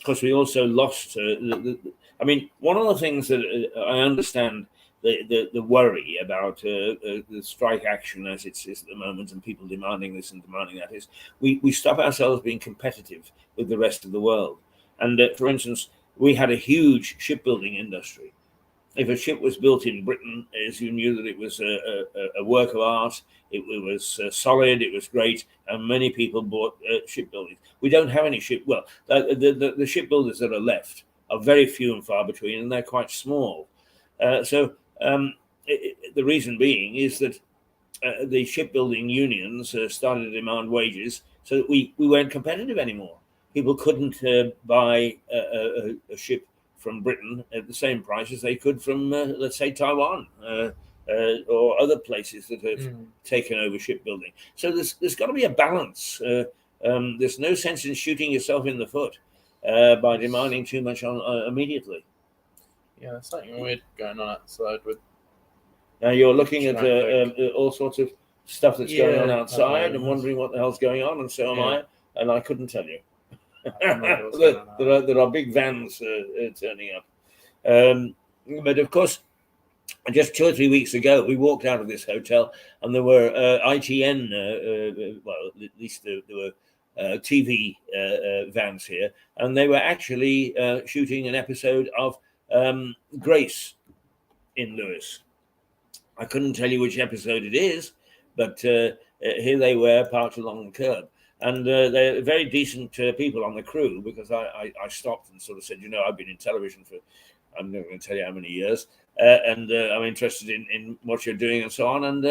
course, we also lost. I mean, one of the things that I understand the worry about the strike action as it is at the moment, and people demanding this and demanding that, is we stop ourselves being competitive with the rest of the world. And for instance, we had a huge shipbuilding industry. If a ship was built in Britain, as you knew that it was a work of art, it was solid, it was great, and many people bought shipbuilding. We don't have any ship. Well, the shipbuilders that are left are very few and far between, and they're quite small. The reason being is that the shipbuilding unions started to demand wages, so that we weren't competitive anymore. People couldn't buy a ship from Britain at the same price as they could from, let's say, Taiwan or other places that have taken over shipbuilding. So there's got to be a balance. There's no sense in shooting yourself in the foot by demanding too much immediately. Yeah, there's something weird going on outside with. Now you're looking at all sorts of stuff that's going on outside and wondering what the hell's going on, and so am I, and I couldn't tell you. There are big vans turning up. But of course, just 2 or 3 weeks ago, we walked out of this hotel and there were ITN, well, at least there were TV vans here, and they were actually shooting an episode of Grace in Lewis. I couldn't tell you which episode it is, but here they were parked along the curb. And they're very decent people on the crew, because I stopped and sort of said, I've been in television for, I'm not going to tell you how many years, and I'm interested in what you're doing and so on. And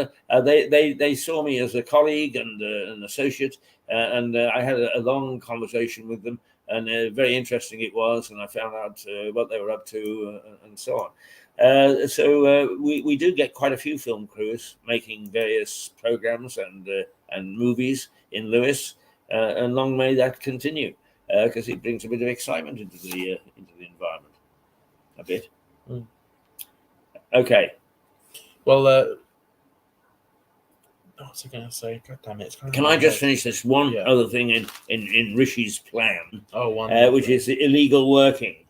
they saw me as a colleague and an associate, and I had a long conversation with them, and very interesting it was, and I found out what they were up to and so on. So we do get quite a few film crews making various programs and movies in Lewis, and long may that continue, because it brings a bit of excitement into the environment, a bit. Okay. Well, what's I going to say? God damn it! Can I just finish this one other thing in Rishi's plan? Oh, which is illegal working.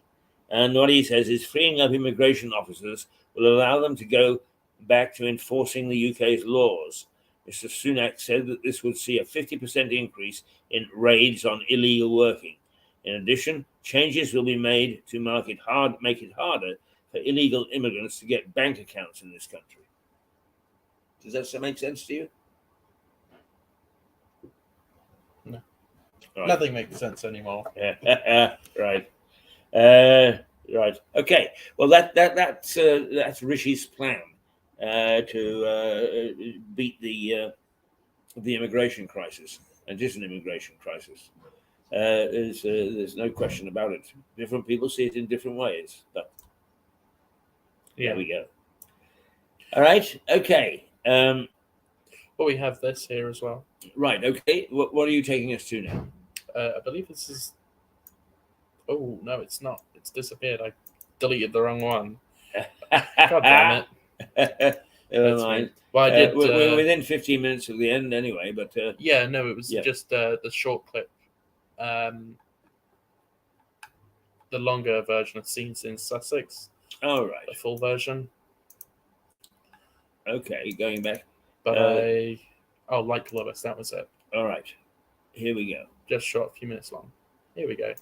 And what he says is freeing up immigration officers will allow them to go back to enforcing the UK's laws. Mr. Sunak said that this would see a 50% increase in raids on illegal working. In addition, changes will be made to make it harder for illegal immigrants to get bank accounts in this country. Does that make sense to you? No. Right. Nothing makes sense anymore. Right. Right. Okay. Well, that's Rishi's plan to beat the immigration crisis. And it is an immigration crisis. There's no question about it. Different people see it in different ways. But there we go. All right. Okay. Well, we have this here as well. Right. Okay. What are you taking us to now? I believe this is. Oh no, it's not. It's disappeared. I deleted the wrong one. God damn it. Never mind. Well, I did. We're within 15 minutes of the end anyway, but yeah, no, it was just the short clip. The longer version of Scenes in Sussex. Oh, right. The full version. Okay, going back. But like Lewis, that was it. All right. Here we go. Just short, a few minutes long. Here we go.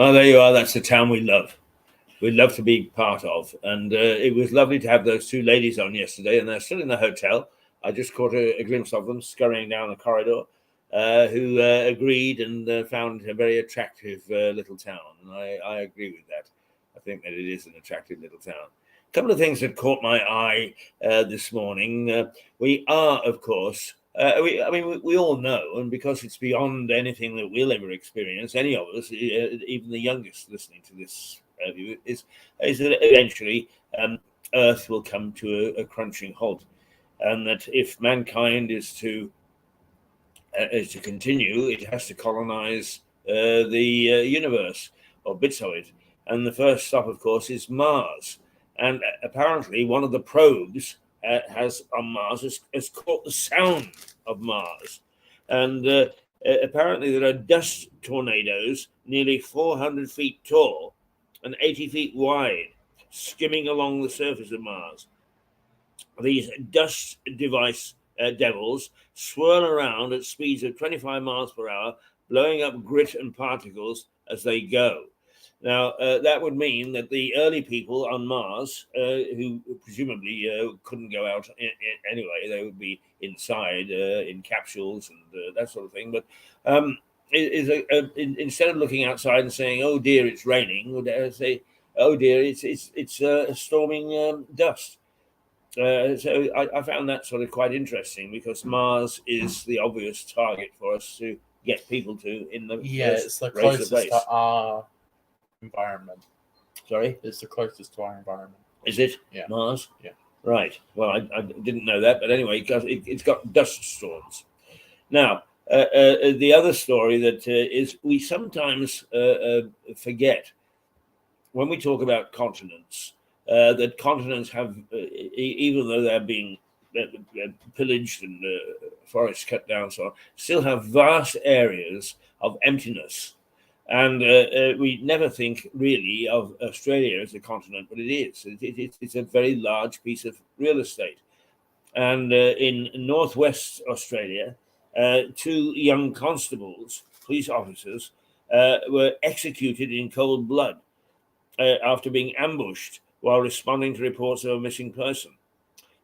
Oh, there you are. That's the town we love. We'd love to be part of. And it was lovely to have those two ladies on yesterday, and they're still in the hotel. I just caught a glimpse of them scurrying down the corridor, who agreed and found a very attractive little town. And I agree with that. I think that it is an attractive little town. A couple of things that caught my eye this morning. We are, of course, we all know, and because it's beyond anything that we'll ever experience, any of us, even the youngest listening to this view, is that eventually Earth will come to a crunching halt, and that if mankind is to continue, it has to colonize the universe or bits of it. And the first stop, of course, is Mars. And apparently, one of the probes on Mars has caught the sound of Mars. And apparently, there are dust tornadoes nearly 400 feet tall and 80 feet wide, skimming along the surface of Mars. These dust devils swirl around at speeds of 25 miles per hour, blowing up grit and particles as they go. Now, that would mean that the early people on Mars, who presumably couldn't go out anyway, they would be inside in capsules and that sort of thing. But instead of looking outside and saying, "Oh dear, it's raining," would say, "Oh dear, it's storming dust." So I found that sort of quite interesting, because Mars is the obvious target for us to get people to in the it's the closest to our environment. Sorry? It's the closest to our environment. Is it? Yeah. Mars? Yeah. Right. Well, I didn't know that, but anyway, it's got dust storms. Now, the other story that is we sometimes forget when we talk about continents, that continents have, even though they're being pillaged and forests cut down, so on, still have vast areas of emptiness. And we never think really of Australia as a continent, but it is. It's a very large piece of real estate. And in northwest Australia, two young constables, police officers, were executed in cold blood after being ambushed while responding to reports of a missing person.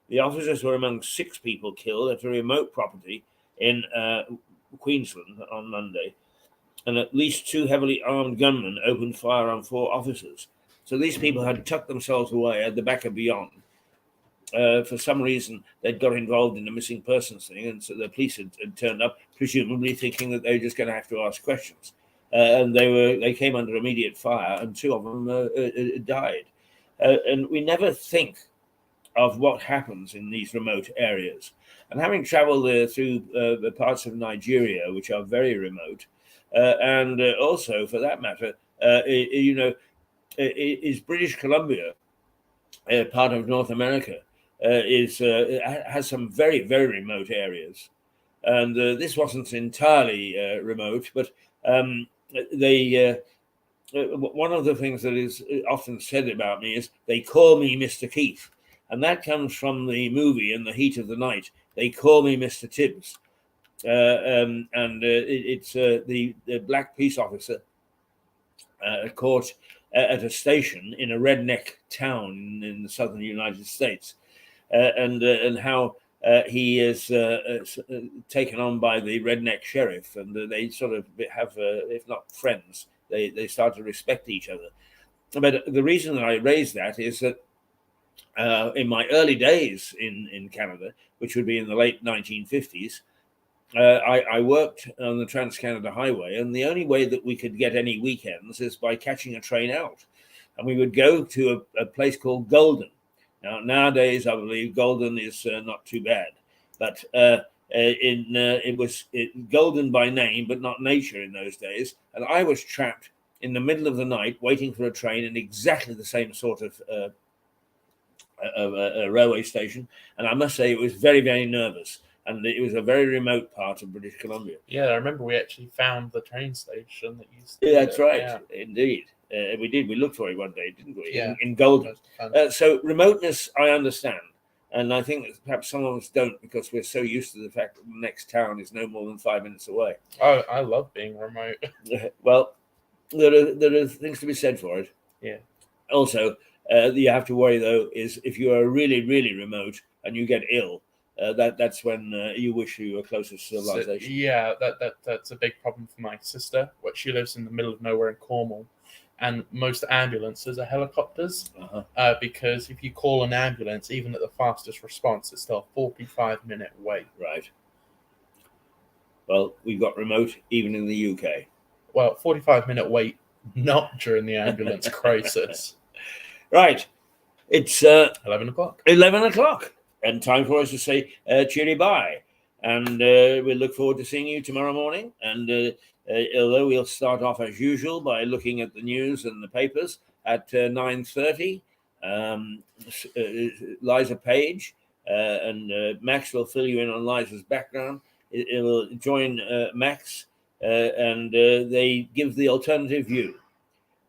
The officers were among 6 people killed at a remote property in Queensland on Monday, and at least 2 heavily armed gunmen opened fire on 4 officers. So these people had tucked themselves away at the back of beyond. For some reason, they'd got involved in the missing persons thing, and so the police had turned up, presumably thinking that they were just going to have to ask questions. And they came under immediate fire, and 2 of them died. And we never think of what happens in these remote areas. And having traveled through the parts of Nigeria, which are very remote, and also, for that matter, is British Columbia, part of North America, has some very, very remote areas. And this wasn't entirely remote, but one of the things that is often said about me is they call me Mr. Keith. And that comes from the movie In the Heat of the Night. They call me Mr. Tibbs. It's the black police officer caught at a station in a redneck town in the southern United States, and how he is taken on by the redneck sheriff, and they sort of have, if not friends, they start to respect each other. But the reason that I raise that is that in my early days in Canada, which would be in the late 1950s, I worked on the Trans-Canada Highway, and the only way that we could get any weekends is by catching a train out. And we would go to a place called Golden. Now, nowadays, I believe Golden is not too bad, but it was Golden by name, but not nature in those days. And I was trapped in the middle of the night waiting for a train in exactly the same sort of a railway station. And I must say, it was very, very nervous. and it was a very remote part of British Columbia. Yeah, I remember we actually found the train station that used to Yeah, that's right, Yeah. indeed. We did. We looked for it one day, didn't we? Yeah. In Golden. Fun. So remoteness, I understand. And I think that perhaps some of us don't because we're so used to the fact that the next town is no more than 5 minutes away. Oh, I love being remote. Well, there are things to be said for it. Yeah. Also, you have to worry though is if you are really, really remote and you get ill, that's when you wish you were closer to civilization. So, yeah, that's a big problem for my sister. What she lives in the middle of nowhere in Cornwall, and most ambulances are helicopters. Because if you call an ambulance, even at the fastest response, it's still a 45-minute wait. Right. Well, we've got remote even in the UK. Well, 45-minute wait, not during the ambulance crisis. Right. It's 11 o'clock. 11 o'clock, and time for us to say cheery bye. And we look forward to seeing you tomorrow morning. And although we'll start off as usual by looking at the news and the papers at 9:30, Liza Page and Max will fill you in on Liza's background. It will join Max, and they give the alternative view.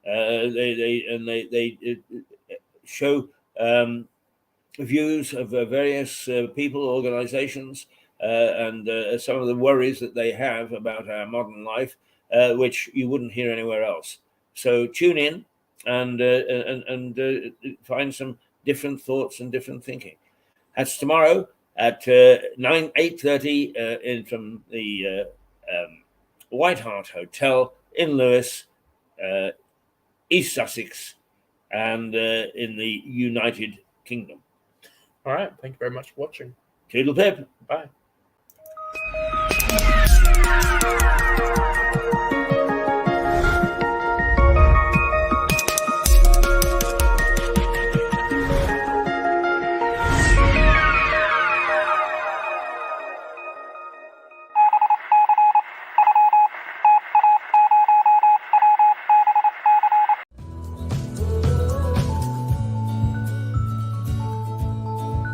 They show views of various people, organizations, and some of the worries that they have about our modern life, which you wouldn't hear anywhere else. So tune in and find some different thoughts and different thinking. That's tomorrow at 8:30 in from the White Hart Hotel in Lewes, East Sussex, and in the United Kingdom. All right. Thank you very much for watching. Toodle pip. Bye.